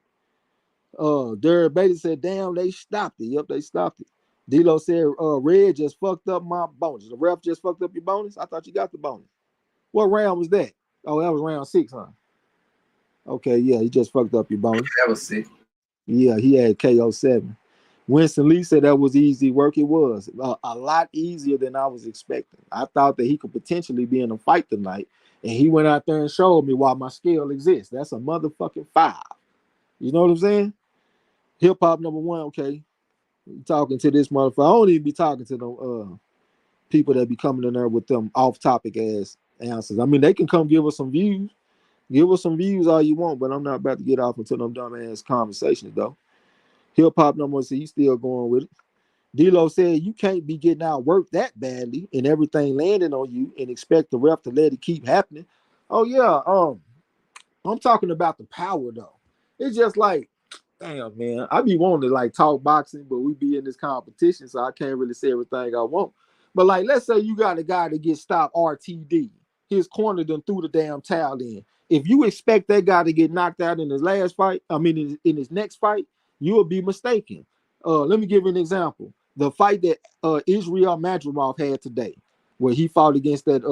Derek Bailey said, damn, they stopped it. Yep, they stopped it. D-Lo said, Red just fucked up my bonus. The ref just fucked up your bonus? I thought you got the bonus. What round was that? Oh, that was round 6, huh? Okay, yeah, he just fucked up your bonus. That was sick. Yeah, he had KO 7. Winston Lee said that was easy work. It was a lot easier than I was expecting. I thought that he could potentially be in a fight tonight, and he went out there and showed me why my scale exists. That's a motherfucking 5. You know what I'm saying? Hip hop number 1, okay. You talking to this motherfucker. I don't even be talking to them people that be coming in there with them off-topic ass answers. I mean, they can come give us some views. Give us some views all you want, but I'm not about to get off into them dumb ass conversations, though. Hip hop number 1, so he's still going with it. D-Lo said you can't be getting outworked that badly and everything landing on you and expect the ref to let it keep happening. Oh yeah, I'm talking about the power though. It's just like, damn man, I be wanting to like talk boxing, but we be in this competition, so I can't really say everything I want. But like, let's say you got a guy that gets stopped RTD, his corner done threw the damn towel in. If you expect that guy to get knocked out in his last fight, I mean in his next fight, you will be mistaken. Let me give you an example. The fight that Israel Madrimov had today, where he fought against that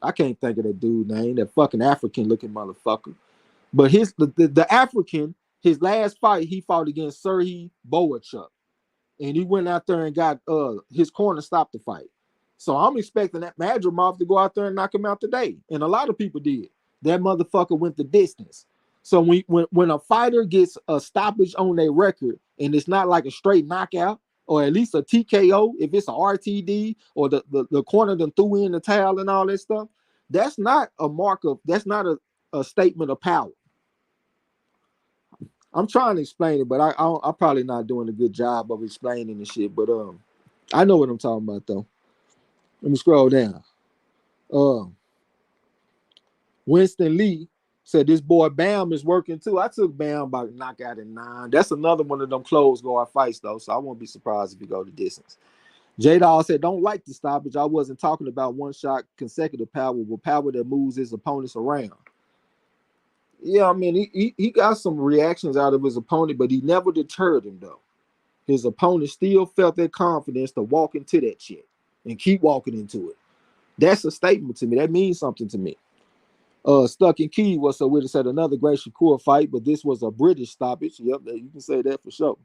I can't think of that dude name, that fucking African looking motherfucker. But the African, his last fight, he fought against Serhii Boachuk. And he went out there and got his corner stopped the fight. So I'm expecting that Madrimov to go out there and knock him out today. And a lot of people did. That motherfucker went the distance. So when a fighter gets a stoppage on their record and it's not like a straight knockout or at least a TKO, if it's a RTD or the corner done threw in the towel and all that stuff, that's not a mark of, that's not a statement of power. I'm trying to explain it, but I'm probably not doing a good job of explaining the shit. But I know what I'm talking about though. Let me scroll down. Winston Lee said this boy Bam is working too. I took Bam by knockout in 9. That's another one of them closed guard fights though, so I won't be surprised if he go the distance. J-Dawg said, don't like the stoppage. I wasn't talking about one shot consecutive power, but power that moves his opponents around. Yeah, I mean, he got some reactions out of his opponent, but he never deterred him though. His opponent still felt that confidence to walk into that shit and keep walking into it. That's a statement to me. That means something to me. Stuck in Key was so weird said another great Shakur fight, but this was a British stoppage. Yep, you can say that for sure.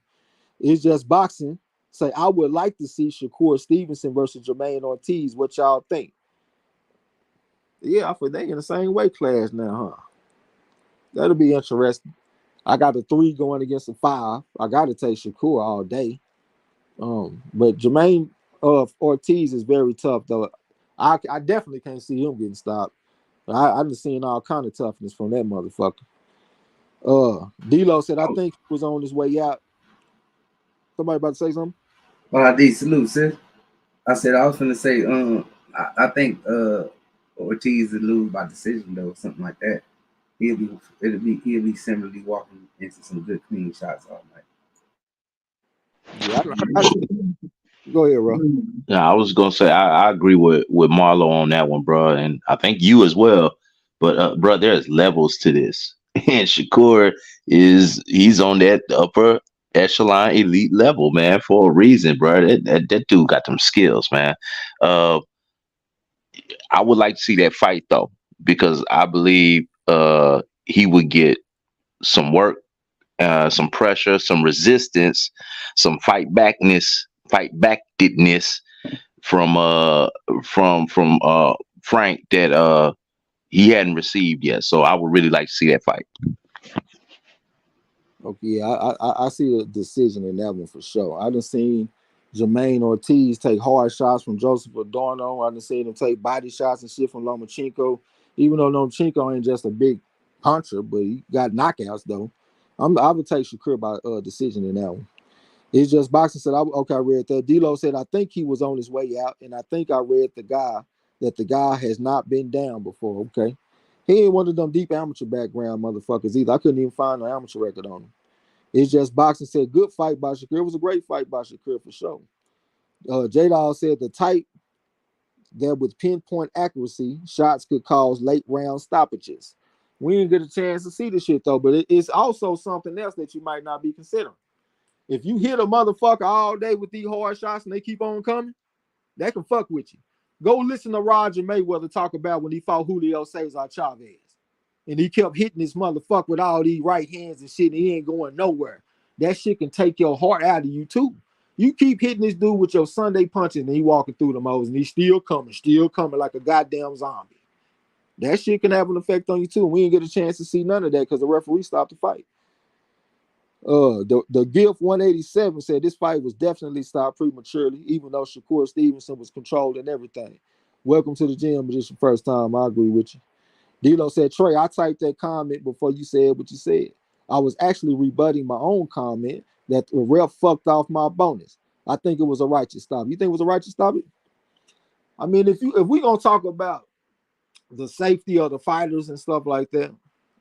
It's just boxing. Say I would like to see Shakur Stevenson versus Jermaine Ortiz. What y'all think? Yeah, I feel they in the same weight class now, huh? That'll be interesting. I got a 3 going against a 5. I got to take Shakur all day. But Jermaine Ortiz is very tough though. I definitely can't see him getting stopped. I've just seen all kind of toughness from that motherfucker. D-Lo said I think he was on his way out. Somebody about to say something? D salute, sis. I said I was gonna say, I think Ortiz would lose by decision though, something like that. He'll be similarly walking into some good clean shots all night. Yeah, I go ahead, bro. Yeah, I was gonna say I agree with Marlo on that one, bro, and I think you as well. But bro, there's levels to this, and Shakur he's on that upper echelon elite level, man, for a reason, bro. That dude got them skills, man. Uh, I would like to see that fight though, because I believe he would get some work, some pressure, some resistance, some fight backedness from Frank that he hadn't received yet. So I would really like to see that fight. Okay, yeah, I see the decision in that one for sure. I done seen Jermaine Ortiz take hard shots from Joseph Adorno. I done seen him take body shots and shit from Lomachenko. Even though Lomachenko ain't just a big puncher, but he got knockouts though. I would take Shakur by decision in that one. It's just boxing said, I read that. D-Lo said, I think he was on his way out, and I think I read the guy has not been down before. Okay. He ain't one of them deep amateur background motherfuckers either. I couldn't even find an amateur record on him. It's just boxing said, good fight by Shakur. It was a great fight by Shakur for sure. J-Dawg said the type that with pinpoint accuracy, shots could cause late round stoppages. We didn't get a chance to see the shit though, but it's also something else that you might not be considering. If you hit a motherfucker all day with these hard shots and they keep on coming, that can fuck with you. Go listen to Roger Mayweather talk about when he fought Julio Cesar Chavez. And he kept hitting this motherfucker with all these right hands and shit, and he ain't going nowhere. That shit can take your heart out of you, too. You keep hitting this dude with your Sunday punches, and he walking through the modes, and he's still coming like a goddamn zombie. That shit can have an effect on you, too. And we didn't get a chance to see none of that because the referee stopped the fight. The Gift 187 said this fight was definitely stopped prematurely, even though Shakur Stevenson was controlled and everything. Welcome to the gym, but it's your first time. I agree with you. D-Lo said, Trey, I typed that comment before you said what you said. I was actually rebutting my own comment that the ref fucked off my bonus. I think it was a righteous stop. You think it was a righteous stop? I mean, if we gonna talk about the safety of the fighters and stuff like that,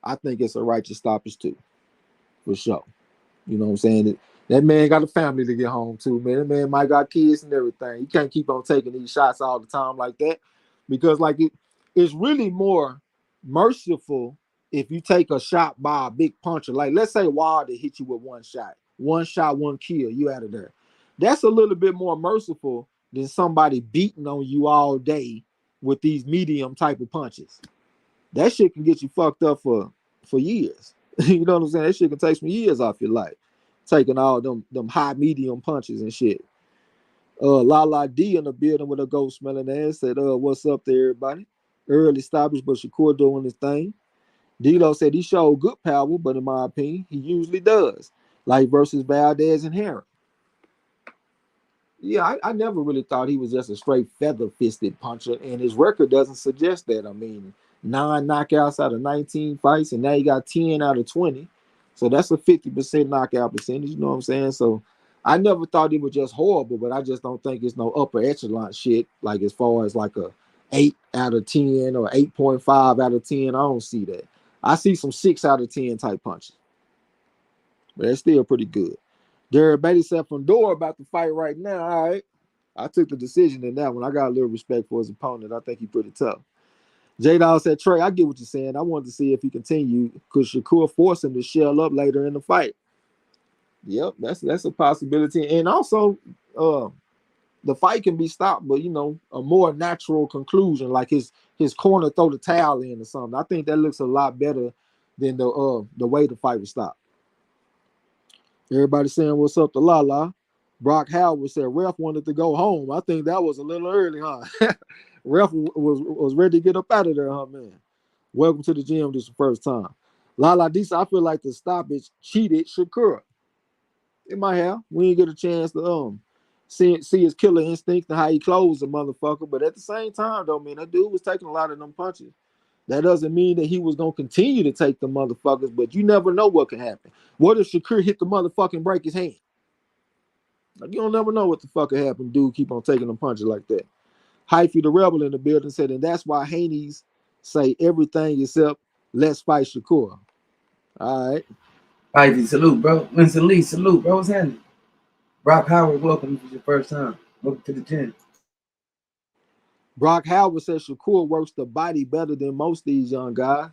I think it's a righteous stoppage too, for sure. You know what I'm saying? That man got a family to get home to, man. That man might got kids and everything. You can't keep on taking these shots all the time like that, because like it's really more merciful if you take a shot by a big puncher. Like let's say Wilder hit you with one shot, one kill, you out of there. That's a little bit more merciful than somebody beating on you all day with these medium type of punches. That shit can get you fucked up for years. You know what I'm saying? That shit can take some years off your life, taking all them high medium punches and shit. Lala D in the building with a ghost smelling ass said, what's up there, everybody? Early stoppage, but Shakur doing his thing. D-Lo said he showed good power, but in my opinion, he usually does. Like versus Valdez and Herring. Yeah, I never really thought he was just a straight feather-fisted puncher, and his record doesn't suggest that. I mean, 9 knockouts out of 19 fights, and now he got 10 out of 20. So that's a 50% knockout percentage, you know what I'm saying? So I never thought it was just horrible, but I just don't think it's no upper echelon shit, like as far as like a 8 out of 10 or 8.5 out of 10. I don't see that. I see some 6 out of 10 type punches. But it's still pretty good. Derek Beatty said from Door about to fight right now. All right. I took the decision in that one. I got a little respect for his opponent. I think he's pretty tough. J-Dawg said, Trey, I get what you're saying. I wanted to see if he continued because Shakur forced him to shell up later in the fight. Yep, that's a possibility. And also, the fight can be stopped, but a more natural conclusion, like his corner throw the towel in or something. I think that looks a lot better than the way the fight was stopped. Everybody saying what's up to Lala. Brock Howard said ref wanted to go home. I think that was a little early, huh? Ref was ready to get up out of there, huh, man? Welcome to the gym. This is the first time. Lala Disa, I feel like the stoppage cheated Shakur. It might have. We didn't get a chance to see his killer instinct and how he closed the motherfucker. But at the same time, though, man, that dude was taking a lot of them punches. That doesn't mean that he was gonna continue to take the motherfuckers, but you never know what can happen. What if Shakur hit the motherfucker and break his hand? Like, you don't never know what the fuck will happen. Dude keep on taking them punches like that. Hyphy the Rebel in the building said, and that's why Haney's say everything except let's fight Shakur. All right. Hyphy, salute, bro. Winston Lee, salute, bro. What's happening? Brock Howard, welcome. This is your first time. Welcome to the gym. Brock Howard says Shakur works the body better than most of these young guys.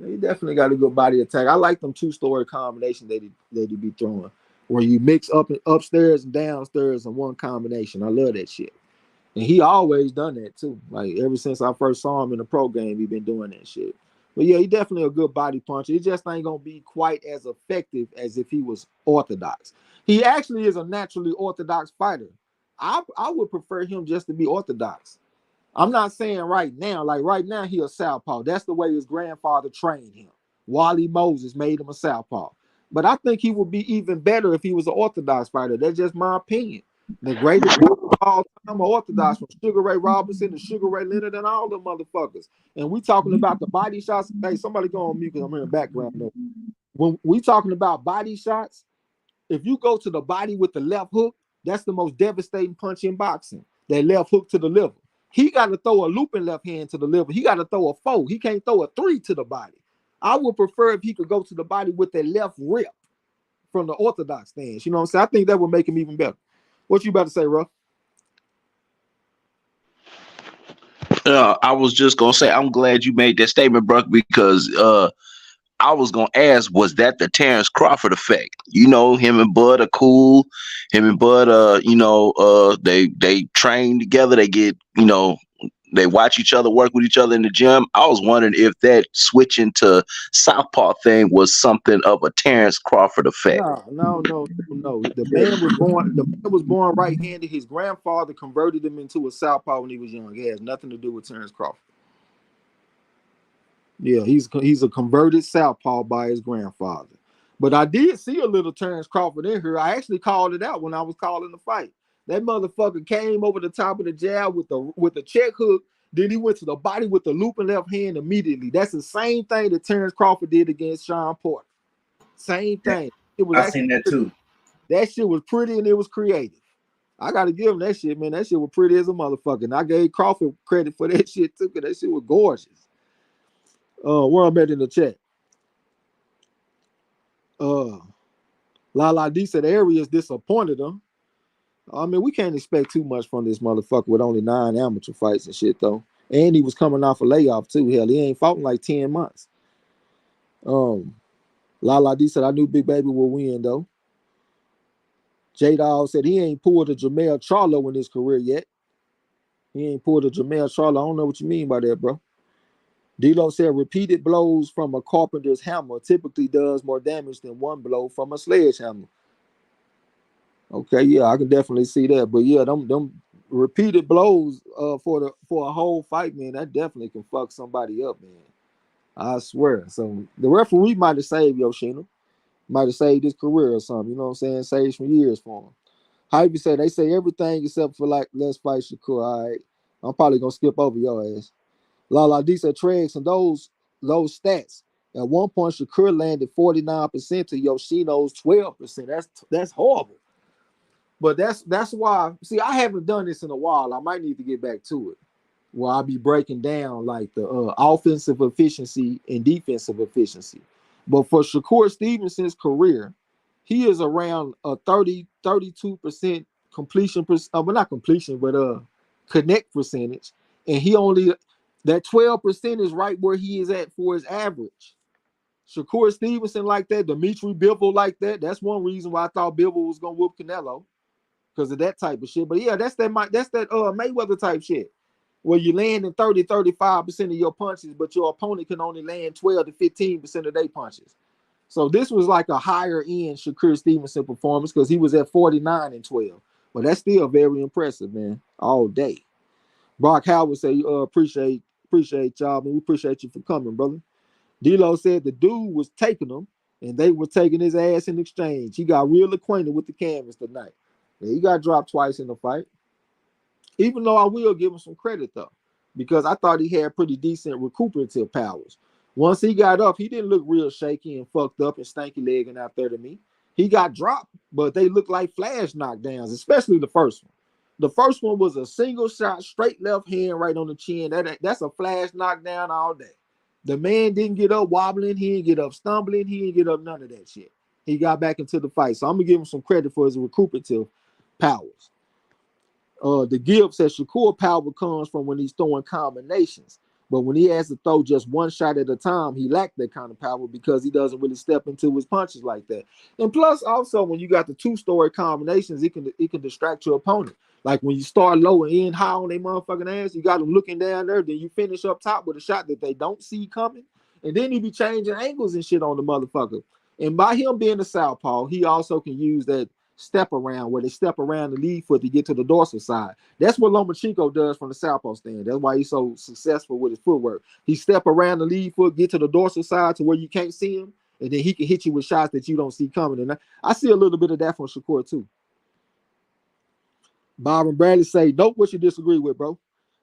He definitely got a good body attack. I like them two-story combination that he be throwing, where you mix up and upstairs and downstairs in one combination. I love that shit. And he always done that too. Like ever since I first saw him in the pro game, he been doing that shit. But yeah, he definitely a good body puncher. It just ain't gonna be quite as effective as if he was orthodox. He actually is a naturally orthodox fighter. I would prefer him just to be orthodox. I'm not saying right now, like right now he a southpaw. That's the way his grandfather trained him. Wally Moses made him a southpaw. But I think he would be even better if he was an orthodox fighter. That's just my opinion. The greatest of all time are orthodox, from Sugar Ray Robinson to Sugar Ray Leonard and all the motherfuckers. And we talking about the body shots. Hey, somebody go on mute because I'm hearing background noise. When we talking about body shots, if you go to the body with the left hook, that's the most devastating punch in boxing. That left hook to the liver. He got to throw a looping left hand to the liver. He got to throw a 4. He can't throw a 3 to the body. I would prefer if he could go to the body with that left rip from the orthodox stance. You know what I'm saying? I think that would make him even better. What you about to say, Ruff? I was just gonna say I'm glad you made that statement, bro, because I was gonna ask, was that the Terrence Crawford effect? Him and Bud are cool. Him and Bud, they train together. They get, they watch each other, work with each other in the gym. I was wondering if that switching to southpaw thing was something of a Terrence Crawford effect. No. The man was born right-handed. His grandfather converted him into a southpaw when he was young. It has nothing to do with Terrence Crawford. Yeah, he's a converted southpaw by his grandfather. But I did see a little Terrence Crawford in here. I actually called it out when I was calling the fight. That motherfucker came over the top of the jab with the check hook. Then he went to the body with the looping left hand immediately. That's the same thing that Terrence Crawford did against Sean Porter. Same thing. I seen that too. That shit was pretty and it was creative. I gotta give him that shit, man. That shit was pretty as a motherfucker. And I gave Crawford credit for that shit too, because that shit was gorgeous. Where I'm at in the chat. Lala D said Arias disappointed him. I mean, we can't expect too much from this motherfucker with only 9 amateur fights and shit, though. And he was coming off a layoff, too. Hell, he ain't fought in like 10 months. Lala D said, I knew Big Baby would win, though. J-Dawg said he ain't pulled a Jermell Charlo in his career yet. He ain't pulled a Jermell Charlo. I don't know what you mean by that, bro. D-Lo said repeated blows from a carpenter's hammer typically does more damage than one blow from a sledgehammer. Okay, yeah, I can definitely see that. But yeah, them repeated blows for a whole fight, man, that definitely can fuck somebody up, man. I swear. So the referee might have saved Yoshino. Might have saved his career or something. You know what I'm saying? Saved some years for him. Hype said they say everything except for like let's fight Shakur. All right. I'm probably gonna skip over your ass. Lala D said Tregs and those stats. At one point, Shakur landed 49% to Yoshino's 12%. That's horrible. But that's why. See, I haven't done this in a while. I might need to get back to it, where I'll be breaking down like the offensive efficiency and defensive efficiency. But for Shakur Stevenson's career, he is around a 32% completion. Well, not completion, but connect percentage, and he only. That 12% is right where he is at for his average. Shakur Stevenson like that, Dimitri Bivol like that. That's one reason why I thought Bivol was going to whoop Canelo, because of that type of shit. But yeah, that's that Mayweather type shit. Where you land in 30-35% of your punches, but your opponent can only land 12 to 15% of their punches. So this was like a higher end Shakur Stevenson performance because he was at 49-12. But that's still very impressive, man. All day. Brock Howard say, appreciate y'all, man. We appreciate you for coming, brother. D-Lo said the dude was taking him and they were taking his ass in exchange. He got real acquainted with the canvas tonight. Yeah, he got dropped twice in the fight. Even though I will give him some credit though, because I thought he had pretty decent recuperative powers. Once he got up, he didn't look real shaky and fucked up and stanky legging out there to me. He got dropped, but they looked like flash knockdowns, especially the first one. The first one was a single shot, straight left hand right on the chin. That's a flash knockdown all day. The man didn't get up wobbling. He didn't get up stumbling. He didn't get up none of that shit. He got back into the fight. So I'm going to give him some credit for his recuperative powers. The gift says Shakur power comes from when he's throwing combinations. But when he has to throw just one shot at a time, he lacked that kind of power because he doesn't really step into his punches like that. And plus, also, when you got the two-story combinations, it can distract your opponent. Like when you start low and end high on their motherfucking ass, you got them looking down there, then you finish up top with a shot that they don't see coming. And then he be changing angles and shit on the motherfucker. And by him being a southpaw, he also can use that step around where they step around the lead foot to get to the dorsal side. That's what Lomachenko does from the southpaw stand. That's why he's so successful with his footwork. He step around the lead foot, get to the dorsal side to where you can't see him, and then he can hit you with shots that you don't see coming. And I see a little bit of that from Shakur too. Bob and Bradley say, nope, what you disagree with, bro?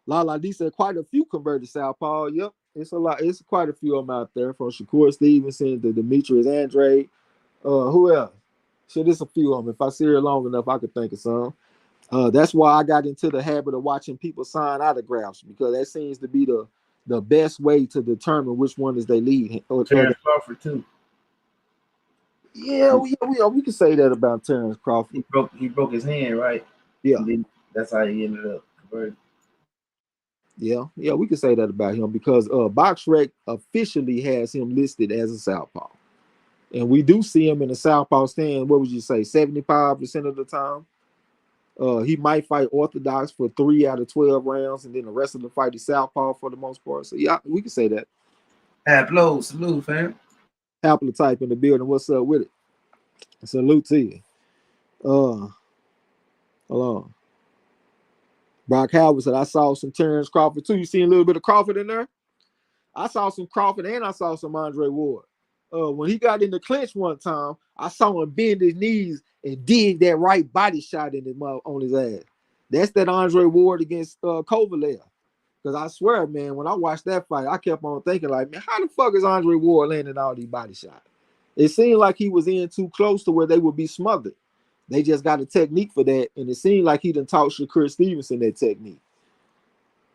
Lala D said quite a few converted southpaw. Yep, it's a lot. It's quite a few of them out there, from Shakur Stevenson to Demetrius Andrade. Who else? Shit, there's a few of them. If I see it long enough, I could think of some. That's why I got into the habit of watching people sign autographs, because that seems to be the best way to determine which one is they lead. Terrence Crawford too. Yeah, we can say that about Terrence Crawford. He broke his hand, right? Yeah, and then that's how he ended up converted. Yeah, we can say that about him, because BoxRec officially has him listed as a southpaw. And we do see him in the southpaw stand, what would you say, 75% of the time? He might fight orthodox for 3 out of 12 rounds, and then the rest of the fight is southpaw for the most part. So yeah, we can say that. Upload, salute, fam. Haplotype in the building. What's up with it? Salute to you. Hold on. Brock Howard said, I saw some Terrence Crawford too. You see a little bit of Crawford in there? I saw some Crawford and I saw some Andre Ward. When he got in the clinch one time, I saw him bend his knees and dig that right body shot in his on his ass. That's that Andre Ward against Kovalev. Because I swear, man, when I watched that fight, I kept on thinking, like, man, how the fuck is Andre Ward landing all these body shots? It seemed like he was in too close to where they would be smothered. They just got a technique for that, and it seemed like he done taught Shakur Stevenson that technique.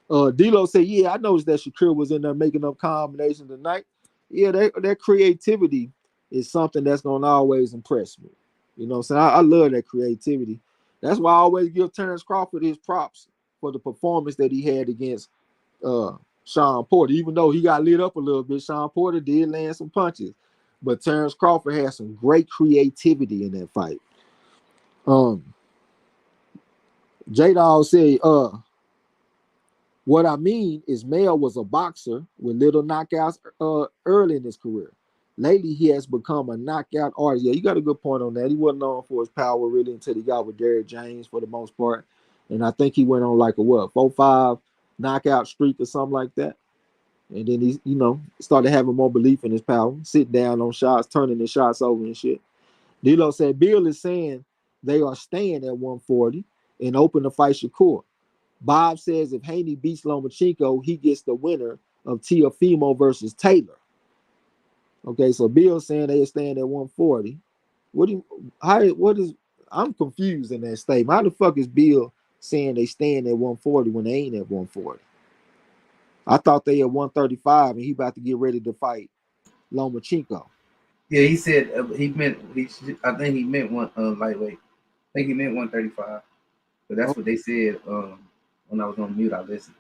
D-Lo said, yeah, I noticed that Shakur was in there making up combinations tonight. Yeah, that creativity is something that's going to always impress me. You know what I'm saying? I love that creativity. That's why I always give Terrence Crawford his props for the performance that he had against Sean Porter. Even though he got lit up a little bit, Sean Porter did land some punches. But Terrence Crawford had some great creativity in that fight. J-Dawg said, what I mean is Mel was a boxer with little knockouts early in his career. Lately, he has become a knockout artist. Yeah, you got a good point on that. He wasn't known for his power really until he got with Derrick James for the most part. And I think he went on like a 4-5 knockout streak or something like that. And then he, started having more belief in his power, sit down on shots, turning his shots over and shit. D-Lo said, Bill is saying they are staying at 140 and open to fight Shakur. Bob says if Haney beats Lomachenko, he gets the winner of Teofimo versus Taylor. Okay, so Bill's saying they are staying at 140. I'm confused in that statement. How the fuck is Bill saying they staying at 140 when they ain't at 140? I thought they at 135 and he about to get ready to fight Lomachenko. Yeah, he said I think he meant one lightweight. I think he meant 135. But that's what they said when I was on mute. I listened.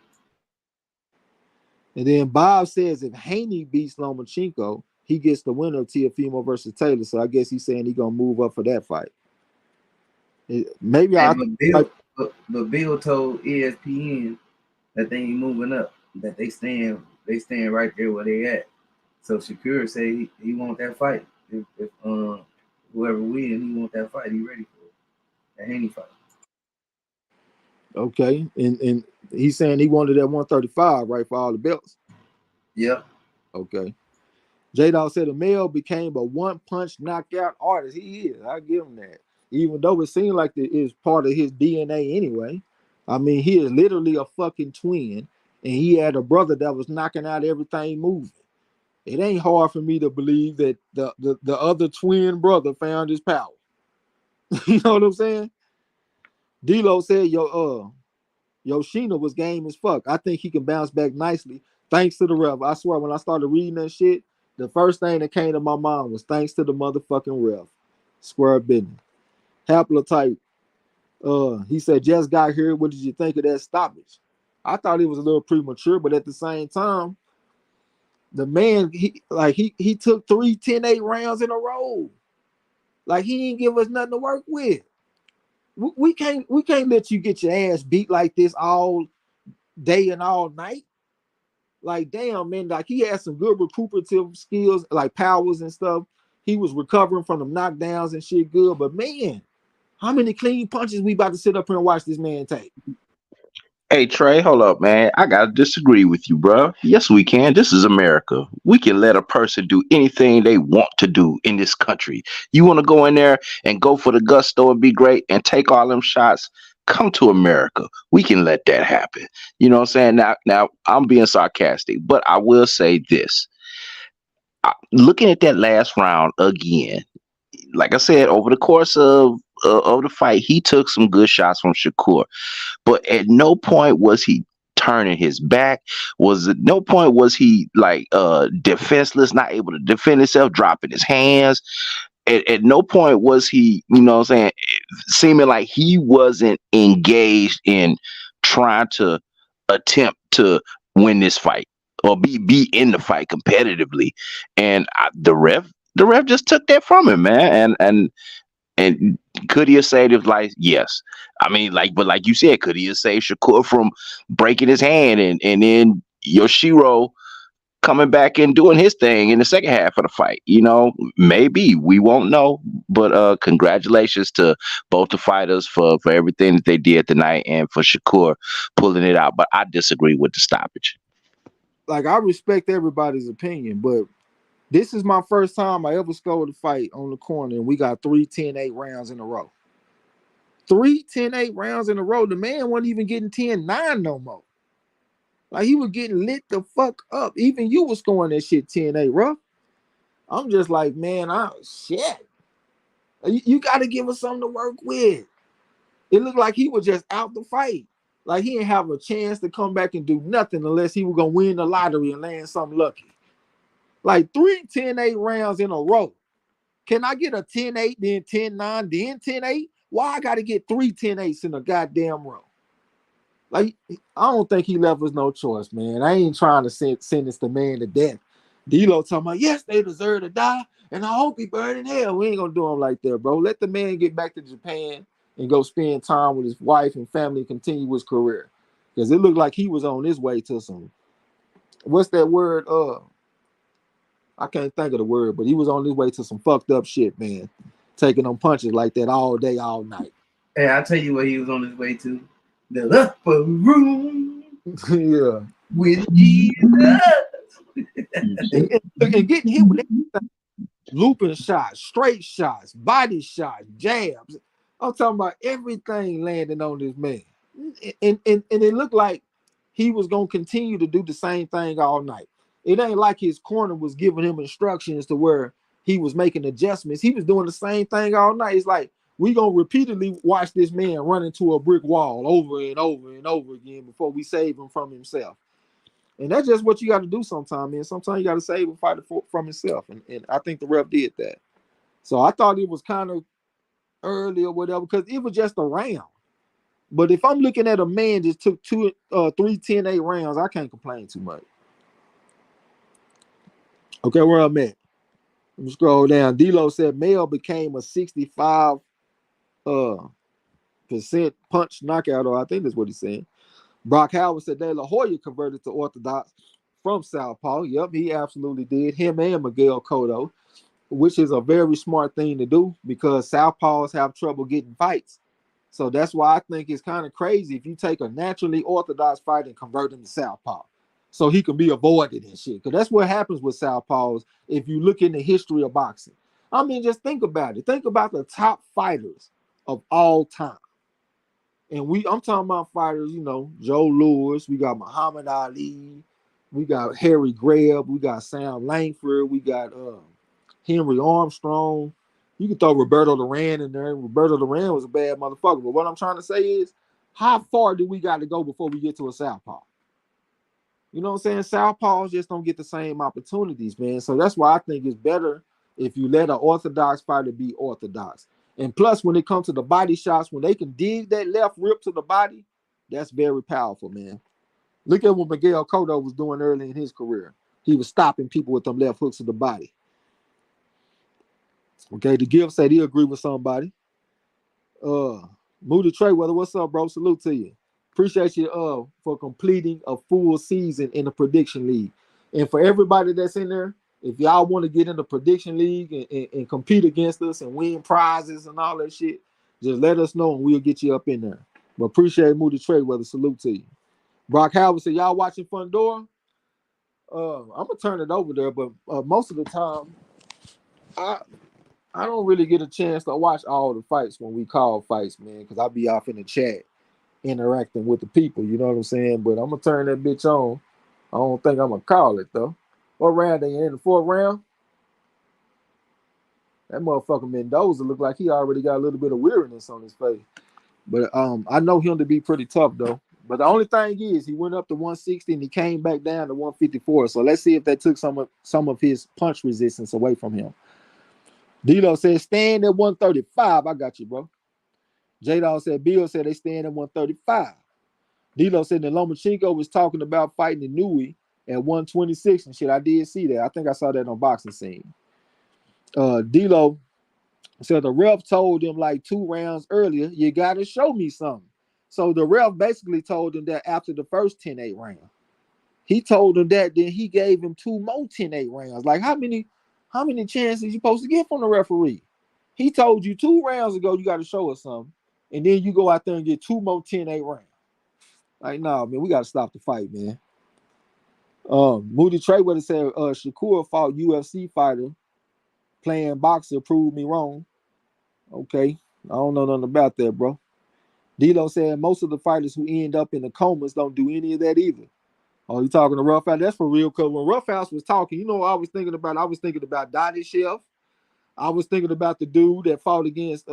And then Bob says if Haney beats Lomachenko, he gets the winner of Teofimo versus Taylor. So I guess he's saying he's gonna move up for that fight. Maybe Hey, I but Bill told ESPN that they ain't moving up, that they staying right there where they at. So Shakur say he want that fight. If whoever win, he want that fight. He ready for it. That Haney fight. okay, and he's saying he wanted that 135, right, for all the belts. Yep. Okay. J-Dawg said Amel became a one-punch knockout artist. He is. I give him that. Even though it seemed like it is part of his DNA anyway. I mean, he is literally a fucking twin, and he had a brother that was knocking out everything moving. It ain't hard for me to believe that the other twin brother found his power. You know what I'm saying? D-Lo said, Yoshino was game as fuck. I think he can bounce back nicely thanks to the ref. I swear, when I started reading that shit, the first thing that came to my mind was thanks to the motherfucking ref. Square business. Haplotype. He said, just got here. What did you think of that stoppage? I thought it was a little premature, but at the same time, the man, he took 3 10-8 rounds in a row. Like, he didn't give us nothing to work with. We can't let you get your ass beat like this all day and all night. Like, damn, man, like he had some good recuperative skills, like powers and stuff. He was recovering from the knockdowns and shit good. But man, how many clean punches we about to sit up here and watch this man take? Hey Trey, hold up, man. I gotta disagree with you, bro. Yes, we can. This is America. We can let a person do anything they want to do in this country. You want to go in there and go for the gusto and be great and take all them shots? Come to America. We can let that happen. You know what I'm saying? Now I'm being sarcastic, but I will say this. Looking at that last round again, like I said, over the course of the fight, he took some good shots from Shakur. But at no point was he turning his back. Was at no point was he like defenseless, not able to defend himself, dropping his hands. At no point was he, you know what I'm saying, seeming like he wasn't engaged in trying to attempt to win this fight or be in the fight competitively. And the ref just took that from him, man. And could he have saved his life? Yes. I mean, but like you said, could he have saved Shakur from breaking his hand and then Yoshiro coming back and doing his thing in the second half of the fight? You know, maybe we won't know. But congratulations to both the fighters for everything that they did tonight and for Shakur pulling it out. But I disagree with the stoppage. Like, I respect everybody's opinion, but this is my first time I ever scored a fight on the corner, and we got 3 10-8 rounds in a row. 3 10-8 rounds in a row. The man wasn't even getting 10-9 no more. Like, he was getting lit the fuck up. Even you was scoring that shit 10-8, rough. I'm just like, man, shit. You got to give us something to work with. It looked like he was just out the fight. Like, he didn't have a chance to come back and do nothing unless he was going to win the lottery and land something lucky. Like, 3 10-8 rounds in a row. Can I get a 10-8, then 10-9, then 10-8? Why I got to get 3 10-8s in a goddamn row? Like, I don't think he left us no choice, man. I ain't trying to sentence the man to death. D-Lo talking about, yes, they deserve to die, and I hope he burn in hell. We ain't going to do him like that, bro. Let the man get back to Japan and go spend time with his wife and family and continue his career. Because it looked like he was on his way to some, what's that word? I can't think of the word, but he was on his way to some fucked up shit, man. Taking them punches like that all day, all night. Hey, I'll tell you what he was on his way to. The upper room. Yeah. With Jesus. and getting hit with everything. Looping shots, straight shots, body shots, jabs. I'm talking about everything landing on this man. And it looked like he was going to continue to do the same thing all night. It ain't like his corner was giving him instructions to where he was making adjustments. He was doing the same thing all night. It's like, we going to repeatedly watch this man run into a brick wall over and over and over again before we save him from himself. And that's just what you got to do sometimes, man. Sometimes you got to save and fight from himself. And I think the ref did that. So I thought it was kind of early or whatever because it was just a round. But if I'm looking at a man just took 3 10-8 rounds, I can't complain too much. Okay, where I'm at. Let me scroll down. D-Lo said Mel became a 65 punch knockout, or I think that's what he's saying. Brock Howard said De La Hoya converted to Orthodox from Southpaw. Yep, he absolutely did. Him and Miguel Cotto, which is a very smart thing to do because Southpaws have trouble getting fights. So that's why I think it's kind of crazy if you take a naturally Orthodox fighter and convert him to Southpaw. So he can be avoided and shit. Because that's what happens with Southpaws if you look in the history of boxing. I mean, just think about it. Think about the top fighters of all time. And I'm talking about fighters, you know, Joe Louis, we got Muhammad Ali, we got Harry Greb, we got Sam Langford, we got Henry Armstrong. You can throw Roberto Duran in there. Roberto Duran was a bad motherfucker. But what I'm trying to say is, how far do we got to go before we get to a Southpaw? You know what I'm saying? Southpaws just don't get the same opportunities, man. So that's why I think it's better if you let an Orthodox fighter be Orthodox. And plus, when it comes to the body shots, when they can dig that left rip to the body, that's very powerful, man. Look at what Miguel Cotto was doing early in his career. He was stopping people with them left hooks to the body. Okay, the Gift said he agree with somebody. Moody Treyweather, what's up, bro? Salute to you. Appreciate you for completing a full season in the prediction league. And for everybody that's in there, if y'all want to get in the prediction league and compete against us and win prizes and all that shit, just let us know and we'll get you up in there. But appreciate Moody Treyweather. Salute to you. Brock Howard said, y'all watching Fundora? I'm going to turn it over there, but most of the time, I don't really get a chance to watch all the fights when we call fights, man, because I'll be off in the chat interacting with the people, you know what I'm saying? But I'm going to turn that bitch on. I don't think I'm going to call it, though. What round they in the fourth round? That motherfucker Mendoza looked like he already got a little bit of weariness on his face. But I know him to be pretty tough, though. But the only thing is he went up to 160 and he came back down to 154. So let's see if that took some of his punch resistance away from him. D-Lo said, stand at 135. I got you, bro. J-Dog said, Bill said they stand at 135. D-Lo said that Lomachenko was talking about fighting Inouye at 126 and shit. I did see that. I think I saw that on Boxing Scene. D-Lo said the ref told him like 2 rounds earlier, you got to show me something. So the ref basically told him that after the first 10-8 round. He told him that, then he gave him 2 more 10-8 rounds. Like how many chances you supposed to get from the referee? He told you 2 rounds ago you got to show us something. And then you go out there and get 2 more 10-8 rounds. Like, no, man, we got to stop the fight, man. Moody Treyweather said Shakur fought UFC fighter playing boxer, proved me wrong. Okay, I don't know nothing about that, bro. D-Lo said most of the fighters who end up in the comas don't do any of that either. Oh, you talking to Roughhouse? That's for real. Because when Roughhouse was talking, you know what I was thinking about? I was thinking about Dottie Chef. I was thinking about the dude that fought against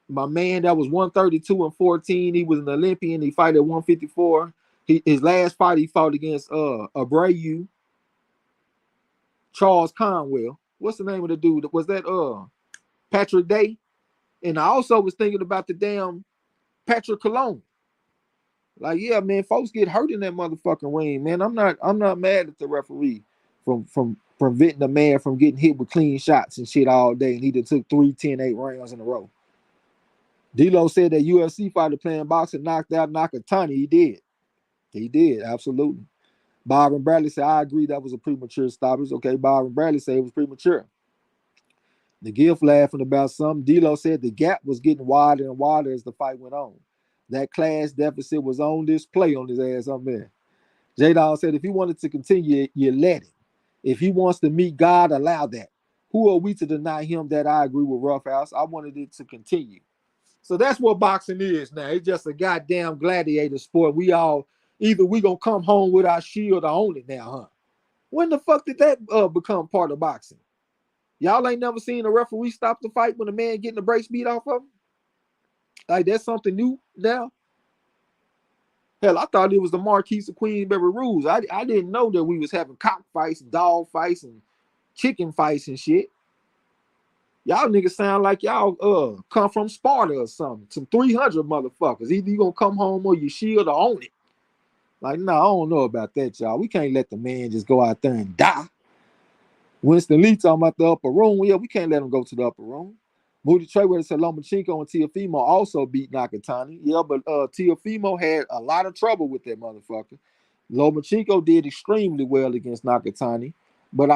my man that was 132 and 14. He was an Olympian. He fought at 154. His last fight he fought against Abreu, Charles Conwell. What's the name of the dude? Was that Patrick Day? And I also was thinking about the damn Patrick Cologne. Like, yeah, man, folks get hurt in that motherfucking ring, man. I'm not mad at the referee from preventing the man from getting hit with clean shots and shit all day, and he done took 3 10-8 rounds in a row. D-Lo said that UFC fighter playing boxing knocked out Nakatani. He did, absolutely. Byron Bradley said, I agree that was a premature stoppage. Okay, Byron Bradley said it was premature. The Gift laughing about something. D-Lo said the gap was getting wider and wider as the fight went on. That class deficit was on display on his ass up there. J-Dog said if he wanted to continue, you let him. If he wants to meet God, allow that. Who are we to deny him that? I agree with Roughhouse. I wanted it to continue. So that's what boxing is now. It's just a goddamn gladiator sport. We all, either we gonna come home with our shield or own it now, huh? When the fuck did that become part of boxing? Y'all ain't never seen a referee stop the fight when a man getting the brakes beat off of him? Like, that's something new now? Hell, I thought it was the Marquis of Queensberry rules. I didn't know that we was having cock fights, dog fights, and chicken fights and shit. Y'all niggas sound like y'all come from Sparta or something. Some 300 motherfuckers. Either you gonna come home or you shield or own it. Like, no, I don't know about that, y'all. We can't let the man just go out there and die. Winston Lee talking about the upper room. Yeah, we can't let him go to the upper room. Moody Trayway said Lomachenko and Teofimo also beat Nakatani. Yeah, but Teofimo had a lot of trouble with that motherfucker. Lomachenko did extremely well against Nakatani, but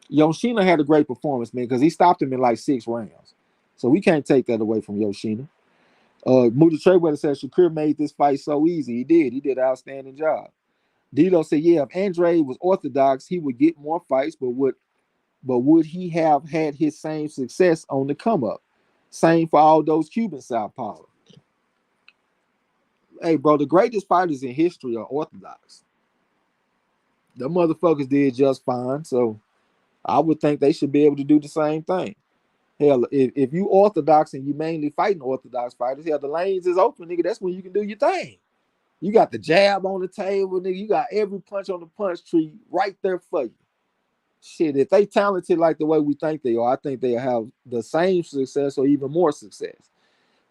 Yoshino had a great performance, man, because he stopped him in like 6 rounds. So we can't take that away from Yoshino. Moody Trayway said Shakur made this fight so easy. He did. He did an outstanding job. Dilo said, yeah, if Andre was orthodox, he would get more fights, but would he have had his same success on the come up? Same for all those Cuban southpaws. Hey, bro, the greatest fighters in history are orthodox. The motherfuckers did just fine, so I would think they should be able to do the same thing. Hell, if you orthodox and you mainly fighting orthodox fighters, hell, the lanes is open, nigga. That's when you can do your thing. You got the jab on the table, nigga. You got every punch on the punch tree right there for you. Shit, if they talented like the way we think they are, I think they'll have the same success or even more success.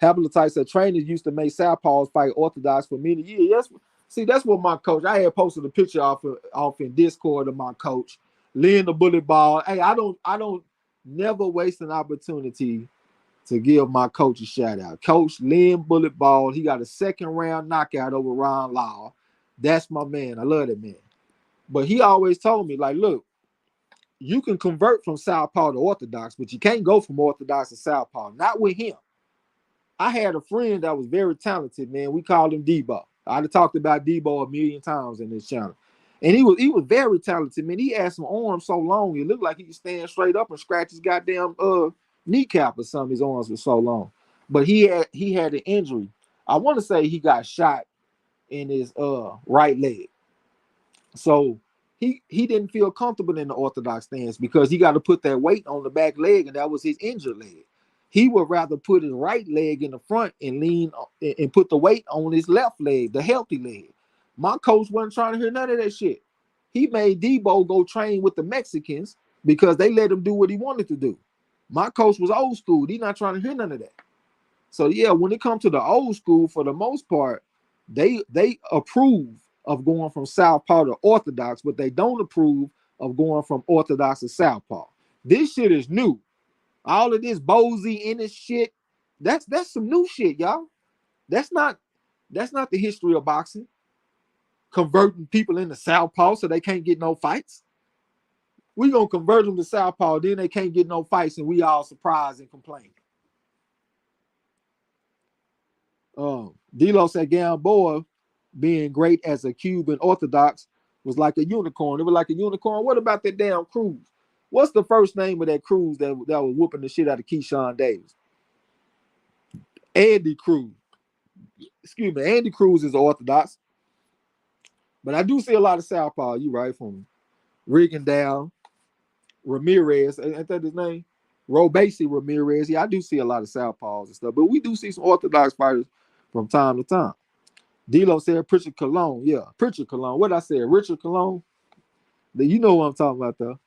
Haplotype said trainers used to make southpaws fight orthodox for many years. That's what my coach. I had posted a picture off in Discord of my coach, Lynn the Bullet Ball. Hey, I don't never waste an opportunity to give my coach a shout out. Coach Lynn Bullet Ball. He got a 2nd round knockout over Ron Law. That's my man. I love that man. But he always told me, like, look, you can convert from southpaw to orthodox, but you can't go from orthodox to southpaw. Not with him. I had a friend that was very talented, man. We called him Debo. I've talked about Debo a million times in this channel. And he was very talented, man. He had some arms so long, it looked like he could stand straight up and scratch his goddamn kneecap or something. His arms were so long. But he had an injury. I want to say he got shot in his right leg. So he didn't feel comfortable in the orthodox stance because he got to put that weight on the back leg, and that was his injured leg. He would rather put his right leg in the front and lean and put the weight on his left leg, the healthy leg. My coach wasn't trying to hear none of that shit. He made Debo go train with the Mexicans because they let him do what he wanted to do. My coach was old school. He's not trying to hear none of that. So yeah, when it comes to the old school, for the most part, they approve of going from southpaw to orthodox, but they don't approve of going from orthodox to southpaw. This shit is new. All of this Bozy in this shit, that's some new shit, y'all. That's not the history of boxing. Converting people into southpaw so they can't get no fights. We gonna convert them to southpaw, then they can't get no fights, and we all surprised and complain. Dilo said Gamboa being great as a Cuban Orthodox was like a unicorn. It was like a unicorn. What about that damn Cruz? What's the first name of that Cruz that was whooping the shit out of Keyshawn Davis? Andy Cruz. Excuse me, Andy Cruz is Orthodox. But I do see a lot of southpaw, you right, from Rigondeaux, Ramirez, ain't that his name? Robesi Ramirez. Yeah, I do see a lot of southpaws and stuff, but we do see some Orthodox fighters from time to time. Dilo said Richard Colon. Yeah, Richard Colon. What I said, Richard Colon? You know what I'm talking about, though.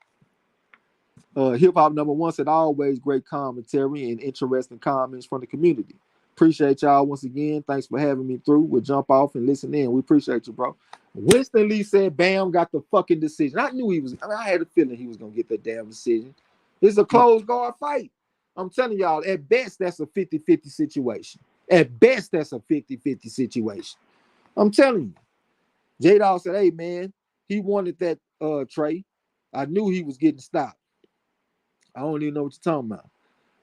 Hip Hop #1 said always great commentary and interesting comments from the community. Appreciate y'all once again. Thanks for having me through. We'll jump off and listen in. We appreciate you, bro. Winston Lee said Bam got the fucking decision. I knew I had a feeling he was gonna get that damn decision. It's a closed guard fight. I'm telling y'all, at best, that's a 50-50 situation. At best, that's a 50-50 situation. I'm telling you. J-Dawg said, hey, man, he wanted that Trey. I knew he was getting stopped. I don't even know what you're talking about.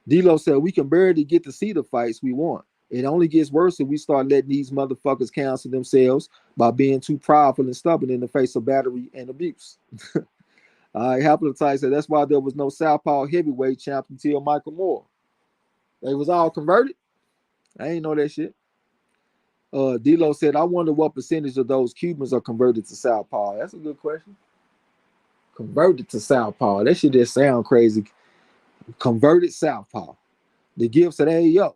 D-Lo said, we can barely get to see the fights we want. It only gets worse if we start letting these motherfuckers cancel themselves by being too prideful and stubborn in the face of battery and abuse. All right, Haplotype said, that's why there was no Southpaw heavyweight champ until Michael Moore. They was all converted. I ain't know that shit. D-Lo said, I wonder what percentage of those Cubans are converted to Southpaw. That's a good question. Converted to Southpaw. That shit just sound crazy. Converted Southpaw. The Gift said, hey, yo,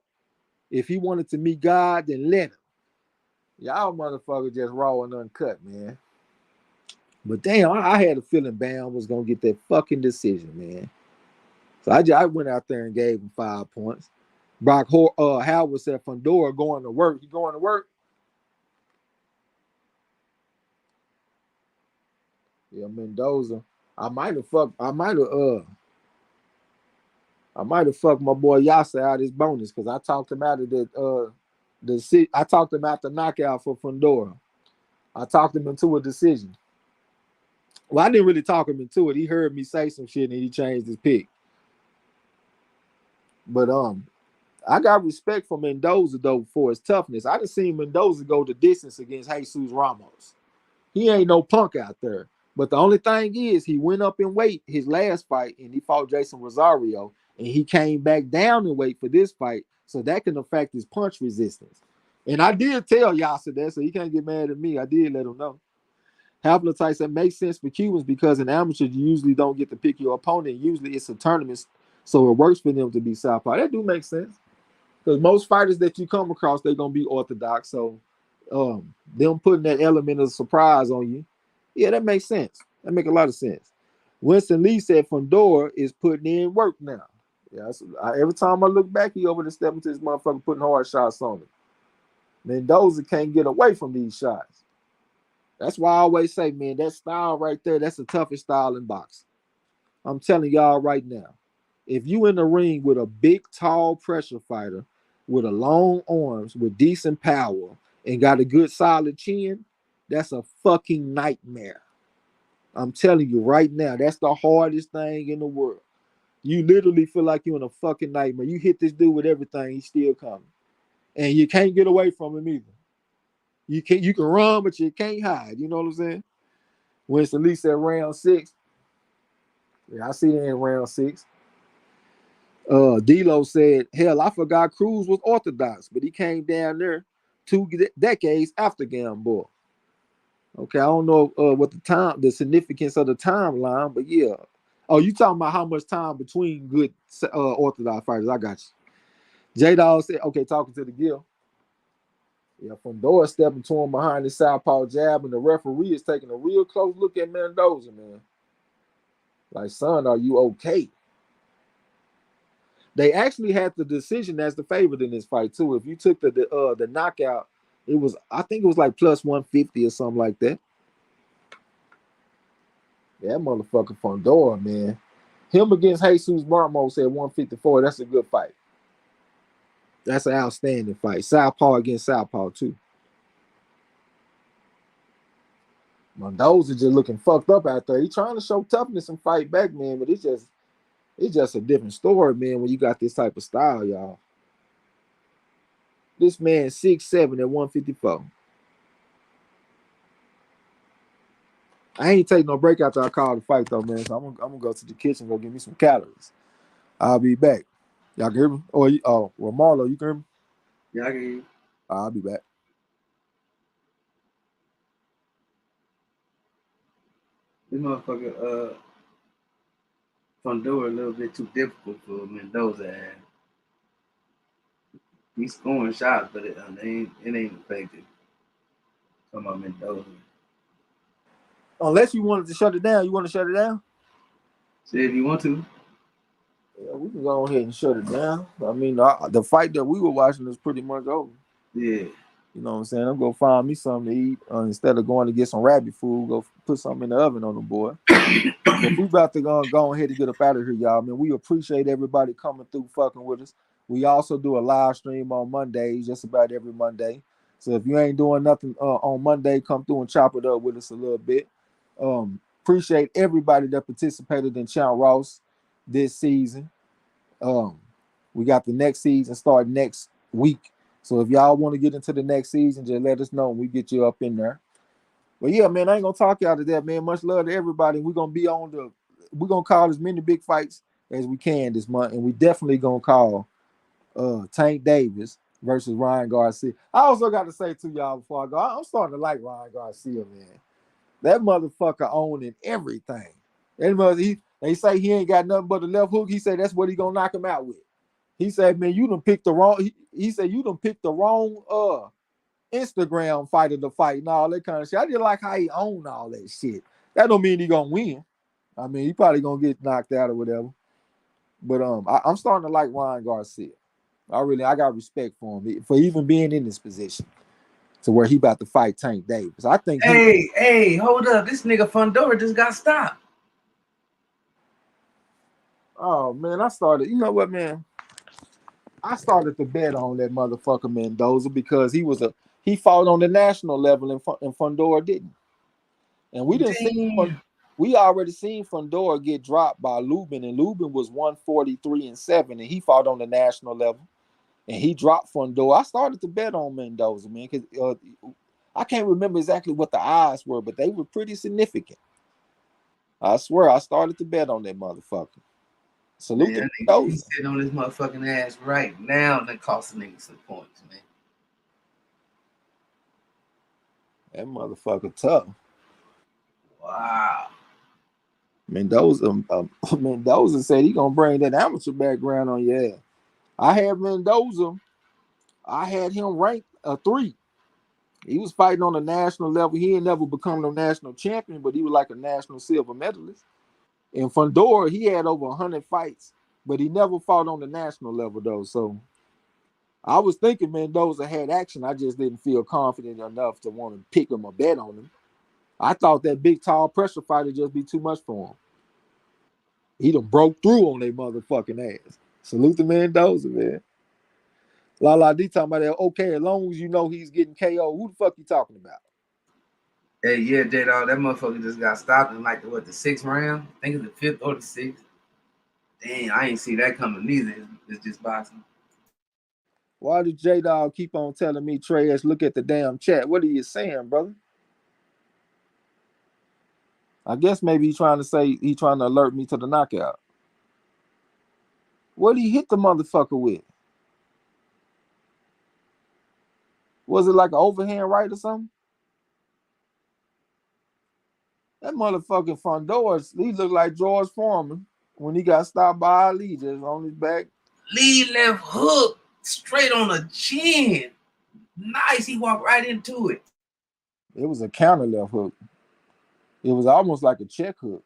if he wanted to meet God, then let him. Y'all motherfuckers just raw and uncut, man. But damn, I had a feeling Bam was going to get that fucking decision, man. So I went out there and gave him 5 points. Brock Howard said, Fundora going to work. You going to work? Yeah, Mendoza. I might have I might have fucked my boy Yasa out his bonus because I talked him out of that. I talked him out the knockout for Fundora. I talked him into a decision. Well, I didn't really talk him into it. He heard me say some shit and he changed his pick. But I got respect for Mendoza though for his toughness. I done seen Mendoza go the distance against Jesus Ramos. He ain't no punk out there. But the only thing is he went up in weight his last fight and he fought Jason Rosario and he came back down in weight for this fight. So that can affect his punch resistance. And I did tell Yasa that, so he can't get mad at me. I did let him know. Haplotypes that makes sense for Cubans because in amateurs you usually don't get to pick your opponent. Usually it's a tournament, so it works for them to be southpaw. That do make sense because most fighters that you come across they're gonna be orthodox. So them putting that element of surprise on you, yeah, that makes sense. That make a lot of sense. Winston Lee said Fundora is putting in work now. Yeah, every time I look back, he over the step into this motherfucker putting hard shots on him. Mendoza can't get away from these shots. That's why I always say, man, that style right there, that's the toughest style in boxing. I'm telling y'all right now, if you in the ring with a big, tall pressure fighter with a long arms, with decent power, and got a good solid chin, that's a fucking nightmare. I'm telling you right now, that's the hardest thing in the world. You literally feel like you're in a fucking nightmare. You hit this dude with everything, he's still coming. And you can't get away from him either. You can run, but you can't hide. You know what I'm saying? Winston Lee said round 6. Yeah, I see it in round 6. D-Lo said, hell, I forgot Cruz was orthodox, but he came down there 2 decades after Gamboa. Okay, I don't know what the significance of the timeline, but yeah. Oh, you talking about how much time between good orthodox fighters? I got you. J-Dawg said, okay, talking to the Gill. Yeah, Fundora stepping to him behind the southpaw jab, and the referee is taking a real close look at Mendoza, man. Like, son, are you okay? They actually had the decision as the favorite in this fight, too. If you took the knockout, I think it was like plus 150 or something like that. Yeah, that motherfucker Fundora, man. Him against Jesus Ramos at 154, that's a good fight. That's an outstanding fight. Southpaw against Southpaw, too. Mendoza just looking fucked up out there. He trying to show toughness and fight back, man, but it's just a different story, man, when you got this type of style, y'all. This man 6'7" at 154. I ain't taking no break after I call the fight, though, man, so I'm gonna go to the kitchen and go get me some calories. I'll be back. Y'all can hear me? Well, Marlo, you can hear me? Yeah, I can hear you. I'll be back. This motherfucker, Fundora a little bit too difficult for Mendoza. He's scoring shots, but it ain't effective. Talking about Mendoza. Unless you wanted to shut it down. You want to shut it down? Say if you want to. Yeah, we can go ahead and shut it down. I mean, the fight that we were watching is pretty much over. Yeah. You know what I'm saying? I'm going to find me something to eat. Instead of going to get some rabbit food, go put something in the oven on the boy. But we about to go ahead and get up out of here, y'all. Man, we appreciate everybody coming through fucking with us. We also do a live stream on Mondays, just about every Monday. So if you ain't doing nothing on Monday, come through and chop it up with us a little bit. Appreciate everybody that participated in Chant Ross this season. We got the next season start next week. So if y'all want to get into the next season, just let us know and we get you up in there. But yeah, man, I ain't gonna talk y'all to that, man. Much love to everybody. We're gonna call as many big fights as we can this month, and we definitely gonna call Tank Davis versus Ryan Garcia. I also got to say to y'all before I go, I'm starting to like Ryan Garcia, man. That motherfucker owning everything. They say he ain't got nothing but a left hook. He said that's what he gonna knock him out with. He said, man, you done picked the wrong. He said you done picked the wrong Instagram fighter to fight and all that kind of shit. I just like how he own all that shit. That don't mean he gonna win. I mean, he probably gonna get knocked out or whatever. But I'm starting to like Ryan Garcia. I got respect for him for even being in this position to where he about to fight Tank Davis. I think. Hey, hold up! This nigga Fundora just got stopped. Oh man, I started. You know what, man? I started to bet on that motherfucker Mendoza because he fought on the national level and Fundora didn't. And we didn't see we already seen Fundora get dropped by Lubin, and Lubin was 143-7, and he fought on the national level, and he dropped Fundora. I started to bet on Mendoza, man, because I can't remember exactly what the odds were, but they were pretty significant. I swear, I started to bet on that motherfucker. Salute to Mendoza. He's sitting on his motherfucking ass right now. That cost a nigga some points, man. That motherfucker tough. Wow. Mendoza said he gonna bring that amateur background on your ass. I had Mendoza. I had him ranked a 3. He was fighting on the national level. He ain't never become no national champion, but he was like a national silver medalist. In Fundora, he had over 100 fights, but he never fought on the national level though. So I was thinking Mendoza had action. I just didn't feel confident enough to want to pick him or bet on him. I thought that big, tall pressure fight would just be too much for him. He done broke through on their motherfucking ass. Salute to Mendoza, man. La D talking about that. Okay, as long as you know he's getting KO, who the fuck you talking about? Hey, yeah, J-Dog, that motherfucker just got stopped in like the 6th round? I think it's the 5th or the 6th. Damn, I ain't see that coming neither. It's just boxing. Why did J-Dog keep on telling me, Trey's, look at the damn chat? What are you saying, brother? I guess maybe he's trying to alert me to the knockout. What did he hit the motherfucker with? Was it like an overhand right or something? That motherfucking Fundora, he looked like George Foreman when he got stopped by Ali, just on his back. Lead left hook straight on the chin. Nice. He walked right into it. It was a counter left hook. It was almost like a check hook.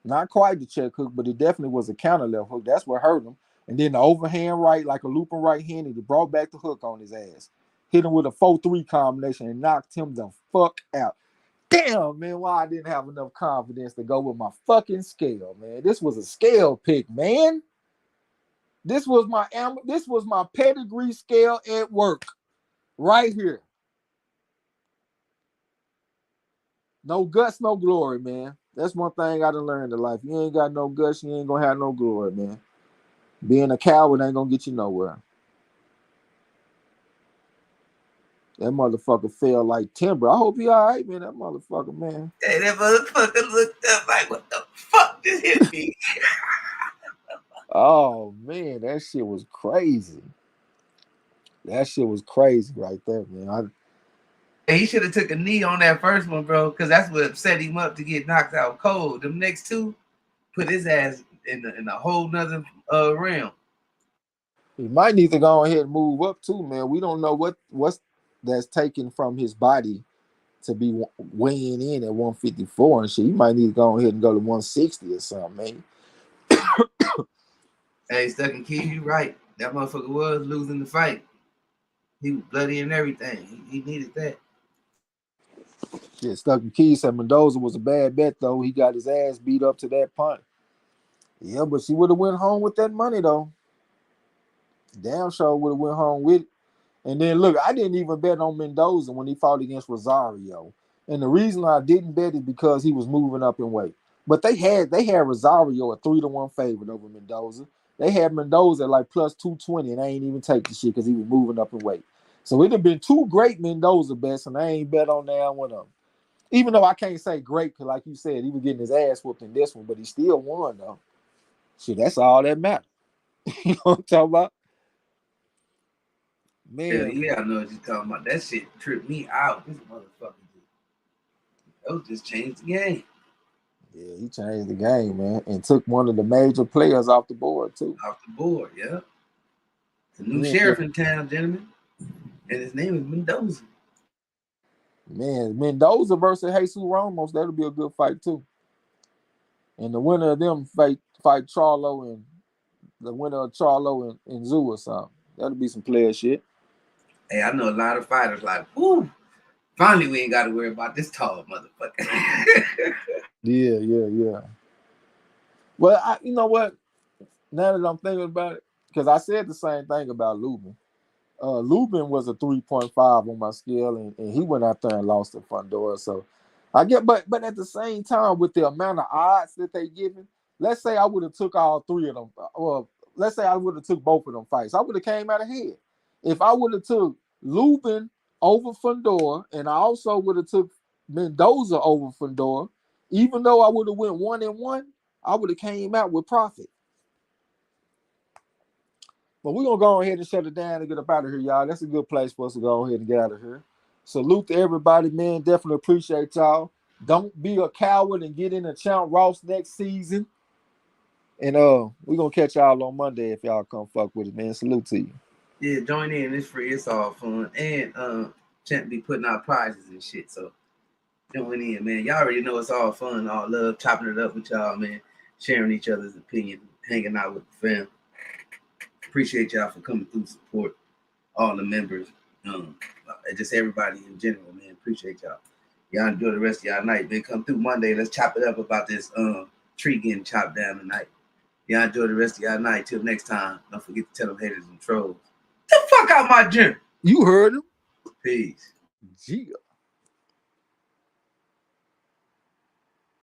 Not quite the check hook, but it definitely was a counter left hook. That's what hurt him. And then the overhand right, like a looping right hand, he brought back the hook on his ass. Hit him with a 4-3 combination and knocked him the fuck out. Damn, man, why I didn't have enough confidence to go with my fucking scale, man. This was a scale pick, man. This was my pedigree scale at work. Right here. No guts, no glory, man. That's one thing I done learned in life. You ain't got no guts, you ain't gonna have no glory, man. Being a coward ain't gonna get you nowhere. That motherfucker fell like timber. I hope he all right, man. That motherfucker, man. Hey, that motherfucker looked up like, what the fuck just hit me? Oh, man, that shit was crazy. That shit was crazy right there, man. He should have took a knee on that first one, bro, because that's what set him up to get knocked out cold. Them next two put his ass in a whole nother realm. He might need to go ahead and move up too, man. We don't know what's that's taken from his body to be weighing in at 154 and shit. He might need to go ahead and go to 160 or something, man. Hey, Stuck and Key, you right. That motherfucker was losing the fight. He was bloody and everything. He needed that. Shit, Stuck and Key said Mendoza was a bad bet, though. He got his ass beat up to that point. Yeah, but she would have went home with that money, though. Damn sure would have went home with it. And then, look, I didn't even bet on Mendoza when he fought against Rosario. And the reason I didn't bet is because he was moving up in weight. But they had Rosario a 3-1 favorite over Mendoza. They had Mendoza at like plus 220, and I ain't even take the shit because he was moving up in weight. So it'd have been 2 great Mendoza bets, and I ain't bet on that one of them. Even though I can't say great, because like you said, he was getting his ass whooped in this one, but he still won, though. Shit, that's all that matters. You know what I'm talking about? Man. Yeah, I know what you're talking about. That shit tripped me out. This motherfucker just changed the game. Yeah, he changed the game, man, and took one of the major players off the board, too. Off the board, yeah. The new sheriff in town, gentlemen. And his name is Mendoza. Man, Mendoza versus Jesus Ramos, that'll be a good fight, too. And the winner of them fight Charlo and the winner of Charlo and Zoo or something. That'll be some player shit. Hey, I know a lot of fighters like, whoo, finally we ain't got to worry about this tall motherfucker. Yeah. Well, you know what? now that I'm thinking about it, because I said the same thing about Lubin. Lubin was a 3.5 on my scale, and he went out there and lost to Fundora. So I get, but at the same time, with the amount of odds that they giving, let's say I would have took all three of them. Well, let's say I would have took both of them fights. I would have came out ahead. If I would have took Lubin over Fundora, and I also would have took Mendoza over Fundora, even though I would have went 1-1, I would have came out with profit. But we're going to go ahead and shut it down and get up out of here, y'all. That's a good place for us to go ahead and get out of here. Salute to everybody, man. Definitely appreciate y'all. Don't be a coward and get in a Champ Ross next season. And we're going to catch y'all on Monday if y'all come fuck with it, man. Salute to you. Yeah, join in. It's free. It's all fun. And Champ be putting out prizes and shit. So join in, man. Y'all already know it's all fun, all love, chopping it up with y'all, man. Sharing each other's opinion, hanging out with the fam. Appreciate y'all for coming through, support all the members, just everybody in general, man. Appreciate y'all. Y'all enjoy the rest of y'all night, man. Come through Monday. Let's chop it up about this tree getting chopped down tonight. Y'all enjoy the rest of y'all night. Till next time, don't forget to tell them haters and trolls, get the fuck out my gym. You heard him. Peace. Yeah.